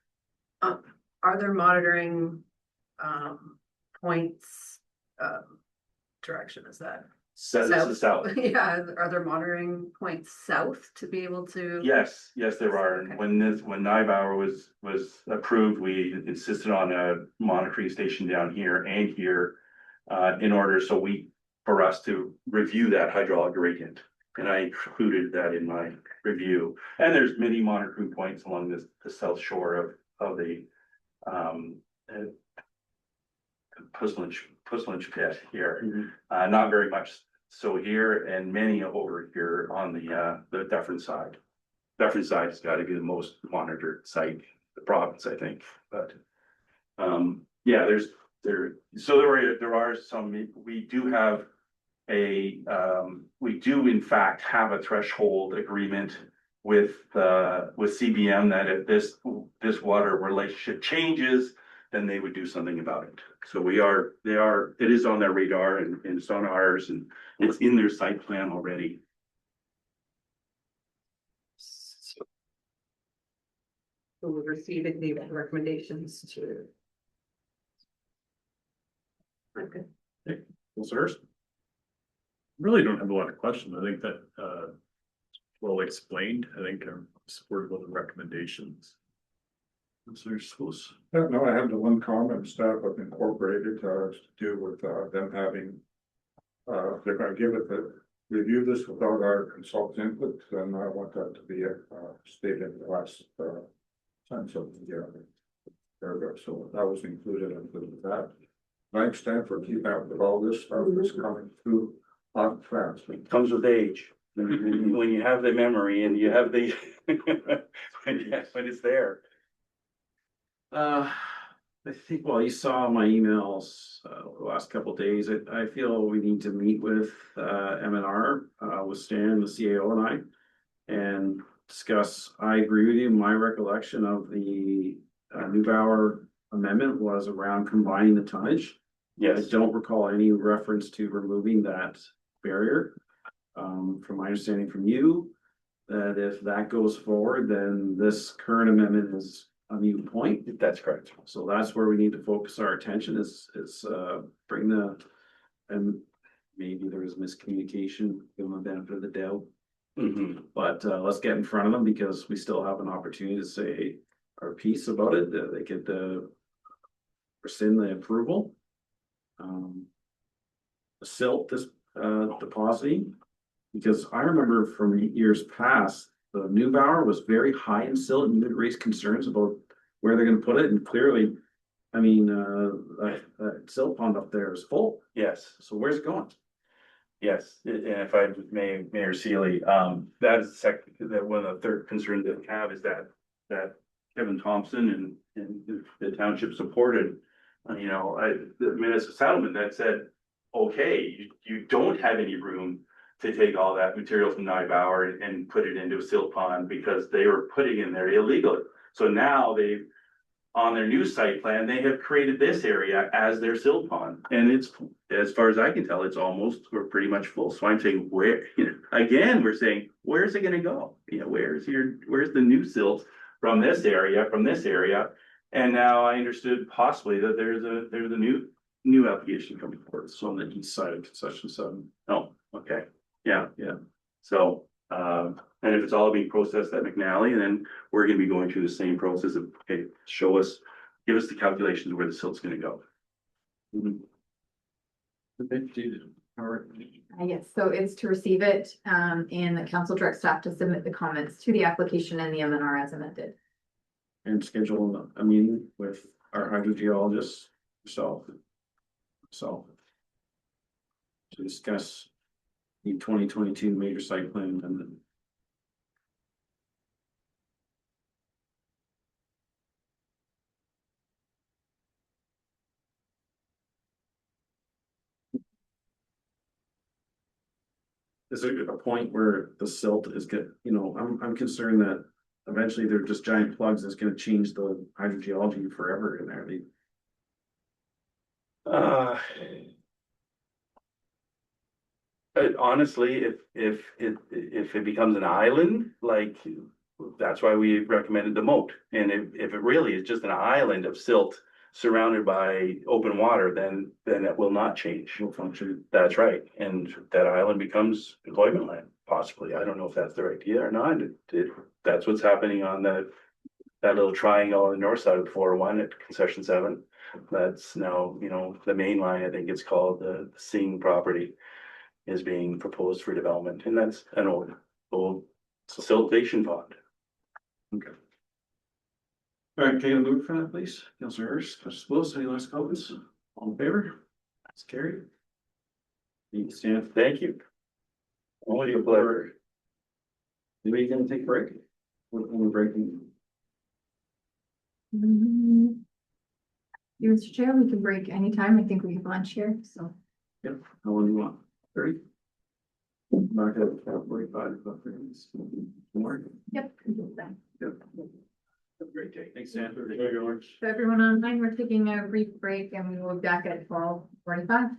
Are there monitoring points, direction is that? So this is south. Yeah, are there monitoring points south to be able to? Yes, there are. Okay. When Nybauer was approved, we insisted on a monitoring station down here and here, in order for us to review that hydraulic gradient. And I included that in my review. And there's many monitoring points along the south shore of the Puslinch pit here. Not very much so here, and many over here on the Dufferin side. Dufferin side has got to be the most monitored site in the province, I think. But yeah, there are some. We do in fact have a threshold agreement with CBM that if this water relationship changes, then they would do something about it. So it is on their radar, and it's on ours, and it's in their site plan already. So we're receiving the recommendations to. Okay. Concerns? Really don't have a lot of questions. I think that, well explained. I think I'm supportive of the recommendations. No, I have the one comment staff have incorporated, to do with, them having. They're gonna give it review this without our consultant input, and I want that to be, stated in the last, time, so, yeah. Paragraph, so that was included with that. Thanks, Stan, for keeping up with all this stuff that's coming through on fast. It comes with age. When you have the memory and you have the when it's there. I think, well, you saw my emails, the last couple of days. I feel we need to meet with, M&R, with Stan, the CAO and I. And discuss, I agree with you, my recollection of the, Newbauer amendment was around combining the tonnage. I Yes, don't recall any reference to removing that barrier. From my understanding from you, that if that goes forward, then this current amendment is a moot point. that's correct. So that's where we need to focus our attention is bring the, and maybe there was miscommunication, give them the benefit of the doubt. Mhm. But let's get in front of them because we still have an opportunity to say our piece about it, that they could rescind the approval. The silt this depositing, because I remember from years past, the Newbauer was very high in silt and would raise concerns about where they're gonna put it, and clearly, I mean, that silt pond up there is full, Yes. so where's it going? Yes, and if I may, Mayor Sealy, that is the second, that one of the third concerns that we have is that Kevin Thompson and the township supported. The minutes of settlement that said, okay, you don't have any room to take all that material from Nybauer and put it into a silt pond because they were putting in there illegally. So now they've, on their new site plan, they have created this area as their silt pond. And it's, as far as I can tell, it's almost, we're pretty much full. So I'm saying where, again, we're saying, where's it gonna go? Where's the new silt from this area, And now I understood possibly that there's a new application coming forward. It's on the east side of concession 7. Oh, okay, yeah. So, and if it's all being processed at McNally, then we're gonna be going through the same process of, okay, give us the calculations of where the silt's gonna go. Yes, so it's to receive it, and the council direct staff to submit the comments to the application and the MNR as amended. And schedule a meeting with our hydrogeologist, yourself. To discuss the 2022 major site plan amendment. Is there a point where the silt is I'm concerned that eventually they're just giant plugs that's gonna change the hydrogeology forever in there. Honestly, if it becomes an island, like, that's why we recommended the moat. And if it really is just an island of silt surrounded by open water, then it will not change. Will function. That's right, and that island becomes employment land, possibly. I don't know if that's the right idea or not. That's what's happening on that little triangle on the north side of the 401 at concession 7. That's now, the main line, I think it's called the Sing property, is being proposed for development, and that's an old siltation pond. Okay. All right, can you move for that, please? Councilor Hurst, Councilor Willis, any last comments? All in favor? That's carried. You can stand. Thank you. Only a pleasure. Anybody gonna take a break? We're breaking. You, Mr. Chair, we can break anytime. I think we have lunch here, so. Yep, how long do you want? 30? Back at 45, about 30 minutes. More? Yep. Yep. Have a great day. Thanks, Sam. Thank you very much. So everyone online, we're taking a brief break and we will be back at 12:45.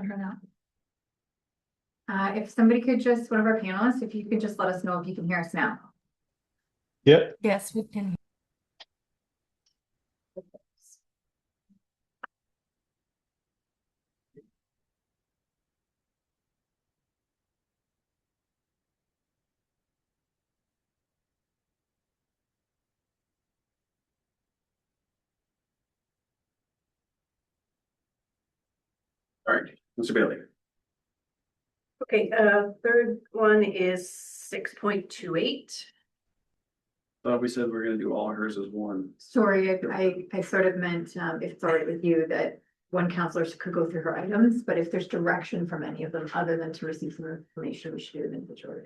on her now. If somebody could just, one of our panelists, if you could just let us know if you can hear us now. Yep. Yes, we can. All right, Mr. Bailey. Okay, third one is 6.28. Thought we said we're gonna do all hers as one. Sorry, I sort of meant, if it's all right with you, that one counselor could go through her items, but if there's direction from any of them, other than to receive some information, we should do it individually.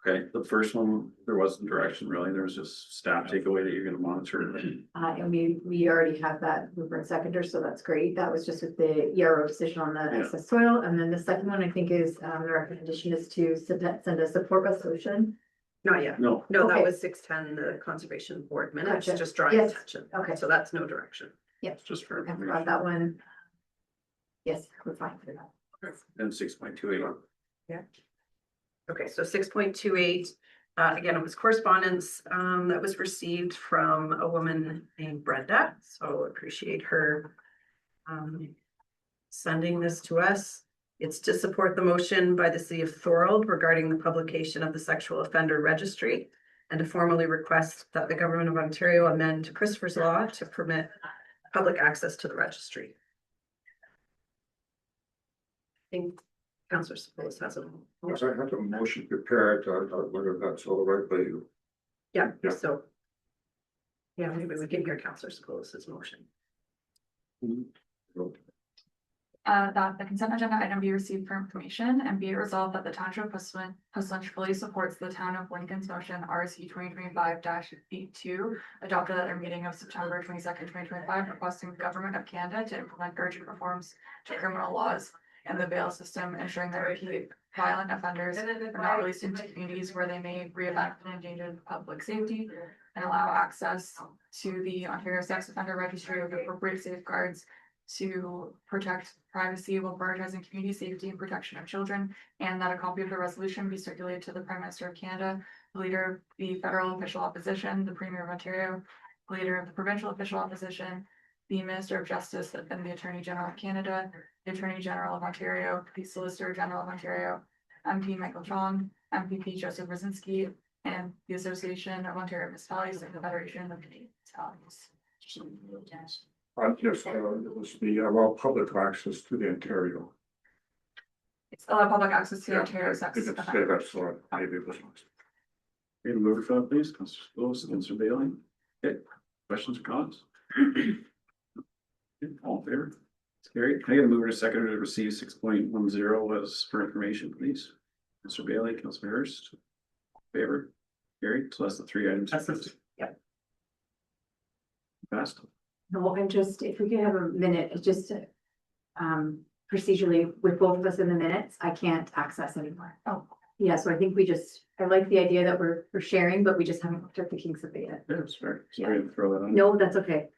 Okay, the first one, there wasn't direction really, there was just staff takeaway that you're gonna monitor. And we already have that rubric seconder, so that's great. That was just with the ERO decision on the Yeah. excess soil. And then the second one, I think, is, the recommendation is to send a support resolution. Not yet. No, No, that Okay. was 610, the conservation board minutes, Gotcha. just drawing Yes. attention. Okay. So that's no direction. Yep, just for I forgot information. that one. Yes, we're fine for that. And 6.28. Okay, so 6.28, again, it was correspondence, that was received from a woman named Brenda, so appreciate her. Sending this to us. It's to support the motion by the city of Thorold regarding the publication of the sexual offender registry. And to formally request that the government of Ontario amend Christopher's law to permit public access to the registry. I think Councillor Suppose has a. Yes, I have a motion prepared, whether that's all right by you. Yeah, Yeah. so. Yeah, maybe we can hear Councillor Spose's motion. That the consent agenda item be received for information and be it resolved that the township of Whistler fully supports the town of Lincoln's motion RC 2025-82 adopted at their meeting of September 22nd, 2025, requesting the government of Canada to implement urgent reforms to criminal laws and the bail system, ensuring that repeat violent offenders are not released into communities where they may re-offend and endanger public safety, and allow access to the Ontario Sex Offender Registry with appropriate safeguards to protect privacy while prioritizing community safety and protection of children, and that a copy of the resolution be circulated to the Prime Minister of Canada, the leader of the federal official opposition, the Premier of Ontario, the leader of the provincial official opposition, the Minister of Justice and the Attorney General of Canada, the Attorney General of Ontario, the Solicitor General of Ontario, MP Michael Chong, MPP Joseph Brzezinski, and the Association of Ontario Municipalities and the Federation of Canadian Municipalities. Yes, it was the, well, public access to the Ontario. It's public access to Yeah, Ontario I sex. didn't say that, so maybe it was. Okay, move for that, please, Councillor Spose, Councillor Bailey. Okay, questions or comments? Okay, all in favor? It's carried. Can I get a mover to second to receive 6.10 as for information, please? Councillor Bailey, Councillor Hurst. Favor? Carried, so that's the three items. Yep. Passed. No, I'm just, if we could have a minute, it's just, procedurally, with both of us in the minutes, I can't access anymore. Oh. Yeah, so I think I like the idea that we're sharing, but we just haven't looked at the kinks of it yet. Yeah, it's fair. Sorry to throw that on. No, that's okay.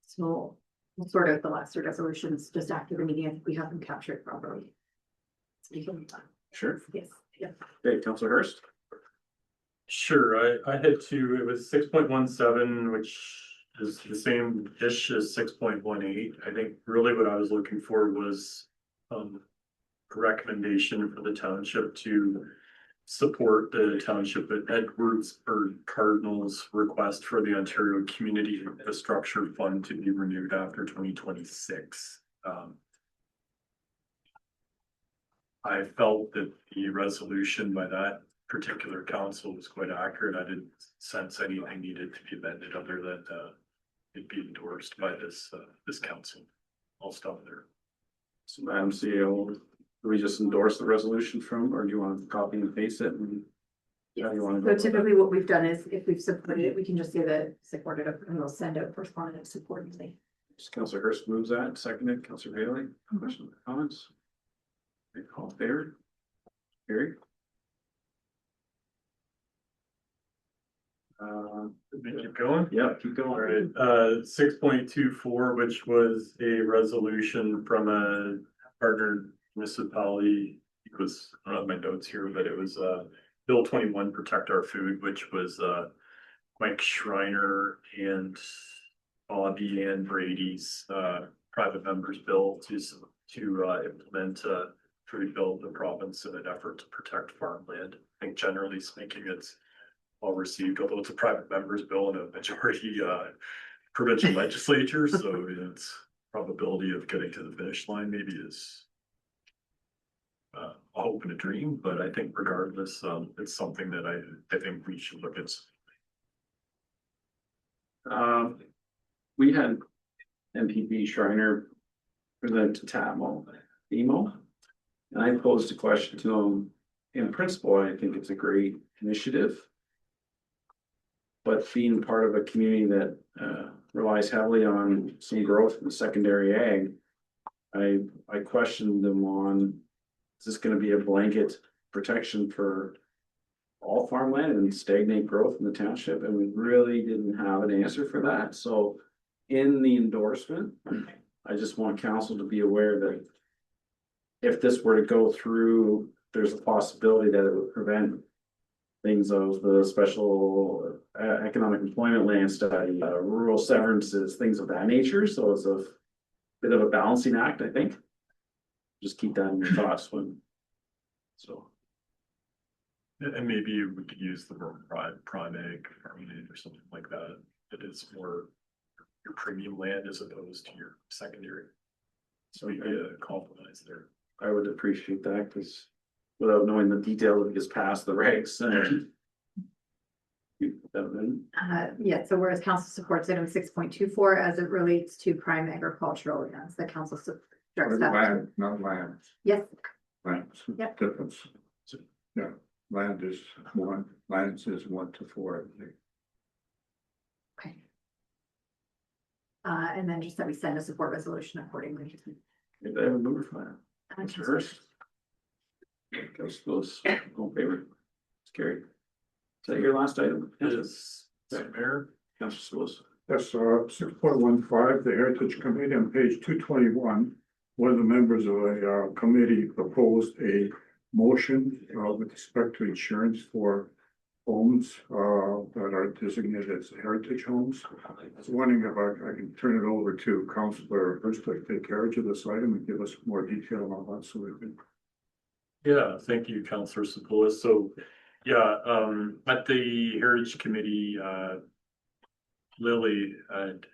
So we'll sort out the last two resolutions just after the meeting. I think we have them captured properly. Sure. Yes, yeah. Okay, Councillor Hurst. Sure, I had two, it was 6.17, which is the same ish as 6.18. I think really what I was looking for was a recommendation for the township to support the township at Edwardsburg Cardinals request for the Ontario Community Infrastructure Fund to be renewed after 2026. I felt that the resolution by that particular council was quite accurate. I didn't sense anything needed to be amended other than it be endorsed by this council. I'll stop there. So Madam CEO, do we just endorse the resolution from, or do you want to copy and paste it? And how do you want to So go? typically what we've done is if we've supported it, we can just say that supported it and we'll send out correspondence accordingly. Councillor Hurst moves that, seconded, Councillor Bailey, questions or comments? Okay, all in favor? Carried. Keep going. Yeah, keep All going. right, 6.24, which was a resolution from a partner municipality. It was, I don't have my notes here, but it was Bill 21, Protect Our Food, which was Mike Schreiner and Bobby and Brady's private members bill to implement a food bill of the province in an effort to protect farmland. I think generally speaking, it's well received, although it's a private members bill and a majority provincial legislature, so its probability of getting to the finish line maybe is a hope and a dream, but I think regardless, it's something that I think we should look at. We had MPP Schreiner present to TAMO, EMO. And I posed a question to him. In principle, I think it's a great initiative. But being part of a community that relies heavily on some growth in the secondary ag, I questioned them on, is this gonna be a blanket protection for all farmland and stagnate growth in the township? And we really didn't have an answer for that. So in the endorsement, I just want council to be aware that if this were to go through, there's a possibility that it would prevent things of the special economic employment land study, rural severances, things of that nature. So it's a bit of a balancing act, I think. Just keep that in your thoughts when, so. And maybe we could use the word prime egg farming or something like that. It is more your premium land as opposed to your secondary. So you get a compromise there. I would appreciate that, because without knowing the detail, it gets past the regs. Yeah, so whereas council supports item 6.24 as it relates to prime agricultural lands, the council directs that. Land, not land. Yes, Lands, Yep. difference. Yeah, land is 1, lands is 1 to 4. I think. okay. And then just that we send a support resolution accordingly. If I have a mover for that, Mr. Hurst. Goes, all in favor. It's carried. Is that your last item? Is Mayor? Councilor Spillis. That's 6.15, the Heritage Committee on page 221. One of the members of a committee proposed a motion with respect to insurance for homes that are designated as heritage homes. I was wondering if I can turn it over to Councilor Hurst to take carriage of this item and give us more detail on that, so we can. Yeah, thank you, Councilor Sepoulis. So, yeah, at the Heritage Committee, Lily had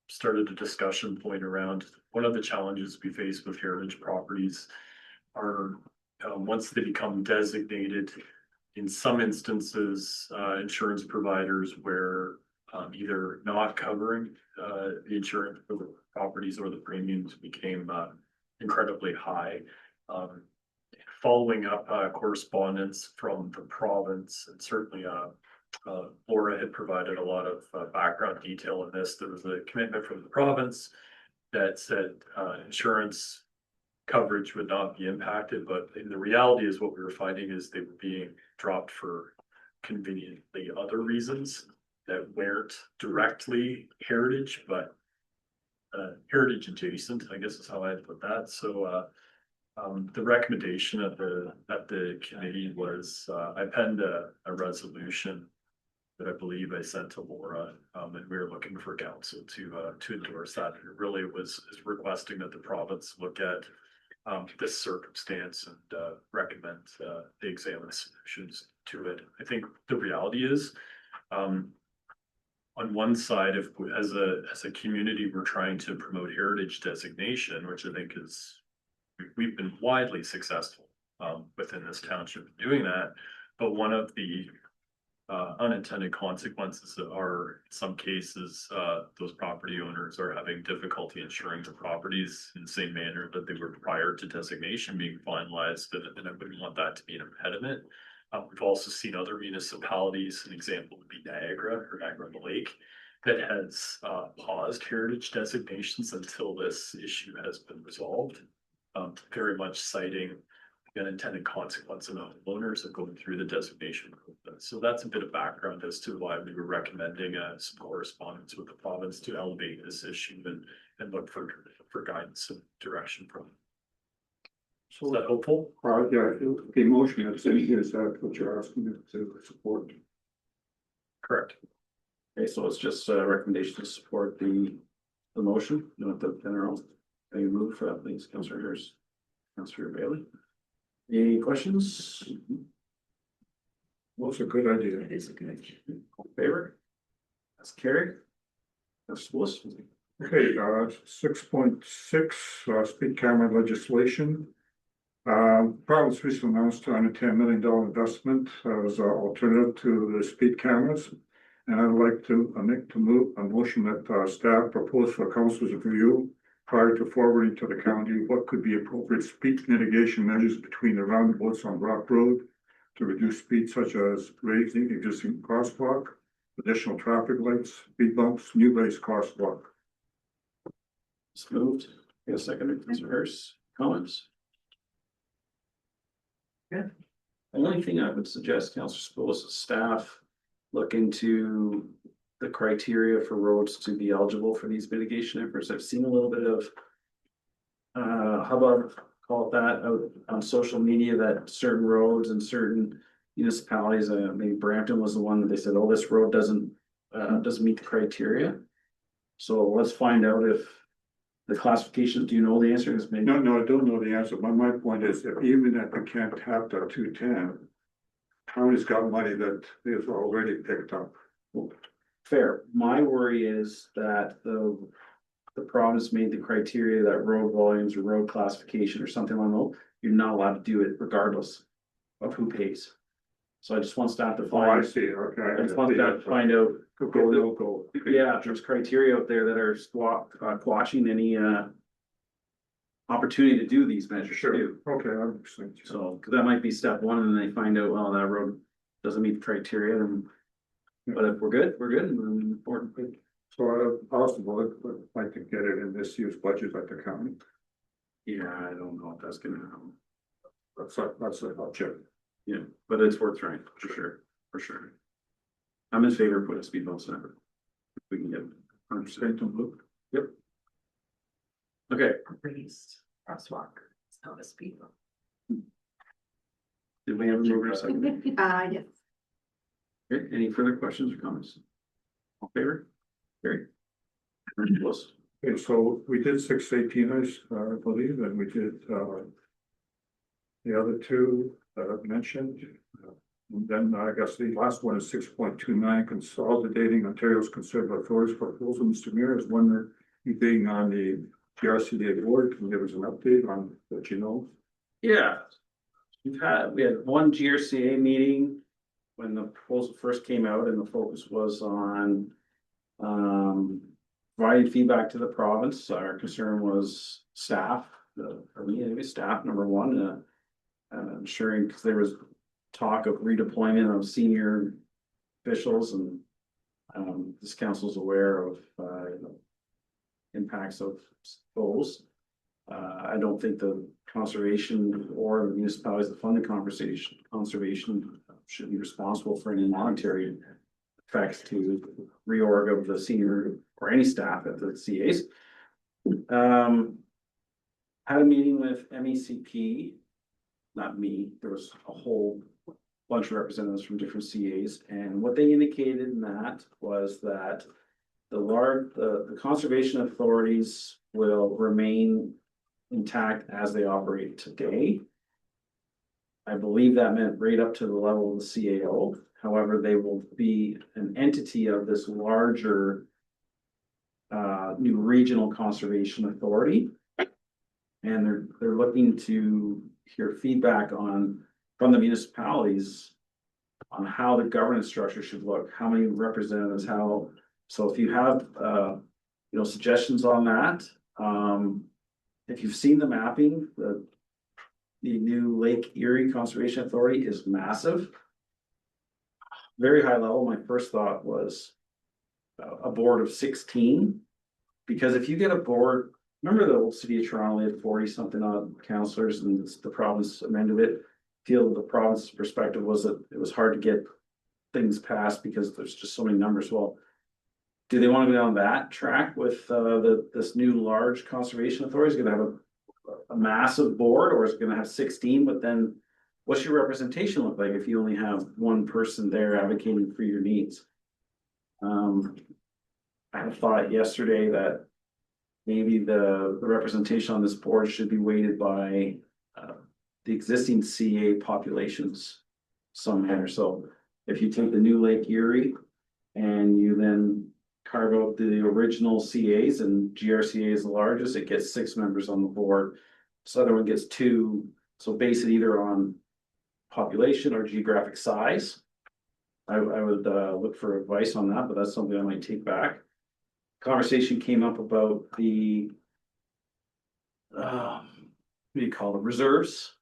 started a discussion point around one of the challenges we face with heritage properties are once they become designated, in some instances, insurance providers where either not covering the insurance for the properties or the premiums became incredibly high. Following up correspondence from the province, and certainly Laura had provided a lot of background detail in this. There was a commitment from the province that said insurance coverage would not be impacted, but in the reality is what we were finding is they were being dropped for conveniently other reasons that weren't directly heritage, but heritage adjacent, I guess is how I'd put that. So the recommendation at the committee was I penned a resolution that I believe I sent to Laura, and we were looking for council to endorse that. And it really is requesting that the province look at this circumstance and recommend they examine solutions to it. I think the reality is, on one side, if as a community we're trying to promote heritage designation, which I think is we've been widely successful within this township doing that, but one of the unintended consequences are in some cases those property owners are having difficulty insuring the properties in the same manner that they were prior to designation being finalized, and I wouldn't want that to be an impediment. We've also seen other municipalities, an example would be Niagara on the Lake, that has paused heritage designations until this issue has been resolved. Very much citing the unintended consequence of owners of going through the designation process. so that's a bit of background as to why we were recommending some correspondence with the province to elevate this issue and look for guidance and direction from. So is that hopeful? Yeah, the motion that's in here, is that what you're asking me to support? Correct. Okay, so it's just a recommendation to support the motion, you know, the general. Any move for that, please, Councillor Hurst, Councillor Bailey. Any questions? Well, it's a good idea. It is a good idea. All in favor? That's carried. That's Willis. Okay, 6.6, speed camera legislation. Province recently announced $210 million investment as an alternative to the speed cameras. And I'd like to move a motion that staff propose for council's review prior to forwarding to the county what could be appropriate speed mitigation measures between the roundabouts on Rock Road to reduce speed, such as raising existing crosswalk, additional traffic lights, speed bumps, new base crosswalk. It's moved. Get a second, Councillor Hurst. Comments? Okay. The only thing I would suggest, Councillor Spillis, is staff look into the criteria for roads to be eligible for these mitigation efforts. I've seen a little bit of hubbub, call it that, out on social media, that certain roads and certain municipalities, maybe Brampton was the one that they said, oh, this road doesn't meet the criteria. So let's find out if the classification, do you know the answer? Is maybe. No, I don't know the answer, but my point is that even if we can't have the 210, county's got money that is already picked up. Fair. My worry is that the province made the criteria that road volumes or road classification or something like that, you're not allowed to do it regardless of who pays. So I just want staff to Oh, find. I see, okay. I just want staff to find out. Go, local. Yeah, there's criteria out there that are squashing any opportunity to do these measures Sure, too. okay, I understand. So, cause that might be step one, and then they find out, well, that road doesn't meet the criteria, and. But if we're good, and we're moving forward. So, possible, I'd like to get it in this year's budget at the county. Yeah, I don't know if that's gonna happen. That's I'll check. Yeah, but it's worth trying, for sure. I'm in favor of putting speed bumps in. If we can get 100%. Yep. Okay, Raised crosswalk, it's not a speed bump. did we have a mover second? Yes. Okay, any further questions or comments? All in favor? Carry. Close. Okay, so we did 618, I believe, and we did, the other two that I've mentioned. And then I guess the last one is 6.29, consolidating Ontario's conservative authorities proposal. Mr. Mayor is one being on the GRCDA board. Can you give us an update on what you know? Yeah. We had one GRCA meeting when the proposal first came out, and the focus was on providing feedback to the province. Our concern was staff, for me, anyway, staff, number one, ensuring, because there was talk of redeployment of senior officials, and this council's aware of impacts of those. I don't think the conservation or the municipalities that fund the conservation should be responsible for any monetary effects to reorg of the senior or any staff at the CAs. Had a meeting with MECP, not me, there was a whole bunch of representatives from different CAs, and what they indicated in that was that the conservation authorities will remain intact as they operate today. I believe that meant right up to the level of the CAO. However, they will be an entity of this larger new regional conservation authority. And they're looking to hear feedback from the municipalities on how the governance structure should look, how many representatives, so if you have suggestions on that, if you've seen the mapping, the new Lake Erie Conservation Authority is massive. Very high level. My first thought was a board of 16, because if you get a board, remember the old city of Toronto, they had 40 something odd councillors, and the province amended it. Feel the province's perspective was that it was hard to get things passed because there's just so many numbers. Well, do they want to go down that track with this new large conservation authority? Is it gonna have a massive board, or is it gonna have 16? But then what's your representation look like if you only have one person there advocating for your needs? I had thought yesterday that maybe the representation on this board should be weighted by the existing CA populations somewhere. So if you take the new Lake Erie and you then carve out the original CAs, and GRCA is the largest, it gets 6 members on the board. So other one gets 2. So base it either on population or geographic size. I would look for advice on that, but that's something I might take back. Conversation came up about the what do you call it, reserves.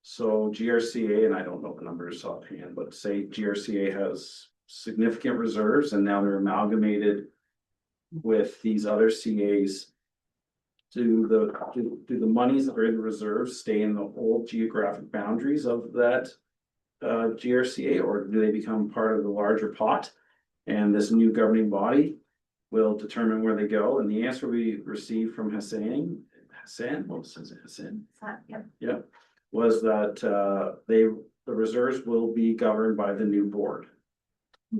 So GRCA, and I don't know the numbers offhand, but say GRCA has significant reserves and now they're amalgamated with these other CAs. Do the monies that are in the reserves stay in the old geographic boundaries of that GRCA, or do they become part of the larger pot? And this new governing body will determine where they go. And the answer we received from Hassan, what was his Hassan? Yep. Yeah, was that the reserves will be governed by the new board.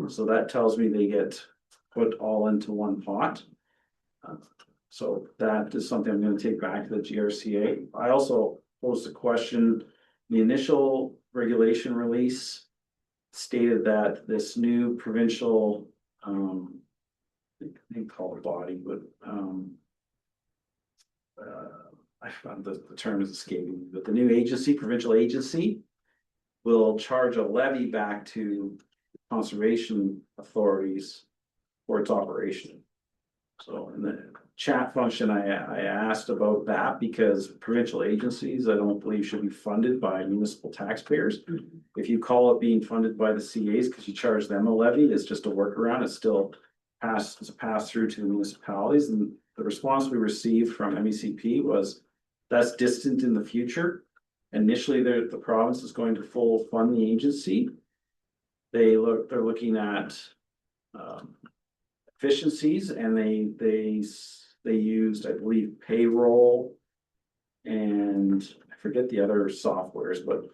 So that tells me they get put all into one pot. So that is something I'm going to take back to the GRCA. I also posed a question. The initial regulation release stated that this new provincial, they call it body, but I found the term is escaping me, but the new agency, provincial agency, will charge a levy back to conservation authorities for its operation. So in the chat function, I asked about that because provincial agencies, I don't believe should be funded by municipal taxpayers. If you call it being funded by the CAs because you charge them a levy, it's just a workaround. It's still it's a pass through to the municipalities. And the response we received from MECP was that's distant in the future. Initially, the province is going to full fund the agency. They're looking at efficiencies, and they used, I believe, payroll, and I forget the other softwares, but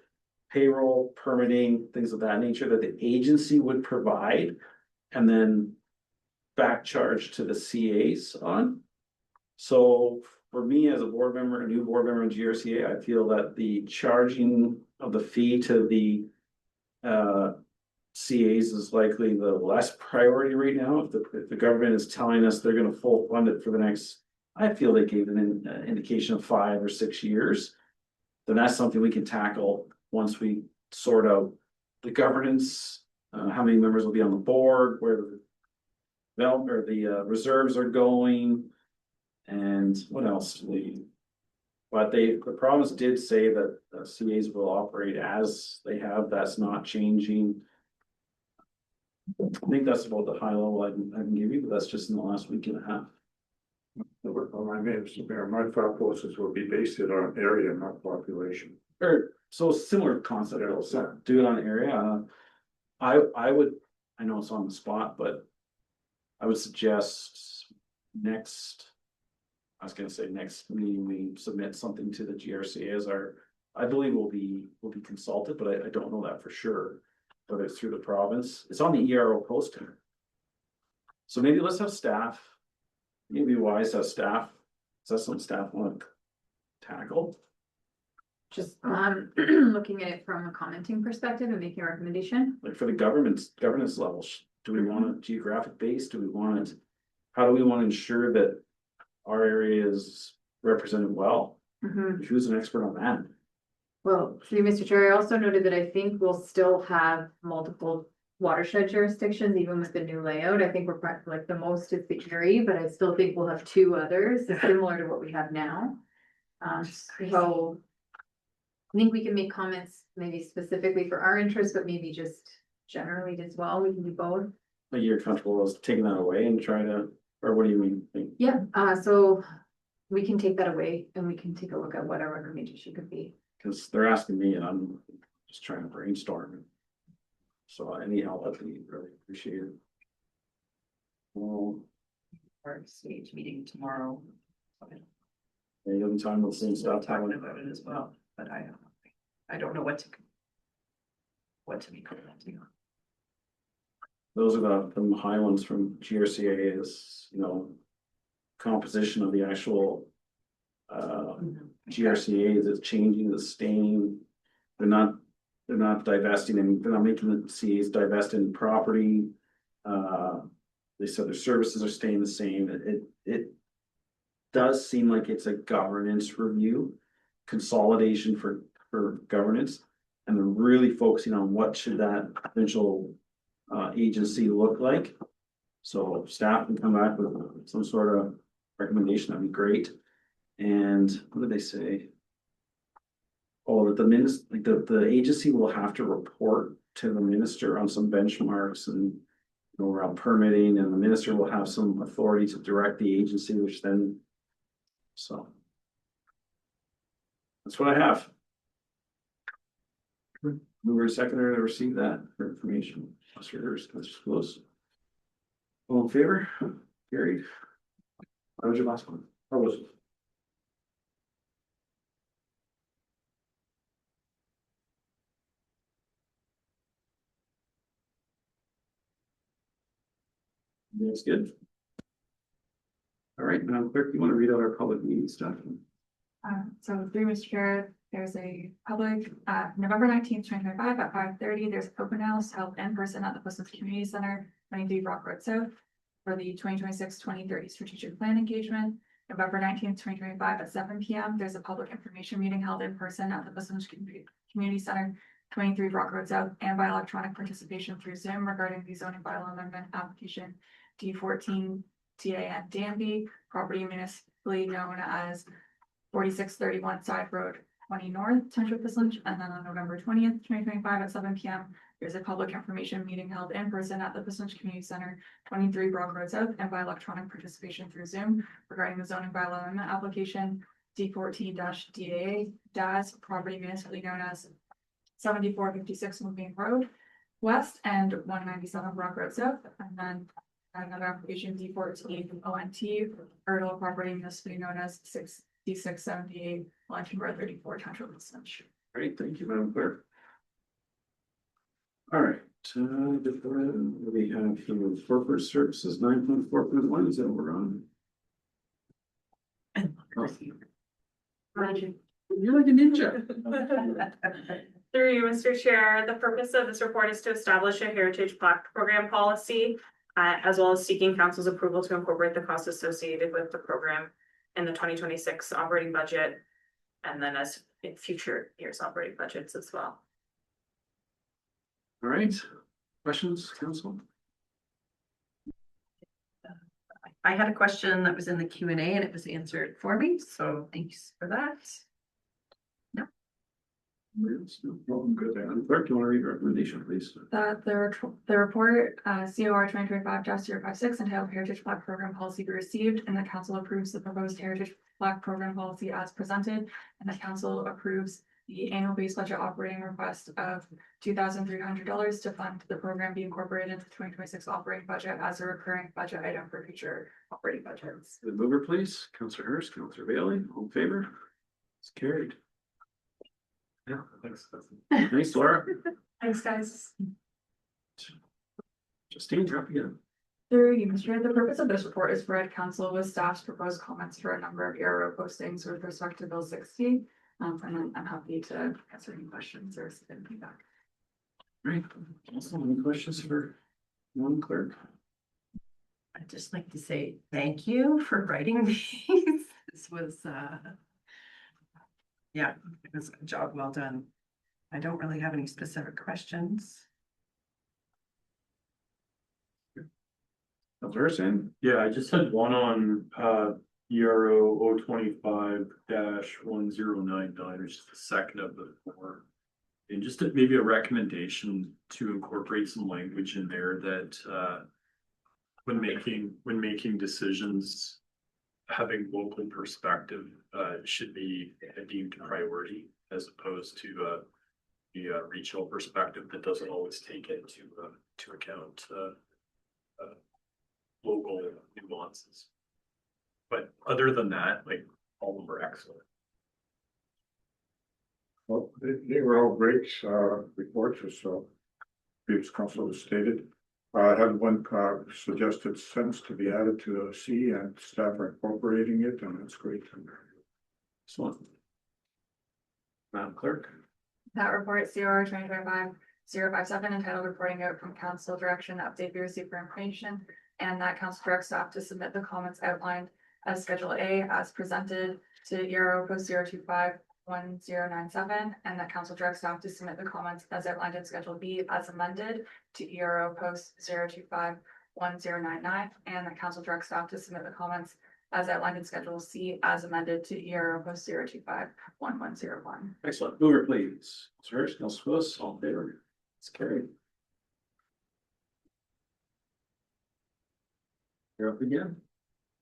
payroll, permitting, things of that nature that the agency would provide, and then back charge to the CAs on. So for me as a board member, a new board member in GRCA, I feel that the charging of the fee to the CAs is likely the less priority right now. If the government is telling us they're going to full fund it for the next, I feel they gave an indication of 5 or 6 years, then that's something we can tackle once we sort out the governance, how many members will be on the board, where the reserves are going, and what else. But the province did say that the CAs will operate as they have. That's not changing. I think that's about the high level I can give you, but that's just in the last week and a half. My thought process will be based on area, not population. Or so similar concept. So do it on area. I would. I know it's on the spot, but I would suggest next. I was going to say next meeting we submit something to the GRCA as I believe will be consulted, but I don't know that for sure. Whether it's through the province, it's on the ERO posting. So maybe let's have staff. Maybe wise to have staff. Is that something staff want to tackle? Just looking at it from a commenting perspective and making a recommendation. Like for the governance levels, do we want a geographic base? Do we want it? How do we want to ensure that our area is represented well? Who's an expert on that? Well, through Mr. Chair, I also noted that I think we'll still have multiple watershed jurisdictions, even with the new layout. I think we're like the most is the Erie, but I still think we'll have 2 others similar to what we have now. So I think we can make comments maybe specifically for our interest, but maybe just generally as well. We can do both. But you're comfortable with taking that away and trying to, or what do you mean? Yeah, so we can take that away and we can take a look at what our recommendation could be. Because they're asking me and I'm just trying to brainstorm. So any help would be really appreciated. Well, Our stage meeting tomorrow. you'll be talking about the same stuff. Talking about it as well, but I don't know what to be commenting on. Those are the high ones from GRCA is, you know, composition of the actual GRCA is changing, is staying. They're not divesting and they're not making the CAs divest in property. They said their services are staying the same. It does seem like it's a governance review, consolidation for governance. And they're really focusing on what should that provincial agency look like. So if staff can come back with some sort of recommendation, that'd be great. And what did they say? Oh, that the agency will have to report to the minister on some benchmarks and, you know, around permitting, and the minister will have some authority to direct the agency, which then, so. That's what I have. Mover seconder to receive that for information. That's close. All in favor? Carried. What was your last one? Or was it? That's good. All right, Madam Clerk, you want to read out our public meeting stuff? So through Mr. Chair, there's a public, November 19th, 2025 at 5:30, there's open house held in person at the Plymouth Community Center, 23 Rock Road South for the 2026-2030 strategic plan engagement. November 19th, 2025 at 7 p.m. There's a public information meeting held in person at the Plymouth Community Center, 23 Rock Road South, and by electronic participation through Zoom regarding the zoning bylaw amendment application D14 TAN Danby, property municipally known as 4631 Side Road 20 North, Township of Lynch. And then on November 20th, 2025 at 7 p.m. there's a public information meeting held in person at the Lynch Community Center, 23 Brock Road South, and by electronic participation through Zoom regarding the zoning bylaw amendment application D14-DAA DAS, property municipally known as 7456 Moonbeam Road West and 197 Brock Road South. And then another application D14 ONT, Erdl, property municipally known as 6678 Launching Road 34, Township of Lynch. Great, thank you, Madam Clerk. All right, we have here corporate services 9.4.1 is that we're on. You're like a ninja. Through you, Mr. Chair, the purpose of this report is to establish a heritage plaque program policy, as well as seeking council's approval to incorporate the costs associated with the program in the 2026 operating budget, and then as in future years operating budgets as well. All right, questions, council? I had a question that was in the Q&A and it was answered for me, so thanks for that. No problem, good there. Madam Clerk, do you want to read the recommendation, please? That the report, COR 2025-056 entitled Heritage Plaque Program Policy be received, and the council approves the proposed Heritage Plaque Program Policy as presented, and the council approves the annual base budget operating request of $2,300 to fund the program be incorporated into the 2026 operating budget as a recurring budget item for future operating budgets. The mover, please. Councillor Hurst, Councillor Bailey, all in favor? It's carried. Yeah, thanks. Thanks, Laura. Thanks, guys. Justine, you're up again. Through you, Mr. Chair, the purpose of this report is to provide council with staff's proposed comments for a number of ERO postings with respect to Bill 60. And I'm happy to answer any questions or submit feedback. Great. Also, any questions for Madam Clerk? I'd just like to say thank you for writing these. This was, yeah, it was a job well done. I don't really have any specific questions. Councillor Hurst, in? Yeah, I just had one on ERO 025-1099, which is the second of the four. And just maybe a recommendation to incorporate some language in there that when making decisions, having local perspective should be a deemed priority as opposed to regional perspective that doesn't always take into to account local nuances. But other than that, like, all of them are excellent. Well, they were all great, reports, as previous council has stated. I had one, suggested sentence to be added to C, and staff are incorporating it, and that's great. Excellent. Madam Clerk. That report, CR 2025-057, entitled Reporting Out from Council Direction, update be received for information, and that council directs staff to submit the comments outlined as Schedule A as presented to ERO Post 025-1097, and that council directs staff to submit the comments as outlined in Schedule B as amended to ERO Post 025-1099, and that council directs staff to submit the comments as outlined in Schedule C as amended to ERO Post 025-1101. Excellent. Mover, please. Councilor Hirsch, Councilor Lewis, all in favor? It's carried. You're up again.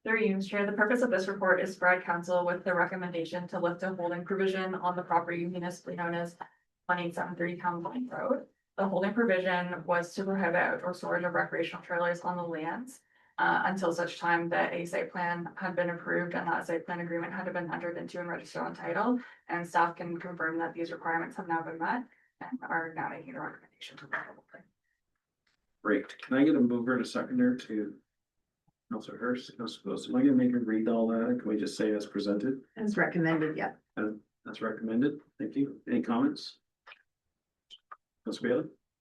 Through you, Mr. Chair, the purpose of this report is to provide council with the recommendation to lift a holding provision on the property municipally known as 18730 Town Line Road. The holding provision was to prohibit outdoor storage of recreational trailers on the lands until such time that a site plan had been approved and that site plan agreement had been entered into and registered on title. And staff can confirm that these requirements have now been met and are now making the recommendation to the whole thing. Great. Can I get a mover and a seconder to Councilor Hirsch, Councilor Lewis? Am I gonna make her read all that? Can we just say as presented? As recommended, yeah. That's recommended. Thank you. Any comments? Councilor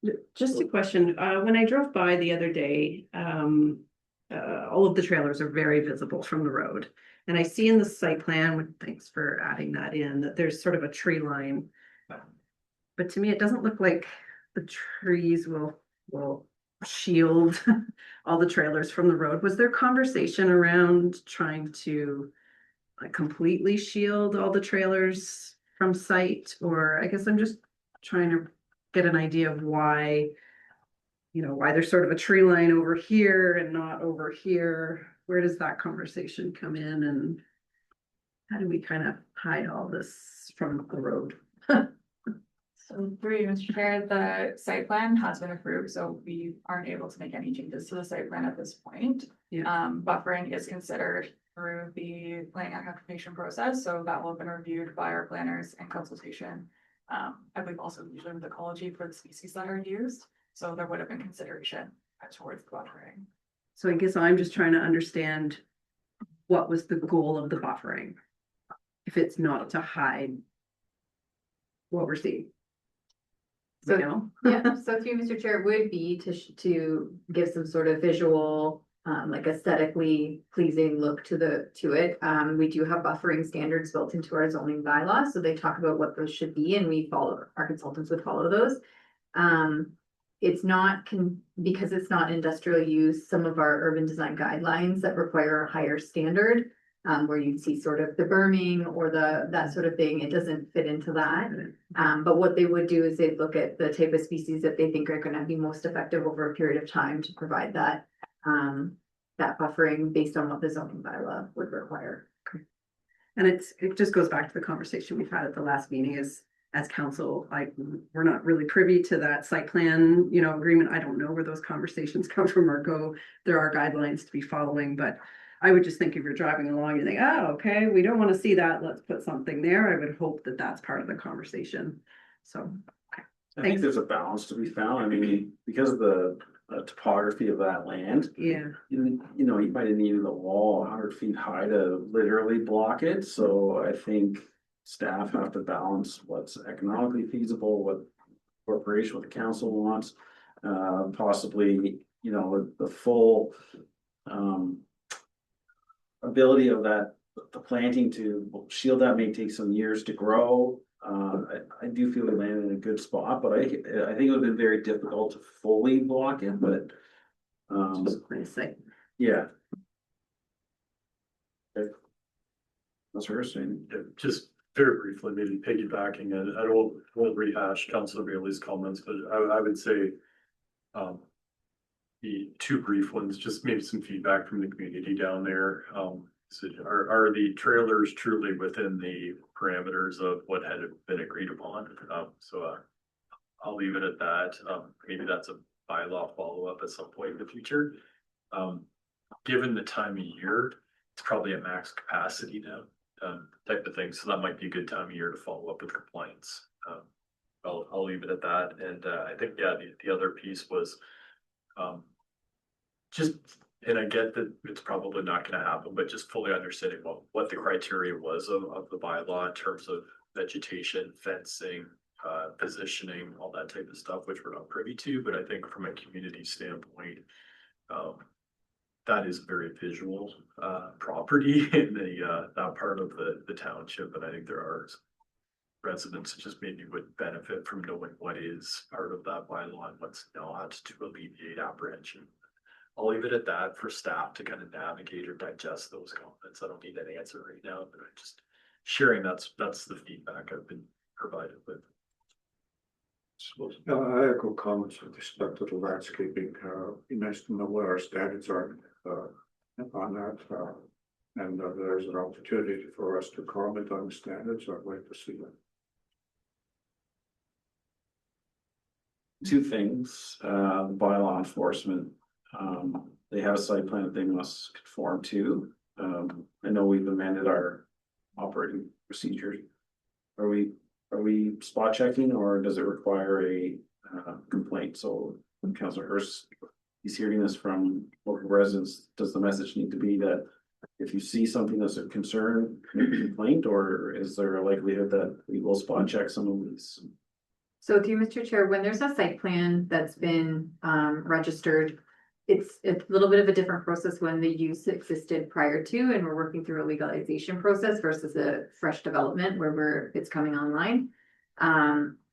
Bailey? Just a question, when I drove by the other day, all of the trailers are very visible from the road. And I see in the site plan, thanks for adding that in, that there's sort of a tree line. But to me, it doesn't look like the trees will shield all the trailers from the road. Was there conversation around trying to like completely shield all the trailers from sight? Or I guess I'm just trying to get an idea of why, why there's sort of a tree line over here and not over here. Where does that conversation come in, and how do we kind of hide all this from the road? So through you, Mr. Chair, the site plan has been approved, so we aren't able to make any changes to the site plan at this point. Yeah. Buffering is considered through the planning application process, so that will have been reviewed by our planners in consultation. I believe also usually with ecology for the species that are used, so there would have been consideration towards the buffering. So I guess I'm just trying to understand what was the goal of the buffering? If it's not to hide what we're seeing. So, know? yeah, so through Mr. Chair, it would be to give some sort of visual, like aesthetically pleasing look to it. We do have buffering standards built into our zoning bylaws, so they talk about what those should be, and our consultants would follow those. It's not because it's not industrial use, some of our urban design guidelines that require a higher standard, where you'd see sort of the berming or that sort of thing, it doesn't fit into that. But what they would do is they'd look at the type of species that they think are gonna be most effective over a period of time to provide that buffering based on what the zoning bylaw would require. And it just goes back to the conversation we've had at the last meeting as council, we're not really privy to that site plan, agreement. I don't know where those conversations come from or go. There are guidelines to be following, but I would just think if you're driving along, you think, oh, okay, we don't want to see that. Let's put something there. I would hope that that's part of the conversation. So. I think there's a balance to be found. I mean, because of the topography of that land, Yeah. you might need a wall 100 feet high to literally block it. So I think staff have to balance what's economically feasible, what corporation, what the council wants, possibly, the full ability of the planting to shield that may take some years to grow. I do feel we landed in a good spot, but I think it would have been very difficult to fully block it, but yeah. Okay. That's her saying. Just very briefly, maybe piggybacking, and I won't rehash Councilor Bailey's comments, but I would say the two brief ones, just maybe some feedback from the community down there. So are the trailers truly within the parameters of what had been agreed upon? So I'll leave it at that. Maybe that's a bylaw follow-up at some point in the future. Given the time of year, it's probably at max capacity now, type of thing. So that might be a good time of year to follow up with compliance. I'll leave it at that. And I think, yeah, the other piece was just, and I get that it's probably not gonna happen, but just fully understanding what the criteria was of the bylaw in terms of vegetation, fencing, positioning, all that type of stuff, which we're not privy to, but I think from a community standpoint, that is very visual property in that part of the township, and I think there are residents that just maybe would benefit from knowing what is part of that bylaw and what's not, to alleviate apprehension. I'll leave it at that for staff to kind of navigate or digest those comments. I don't need an answer right now, but I'm just sharing that's the feedback I've been provided with. I echo comments with respect to the landscaping. Be nice to know what our standards are on that. And there's an opportunity for us to comment on the standards. I'd like to see that. Two things, bylaw enforcement. They have a site plan that they must conform to. I know we've amended our operating procedures. Are we spot checking, or does it require a complaint? So Councillor Hurst, he's hearing this from local residents. Does the message need to be that if you see something that's a concern, make a complaint, or is there a likelihood that we will spot check some of these? So through Mr. Chair, when there's a site plan that's been registered, it's a little bit of a different process when the use existed prior to, and we're working through a legalization process versus a fresh development where it's coming online.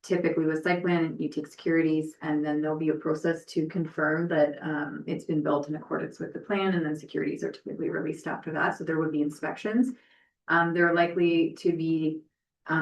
Typically with site plan, you take securities, and then there'll be a process to confirm that it's been built in accordance with the plan, and then securities are typically released after that. So there would be inspections. There are likely to be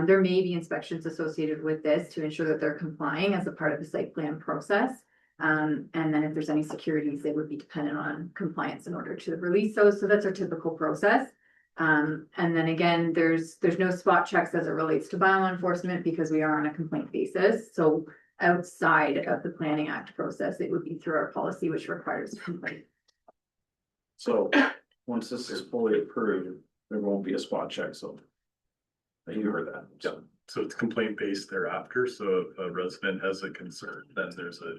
there may be inspections associated with this to ensure that they're complying as a part of the site plan process. And then if there's any securities, they would be dependent on compliance in order to release those. So that's our typical process. And then again, there's no spot checks as it relates to bylaw enforcement because we are on a complaint basis. So outside of the Planning Act process, it would be through our policy, which requires a complaint. So once this is fully approved, there won't be a spot check. So you heard that. Yeah, so it's complaint based thereafter. So if a resident has a concern, then there's a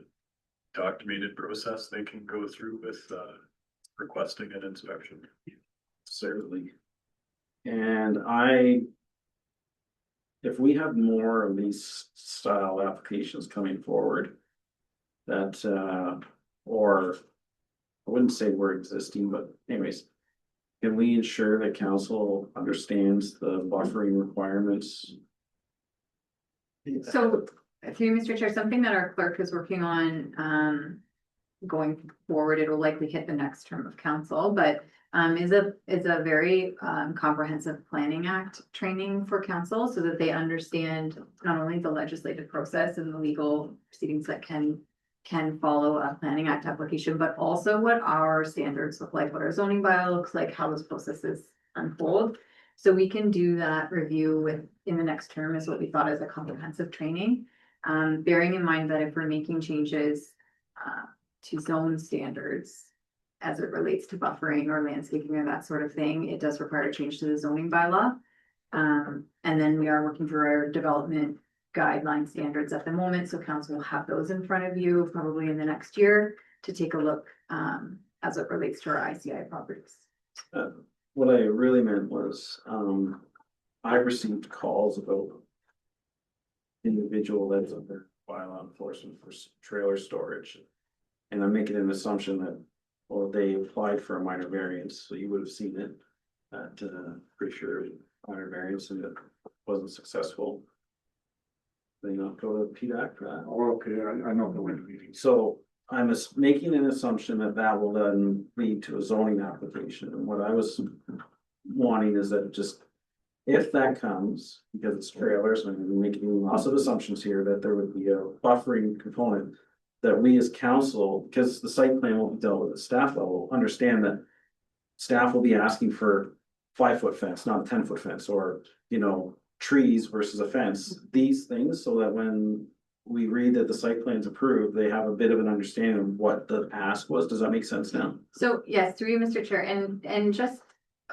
documented process they can go through with requesting an inspection. Certainly. And if we have more of these style applications coming forward that, or I wouldn't say we're existing, but anyways, can we ensure that council understands the buffering requirements? So through Mr. Chair, something that our clerk is working on going forward, it will likely hit the next term of council, but is a very comprehensive Planning Act training for council so that they understand not only the legislative process and the legal proceedings that can follow a Planning Act application, but also what our standards look like, what our zoning bylaw looks like, how those processes unfold. So we can do that review in the next term is what we thought as a comprehensive training. Bearing in mind that if we're making changes to zone standards as it relates to buffering or landscaping or that sort of thing, it does require a change to the zoning bylaw. And then we are working through our development guideline standards at the moment. So council will have those in front of you probably in the next year to take a look as it relates to our ICI properties. What I really meant was, I received calls about individual that's under bylaw enforcement for trailer storage. And I'm making an assumption that, well, they applied for a minor variance, so you would have seen it at, pretty sure minor variance, and it wasn't successful. They not go to PDAC for that. Oh, okay, I know the way to meeting. So I'm making an assumption that will then lead to a zoning application, and what I was wanting is that just, if that comes, because it's trailers, and I'm making lots of assumptions here, that there would be a buffering component. That we as council, because the site plan will be dealt with at staff level, understand that staff will be asking for 5-foot fence, not a 10-foot fence, or, trees versus a fence, these things, so that when we read that the site plan's approved, they have a bit of an understanding of what the ask was. Does that make sense now? So yes, through you, Mr. Chair, and just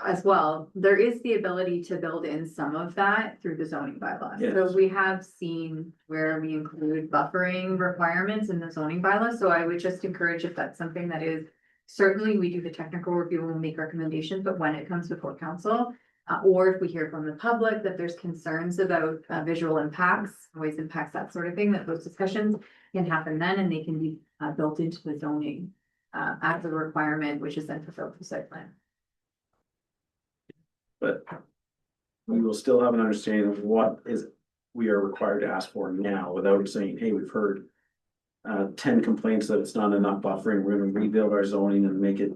as well, there is the ability to build in some of that through the zoning bylaws. So Yes. we have seen where we include buffering requirements in the zoning bylaws, so I would just encourage if that's something that is. Certainly, we do the technical review and we'll make recommendations, but when it comes before council, or if we hear from the public that there's concerns about visual impacts, noise impacts, that sort of thing, that those discussions can happen then and they can be built into the zoning as a requirement, which is then fulfilled through site plan. But we will still have an understanding of what is, we are required to ask for now without saying, hey, we've heard 10 complaints that it's not enough buffering, we're gonna rebuild our zoning and make it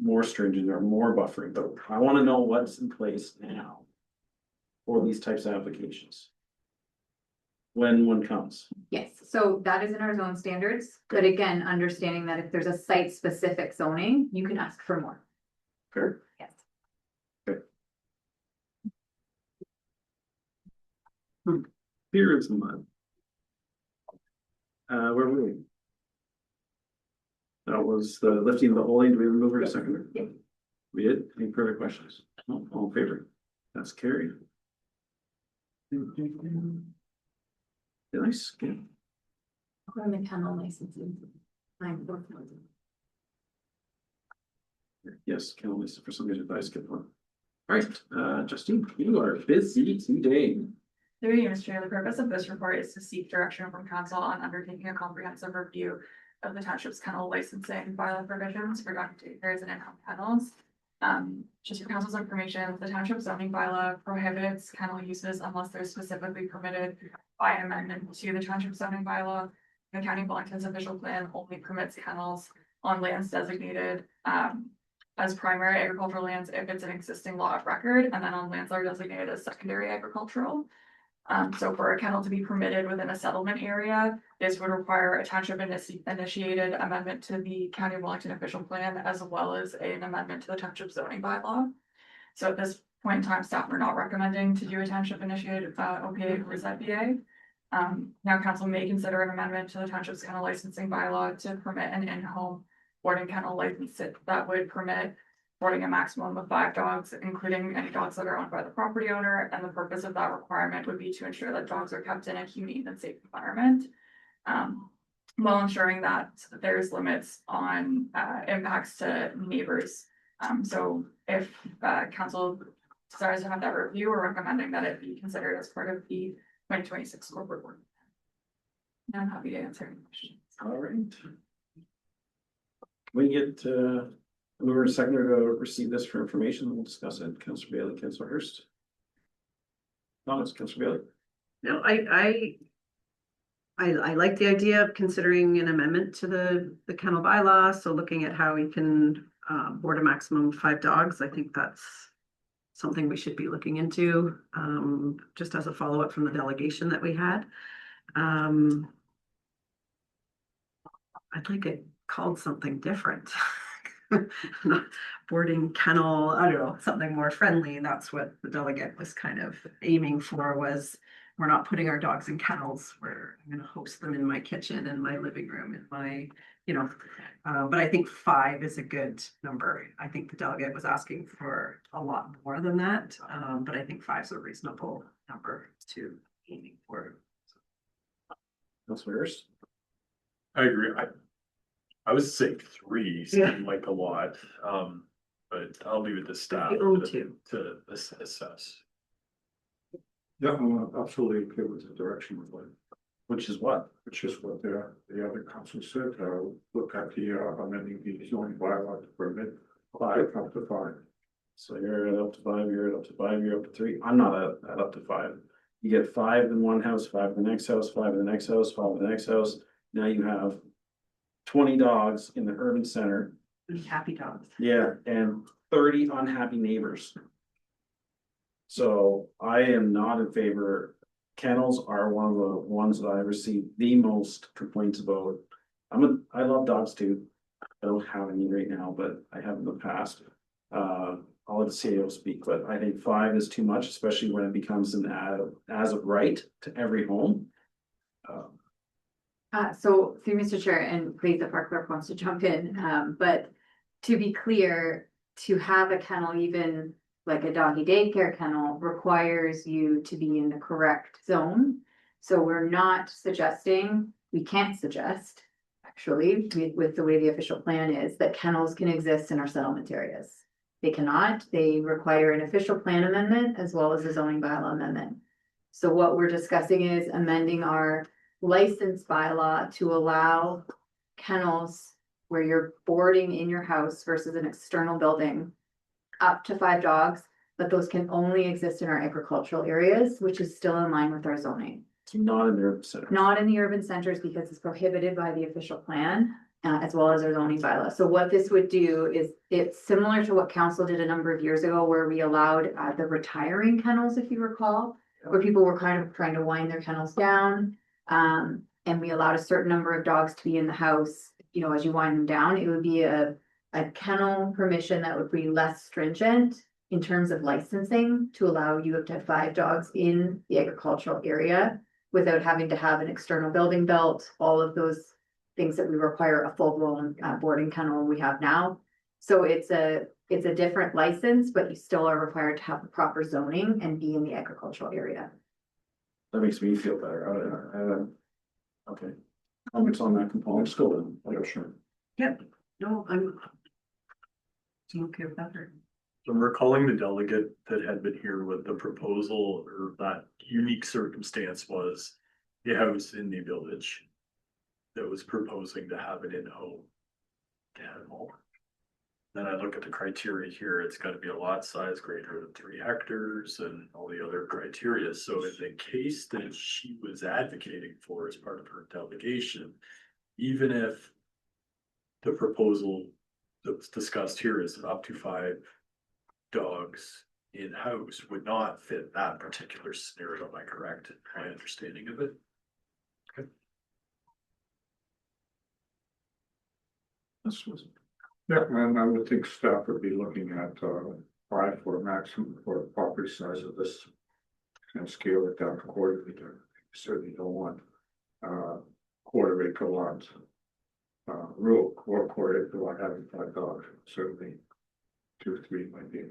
more stringent or more buffering, but I wanna know what's in place now for these types of applications. When one comes. Yes, so that is in our zone standards, but again, understanding that if there's a site-specific zoning, you can ask for more. Fair. Yes. Here is mud. Where were we? That was the lifting of the holding. Do we remove it a second? Yep. We did. Any further questions? No, all in favor? That's carried. Did I skip? Equipment kennel licensing. Yes, kennel license for some reason I skipped one. All right, Justine, you are busy today. Through you, Mr. Chair, the purpose of this report is to seek direction from council on undertaking a comprehensive review of the township's kennel licensing bylaw provisions for dog daycares and in-home kennels. Just for council's information, the township zoning bylaw prohibits kennel uses unless they're specifically permitted by amendment to the township zoning bylaw. The County of Wellington's official plan only permits kennels on lands designated as primary agricultural lands if it's an existing law of record, and then on lands that are designated as secondary agricultural. So for a kennel to be permitted within a settlement area, this would require a township initiated amendment to the County of Wellington official plan, as well as an amendment to the township zoning bylaw. So at this point in time, staff are not recommending to do a township initiated OPA or ZBA. Now council may consider an amendment to the township's kennel licensing bylaw to permit an in-home boarding kennel license that would permit boarding a maximum of 5 dogs, including any dogs that are owned by the property owner, and the purpose of that requirement would be to ensure that dogs are kept in a humane and safe environment, while ensuring that there's limits on impacts to neighbors. So if council desires to have that review, we're recommending that it be considered as part of the 2026 corporate work. And I'm happy to answer any questions. All right. We get mover and seconder to receive this for information. We'll discuss it. Councilor Bailey, Councilor Hurst. No, it's Councilor Bailey. No, I like the idea of considering an amendment to the kennel bylaw, so looking at how we can board a maximum of 5 dogs. I think that's something we should be looking into, just as a follow-up from the delegation that we had. I'd like it called something different. Not boarding kennel, I don't know, something more friendly. And that's what the delegate was kind of aiming for, was we're not putting our dogs in kennels. I'm gonna host them in my kitchen, in my living room, in my, but I think 5 is a good number. I think the delegate was asking for a lot more than that. But I think 5 is a reasonable number to aiming for. Councilor Hurst. I agree. I was saying 3 seemed like a lot, but I'll leave it to staff You own 2. to assess. Yeah, I'm absolutely okay with the direction we're going, Which is what? which is what the other council said, look at the amending the zoning bylaw to permit 5 up to 5. So you're at up to 5, you're at up to 5, you're up to 3. I'm not at up to 5. You get 5 in one house, 5 in the next house, 5 in the next house, 5 in the next house. Now you have 20 dogs in the urban center. Happy dogs. Yeah, and 30 unhappy neighbors. So I am not in favor. Kennels are one of the ones that I receive the most complaints about. I love dogs too. I don't have any right now, but I have in the past. I'll let the CEO speak, but I think 5 is too much, especially when it becomes an as of right to every home. So through Mr. Chair, and please, if our clerk wants to jump in, but to be clear, to have a kennel, even like a doggy daycare kennel, requires you to be in the correct zone. So we're not suggesting, we can't suggest, actually, with the way the official plan is, that kennels can exist in our settlement areas. They cannot, they require an official plan amendment as well as a zoning bylaw amendment. So what we're discussing is amending our license bylaw to allow kennels where you're boarding in your house versus an external building up to 5 dogs, but those can only exist in our agricultural areas, which is still in line with our zoning. It's not in their center. Not in the urban centers because it's prohibited by the official plan, as well as our zoning bylaw. So what this would do is, it's similar to what council did a number of years ago, where we allowed the retiring kennels, if you recall, where people were kind of trying to wind their kennels down. And we allowed a certain number of dogs to be in the house, you know, as you wind them down. It would be a kennel permission that would be less stringent in terms of licensing, to allow you up to 5 dogs in the agricultural area without having to have an external building built, all of those things that we require a full-blown boarding kennel we have now. So it's a different license, but you still are required to have the proper zoning and be in the agricultural area. That makes me feel better. Okay. Comments on that component, still, yeah, sure. No, I'm okay with that. So I'm recalling the delegate that had been here with the proposal, or that unique circumstance was a house in the village that was proposing to have an in-home kennel. Then I look at the criteria here, it's gotta be a lot size greater than 3 hectares and all the other criteria. So in the case that she was advocating for as part of her delegation, even if the proposal that's discussed here is up to 5 dogs in-house, would not fit that particular scenario, am I correct? My understanding of it? Yeah, and I would think staff would be looking at 5 for a maximum for a property size of this. And scale it down accordingly. Certainly don't want quarter acre lots. Rural or quarter acre lot having 5 dogs, certainly 2 or 3 might be.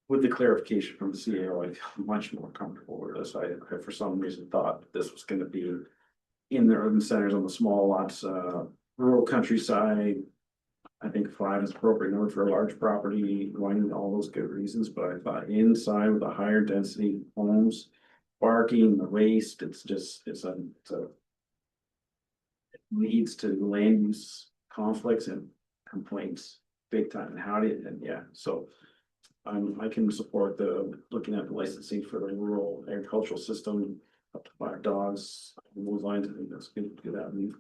With the clarification from the CEO, I feel much more comfortable with this. I for some reason thought this was gonna be in the urban centers on the small lots, rural countryside. I think 5 is appropriate number for a large property, wanting all those good reasons, but I thought inside with the higher density homes, parking, the waste, it's a. It leads to land use conflicts and complaints big time, and how do you, and yeah, so. I can support looking at the licensing for the rural agricultural system, up to 5 dogs, those lines, I think that's good avenue.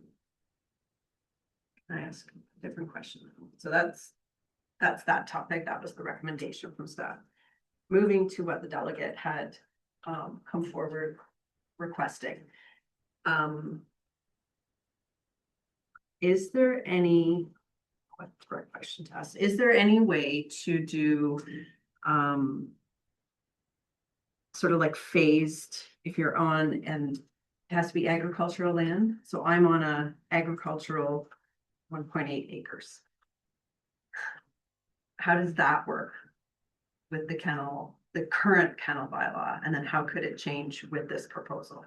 Can I ask a different question? So that's that topic. That was the recommendation from staff. Moving to what the delegate had come forward requesting. Is there any, what's the right question to ask? Is there any way to do sort of like phased, if you're on, and it has to be agricultural land? So I'm on a agricultural 1.8 acres. How does that work with the kennel, the current kennel bylaw, and then how could it change with this proposal?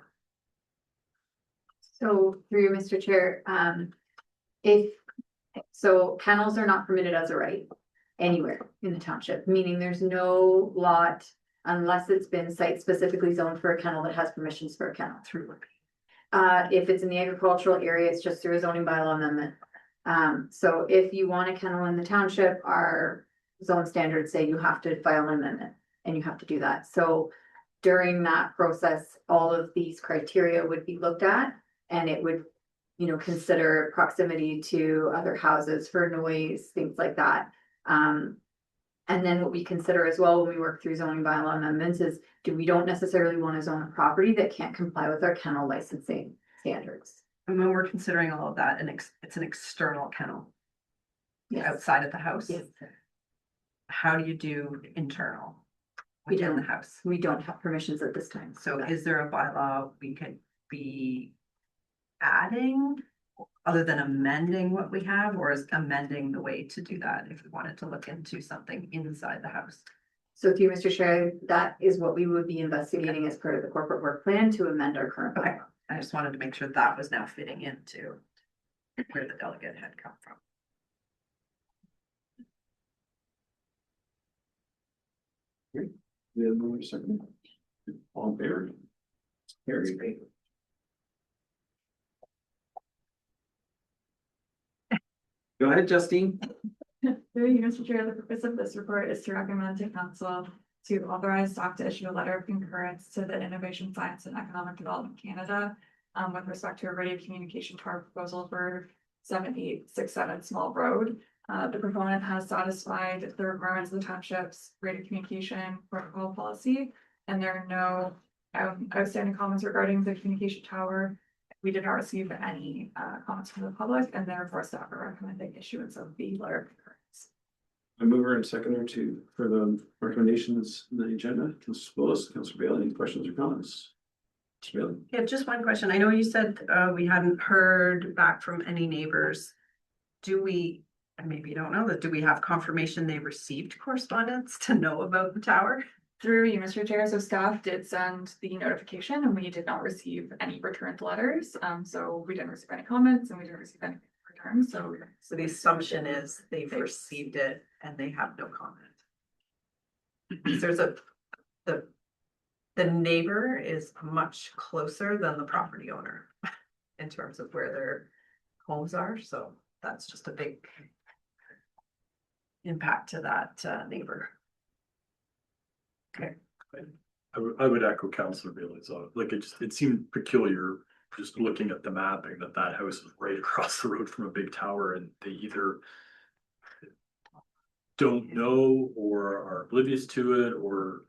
So through you, Mr. Chair, kennels are not permitted as a right anywhere in the township, meaning there's no lot unless it's been site specifically zoned for a kennel that has permissions for a kennel through. If it's in the agricultural area, it's just through a zoning bylaw amendment. So if you want a kennel in the township, our zone standards say you have to file an amendment and you have to do that. So during that process, all of these criteria would be looked at, and it would, you know, consider proximity to other houses for noise, things like that. And then what we consider as well when we work through zoning bylaw amendments is, we don't necessarily want to zone a property that can't comply with our kennel licensing standards. And when we're considering all of that, it's an external kennel outside of the house. Yes. How do you do internal We within the don't. house? We don't have permissions at this time. So is there a bylaw we could be adding? Other than amending what we have, or is amending the way to do that if we wanted to look into something inside the house? So through Mr. Chair, that is what we would be investigating as part of the corporate work plan to amend our current Okay, bylaw. I just wanted to make sure that was now fitting into where the delegate had come from. We have another second. All in favor? Carried. Go ahead, Justine. Through you, Mr. Chair, the purpose of this report is to recommend to council to authorize staff to issue a letter of concurrence to the Innovation, Science and Economic Development Canada with respect to a radio communication tower proposal for 7867 Small Road. The proponent has satisfied the requirements of the township's radio communication protocol policy, and there are no outstanding comments regarding the communication tower. We did not receive any comments from the public, and therefore staff are recommending issuance of the letter of concurrence. A mover and seconder to, for the recommendations in the agenda, Councilor Spillis, Councilor Bailey, any questions or comments? Mr. Bailey? Yeah, just one question. I know you said we hadn't heard back from any neighbors. Do we, and maybe you don't know that, do we have confirmation they received correspondence to know about the tower? Through you, Mr. Chair, so staff did send the notification and we did not receive any returned letters. So we didn't receive any comments and we didn't receive any returns, so. So the assumption is they've received it and they have no comment. There's the neighbor is much closer than the property owner in terms of where their homes are, so that's just a big impact to that neighbor. Okay. I would echo Councilor Bailey's, like it seemed peculiar, just looking at the mapping, that house is right across the road from a big tower and they either don't know or are oblivious to it, or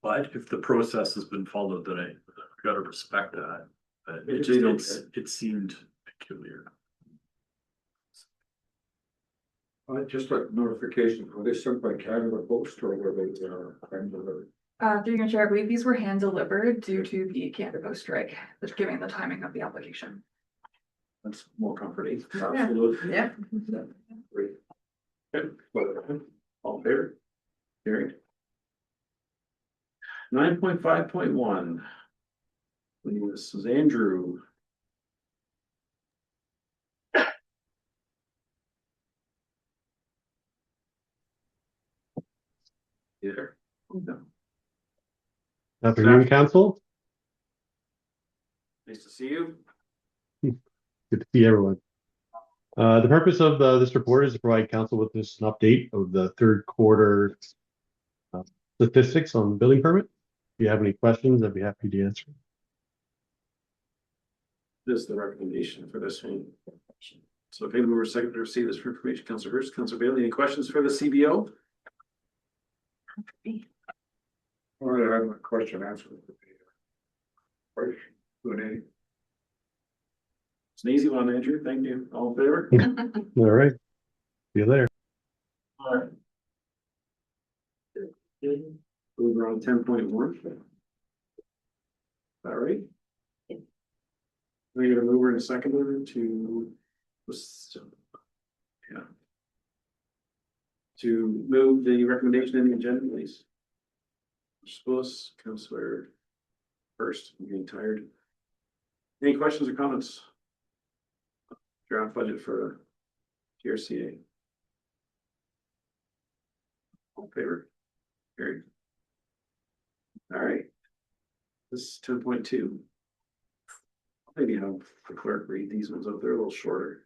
but if the process has been followed, then I gotta respect that. But it seemed peculiar. Just a notification, were they sent by Canada Post or were they, hand delivered? Through your chair, I believe these were hand delivered due to the Canada Post strike, that's giving the timing of the application. That's more comforting. Yeah. Absolutely. Yeah. Great. Okay, all in favor? Carried. 9.5.1. This is Andrew. There. No. Afternoon, council. Nice to see you. Good to see everyone. The purpose of this report is to provide council with this an update of the third quarter statistics on the building permit. If you have any questions, I'd be happy to answer. This is the recommendation for this one. So if anyone were second to receive this information, Councilor Hurst, Councilor Bailey, any questions for the CBO? Well, I have a question answered. Right, Q&A. It's an easy one, Andrew. Thank you. All in favor? All right. See you later. All right. Over on 10.1. All right. We're gonna move her in a second to. Yeah. To move the recommendation in the agenda, please. Spillis, Councilor Hurst, I'm getting tired. Any questions or comments? Draft budget for TRCA. All in favor? Carried. All right. This is 10.2. Maybe have the clerk read these ones up. They're a little shorter.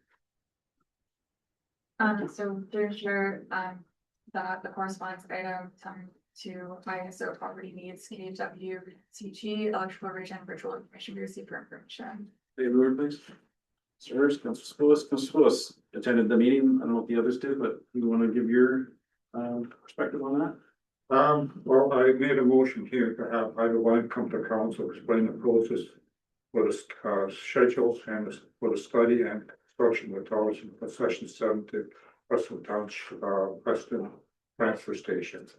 So there's your, that the correspondence item to ISO property needs, KW, CG, electrical region, virtual information we received for information. Hey, move please. Mr. Hurst, Councilor Spillis attended the meeting. I don't know what the others did, but you want to give your perspective on that? Well, I made a motion here to have Ida Wine come to council, explain the process for the schedules and for the study and construction of the towers in concession 7 to Preston Township, Preston transfer stations.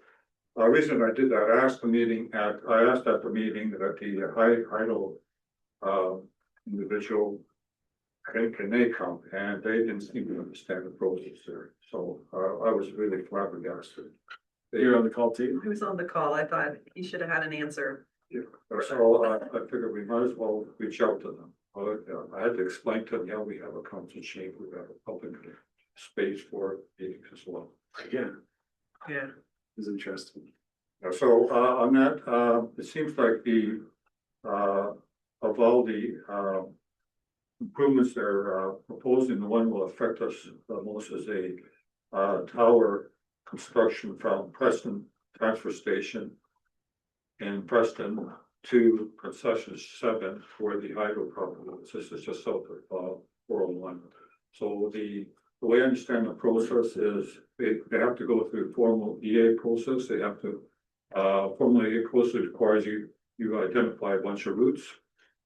The reason I did that, I asked at the meeting that the individual. Can they come? And they didn't seem to understand the process there. So I was really flabbergasted. You're on the call too? He was on the call. I thought he should have had an answer. Yeah, so I figured we might as well reach out to them. I had to explain to them, yeah, we have a council chamber, we have a public space for meetings as well. Yeah, Yeah. it's interesting. So on that, it seems like the of all the improvements they're proposing, the one will affect us the most is a tower construction from Preston Transfer Station in Preston to concession 7 for the hydro property. This is just south of 401. So the way I understand the process is they have to go through a formal EA process. They have to formally get closer requires you identify a bunch of routes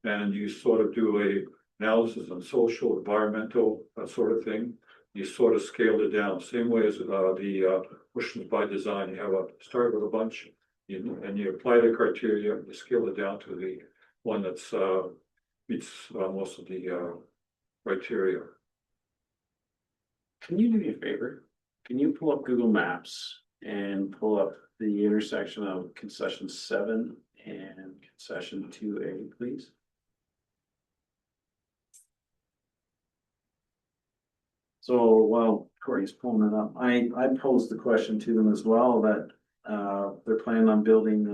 and you sort of do a analysis on social, environmental, that sort of thing. You sort of scale it down, same way as the Oceans by Design. You have a start with a bunch, and you apply the criteria. You scale it down to the one that's meets most of the criteria. Can you do me a favor? Can you pull up Google Maps and pull up the intersection of concession 7 and concession 2A, please? So while Corey's pulling it up, I posed the question to them as well that they're planning on building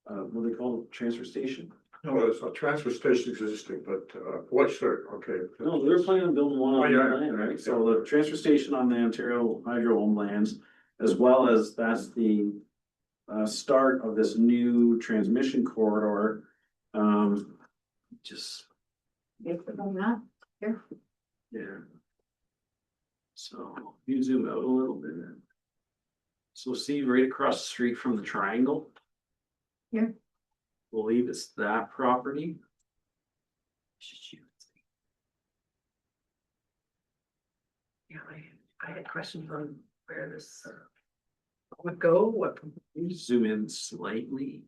what do they call it, transfer station? No, there's a transfer station existing, but what's there? Okay. No, they're planning on building one Oh, on yeah, the land, right? So the transfer station on the Ontario Hydro owned lands, as well as that's the start of this new transmission corridor. Just Here. yeah. So you zoom out a little bit. So see right across the street from the triangle? Here. Believe it's that property. Yeah, I had questions on where this would go, what. You zoom in slightly.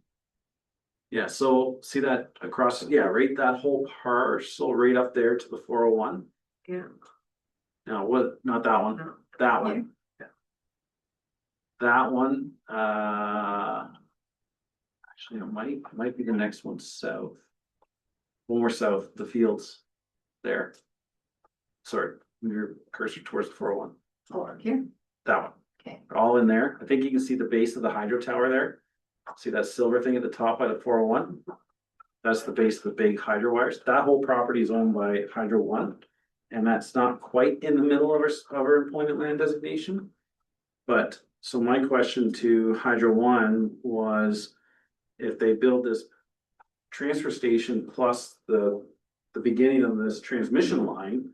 Yeah, so see that across, yeah, right, that whole parcel right up there to the 401. Yeah. No, what, not that one, No. that one. Yeah. That one, actually, it might be the next one south. One more south, the fields there. Sorry, move your cursor towards the 401. Oh, here. That one. Okay. All in there. I think you can see the base of the hydro tower there. See that silver thing at the top by the 401? That's the base of the big hydro wires. That whole property is owned by Hydro One. And that's not quite in the middle of our employment land designation. But so my question to Hydro One was if they build this transfer station plus the beginning of this transmission line,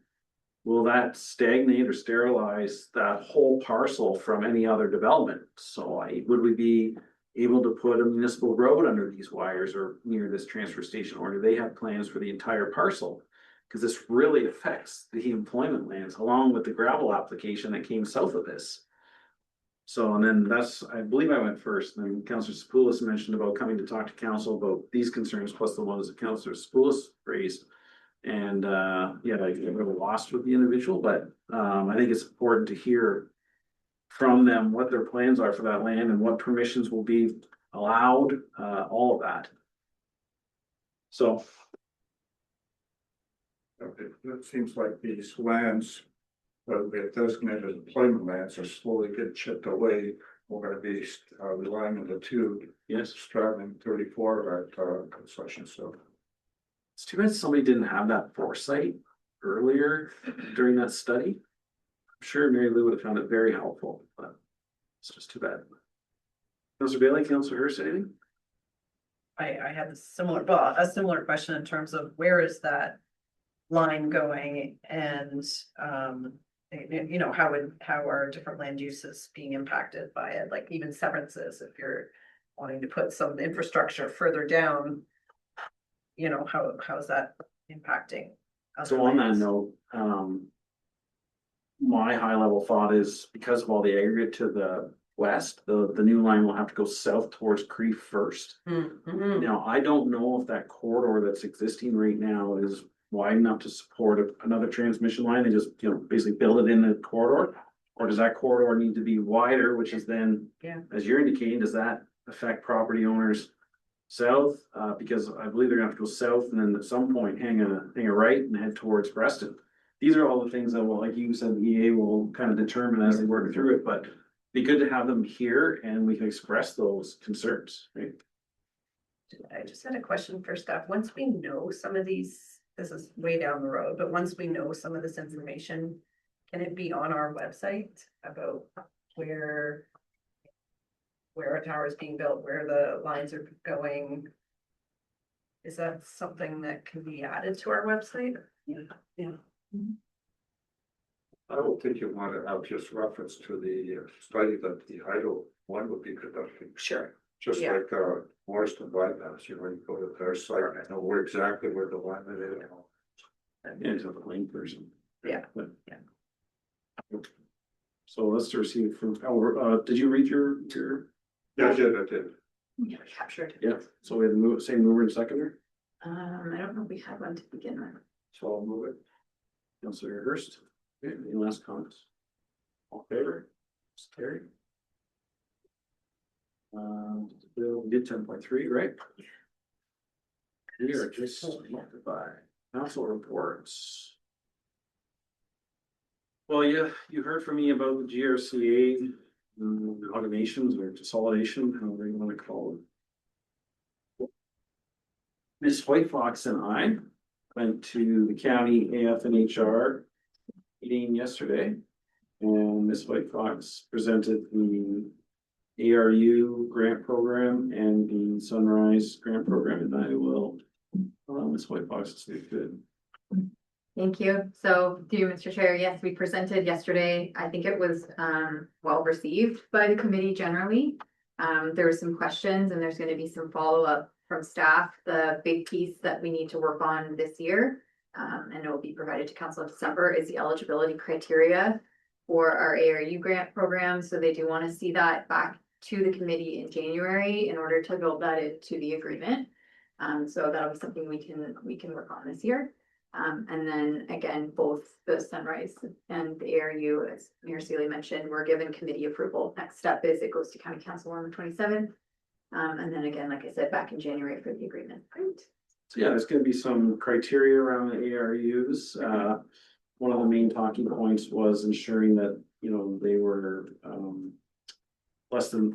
will that stagnate or sterilize that whole parcel from any other development? So would we be able to put a municipal road under these wires or near this transfer station, or do they have plans for the entire parcel? Because this really affects the employment lands along with the gravel application that came south of this. So, and then I believe I went first, and then Councillor Sepoulis mentioned about coming to talk to council about these concerns, plus the ones that Councillor Sepoulis raised. And yeah, I get a little lost with the individual, but I think it's important to hear from them what their plans are for that land and what permissions will be allowed, all of that. So. It seems like these lands that we have designated as employment lands are slowly getting chipped away. We're gonna be relying on the two. Yes. Stratton and 34 at concession, so. It's too bad somebody didn't have that foresight earlier during that study. I'm sure Mary Lou would have found it very helpful, but it's just too bad. Councillor Bailey, Councillor Hurst, anything? I had a similar question in terms of where is that line going and, you know, how are different land uses being impacted by it, like even severances, if you're wanting to put some infrastructure further down, you know, how is that impacting? So on that note, my high level thought is because of all the aggregate to the west, the new line will have to go south towards Cree first. Mm-hmm. Now, I don't know if that corridor that's existing right now is wide enough to support another transmission line, they just, you know, basically build it in the corridor? Or does that corridor need to be wider, which is then, Yeah. as you're indicating, does that affect property owners south? Because I believe they're gonna have to go south and then at some point hang a right and head towards Preston. These are all the things that will, like you said, the EA will kind of determine as they work through it, but be good to have them here and we can express those concerns, right? I just had a question for staff. Once we know some of these, this is way down the road, but once we know some of this information, can it be on our website about where a tower is being built, where the lines are going? Is that something that can be added to our website? Yeah. I don't think you want to have just reference to the study that the Hydro one would be conducting. Sure. Just Yeah. like Morriston bypass, you know, you go to their site, I know where exactly where the line is. Yeah, it's a lane person. Yeah. But- Yeah. So let's receive from, did you read your? Yeah, I did. Yeah, captured. Yeah, so we have the same mover and seconder, I don't know if we had one to begin with. so I'll move it. Councilor Hurst, okay, any last comments? All in favor? It's carried. We did 10.3, right? We are just by council reports. Well, you heard from me about the GRCA automations or consolidation, however you want to call it. Ms. White Fox and I went to the county AFNHR meeting yesterday. And Ms. White Fox presented the ARU grant program and the Sunrise grant program, and I will, Ms. White Fox is good. Thank you. So through Mr. Chair, yes, we presented yesterday. I think it was well received by the committee generally. There were some questions and there's going to be some follow-up from staff. The big piece that we need to work on this year, and it will be provided to council in December, is the eligibility criteria for our ARU grant program. So they do want to see that back to the committee in January in order to build that into the agreement. So that'll be something we can work on this year. And then again, both the Sunrise and the ARU, as Mayor Sealy mentioned, were given committee approval. Next step is it goes to county council on the 27th. And then again, like I said, back in January for the agreement. Great. So yeah, there's gonna be some criteria around the ARUs. One of the main talking points was ensuring that, you know, they were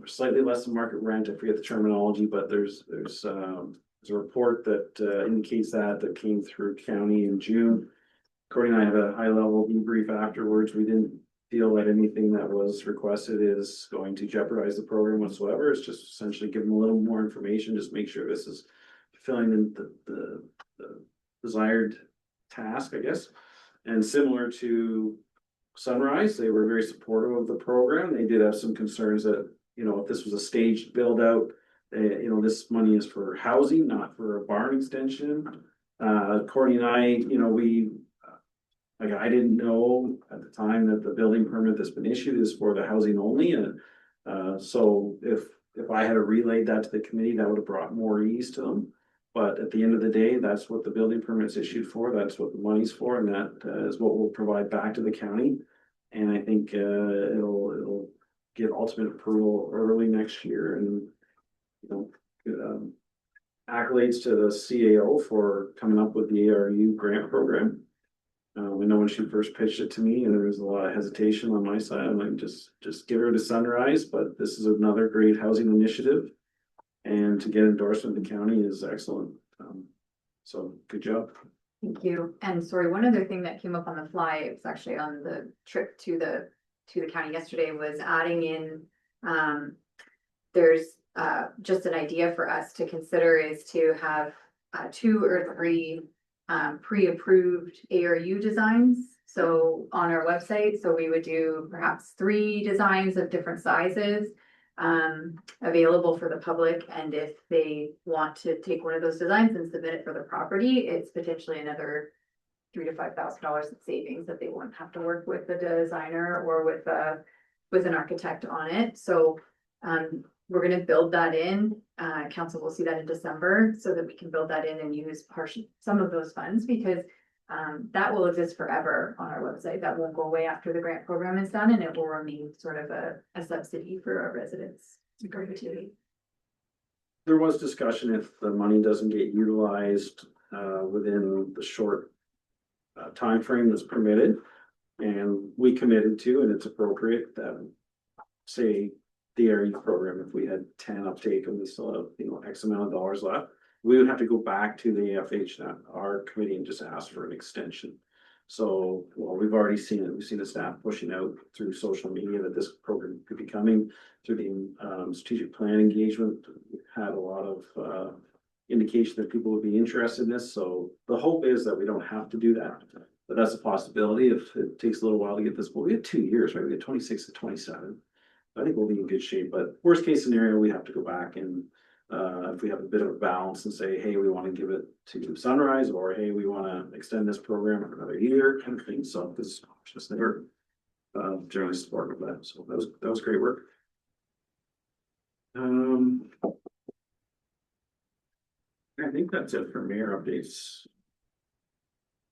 slightly less than market rent. I forget the terminology, but there's a report that indicates that came through county in June. Corey and I had a high level debrief afterwards. We didn't feel that anything that was requested is going to jeopardize the program whatsoever. It's just essentially give them a little more information, just make sure this is fulfilling the desired task, I guess. And similar to Sunrise, they were very supportive of the program. They did have some concerns that, you know, if this was a staged build out, you know, this money is for housing, not for a barn extension. Courtney and I, you know, I didn't know at the time that the building permit that's been issued is for the housing only. And so if I had relayed that to the committee, that would have brought more ease to them. But at the end of the day, that's what the building permit's issued for. That's what the money's for, and that is what we'll provide back to the county. And I think it'll get ultimate approval early next year. And you know, accolades to the CAO for coming up with the ARU grant program. I know when she first pitched it to me, and there was a lot of hesitation on my side. I'm like, just give her to Sunrise, but this is another great housing initiative. And to get endorsement of the county is excellent. So good job. Thank you. And sorry, one other thing that came up on the fly, it was actually on the trip to the county yesterday, was adding in, there's just an idea for us to consider is to have 2 or 3 pre-approved ARU designs. So on our website, so we would do perhaps 3 designs of different sizes available for the public. And if they want to take one of those designs and submit it for the property, it's potentially another $3,000 to $5,000 in savings that they won't have to work with the designer or with an architect on it. So we're going to build that in. Council will see that in December so that we can build that in and use some of those funds, because That will exist forever on our website. That won't go away after the grant program is done, and it will remain sort of a subsidy for our residents in perpetuity. There was discussion if the money doesn't get utilized within the short timeframe that's permitted. And we committed to, and it's appropriate that, say, the air youth program, if we had 10 uptake and we still have, you know, X amount of dollars left, we would have to go back to the AFH, our committee, and just ask for an extension. So, well, we've already seen it. We've seen the staff pushing out through social media that this program could be coming through the strategic plan engagement. We've had a lot of indication that people would be interested in this. So the hope is that we don't have to do that. But that's a possibility if it takes a little while to get this. But we have 2 years, right? We have 26 to 27. I think we'll be in good shape. But worst case scenario, we have to go back and if we have a bit of a balance and say, hey, we want to give it to Sunrise, or hey, we want to extend this program for another year, kind of thing. So this just never generally supportive of that. So that was great work. I think that's it for mayor updates.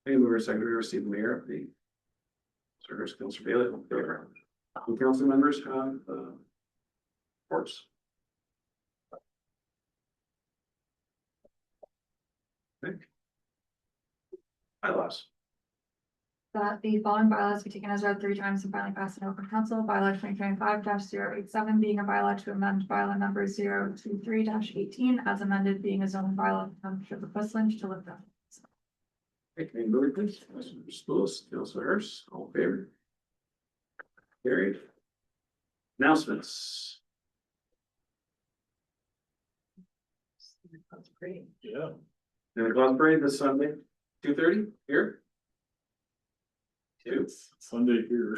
Hey, we were second, we received mayor update. Service Councilor Bailey, there. Council members have reports. Okay. Bylaws. That the following bylaws be taken as read 3 times and finally passed in open council. Bylaw 2025-087 being a bylaw to amend bylaw number 023-18 as amended, being a zoning bylaw of the Township of Westland to live down. Okay, can you move it, please? Councilor Spillis, Councilor Hurst, all in favor? Carried. Announcements. That's great. Yeah. And the Claus Parade this Sunday, 2:30 here. It's Sunday here.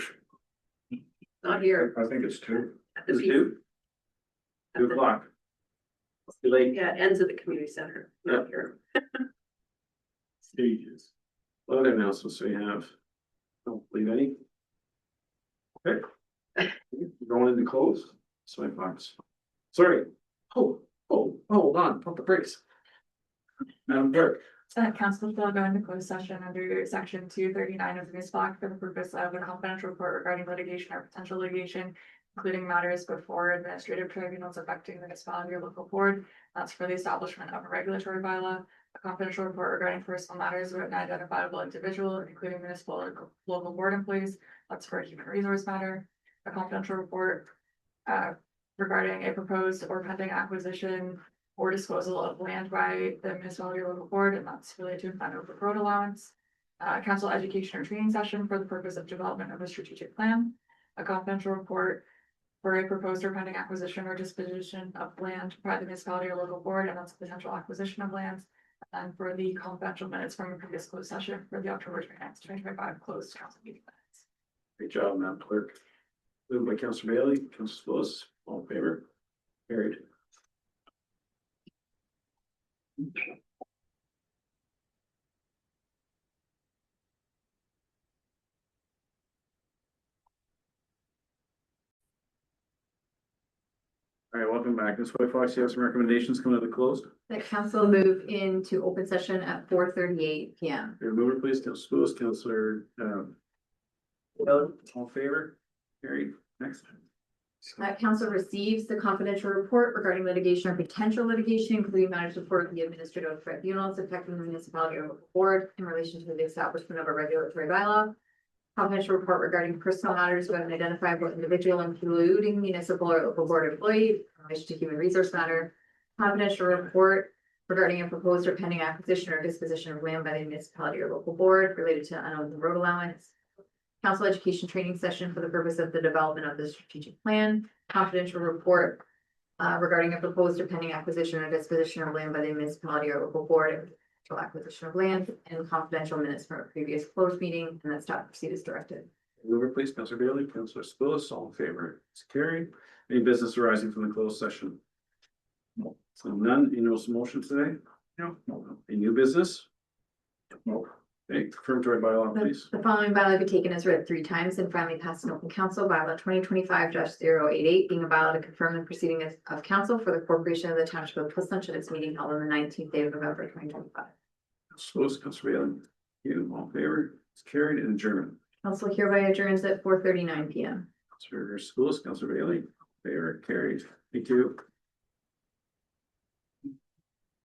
Not here. I think it's 2. At the Is it P- 2? at 2 the- o'clock. Too late. Yeah, it ends at the community center, not here. Stages. What other announcements we have? Don't believe any. Okay. Going into close. Swipe box. Sorry. Hold on, pump the brakes. Madam Clerk. Council will go into closed session under section 239 of the municipal act for the purpose of a confidential report regarding litigation or potential litigation, including matters before administrative tribunals affecting the municipality or local board. That's for the establishment of a regulatory bylaw, a confidential report regarding personal matters of an identifiable individual, including municipal or local board employees. That's for a human resource matter, a confidential report regarding a proposed or pending acquisition or disposal of land by the municipality or local board, and that's related to a final road allowance. Council education or training session for the purpose of development of a strategic plan, a confidential report for a proposed or pending acquisition or disposition of land by the municipality or local board, and that's potential acquisition of lands. And for the confidential minutes from a previous closed session for the October 29th, 2025 closed council meeting minutes. Great job, Madam Clerk. Moved by Councilor Bailey, Councilor Spillis, all in favor? Carried. All right, welcome back. Ms. White Fox, you have some recommendations coming out of the closed. The council move into open session at 4:38 PM. Your mover, please, Councilor Spillis, Councilor all in favor? Carried. Next. Council receives the confidential report regarding litigation or potential litigation, including matters before the administrative tribunals affecting the municipality or local board in relation to the establishment of a regulatory bylaw. Confidential report regarding personal matters of an identifiable individual, including municipal or local board employee, in relation to human resource matter. Confidential report regarding a proposed or pending acquisition or disposition of land by the municipality or local board related to unowned road allowance. Council education training session for the purpose of the development of the strategic plan. Confidential report regarding a proposed or pending acquisition or disposition of land by the municipality or local board, potential acquisition of land, and confidential minutes from a previous closed meeting, and that staff proceed as directed. Mover, please, Councilor Bailey, Councilor Spillis, all in favor? It's carried. Any business arising from the closed session? No. So none. Any notice of motion today? No. Any new business? No. Okay, confirmatory bylaw, please. The following bylaw be taken as read 3 times and finally passed in open council. Bylaw 2025-088 being a bylaw to confirm the proceeding of council for the corporation of the township of Westland at its meeting held on the 19th day of November 2025. Spillis, Councilor Bailey. You, all in favor, it's carried and adjourned. Council hereby adjourns at 4:39 PM. Councilor Schools, Councilor Bailey, favor carried. Thank you.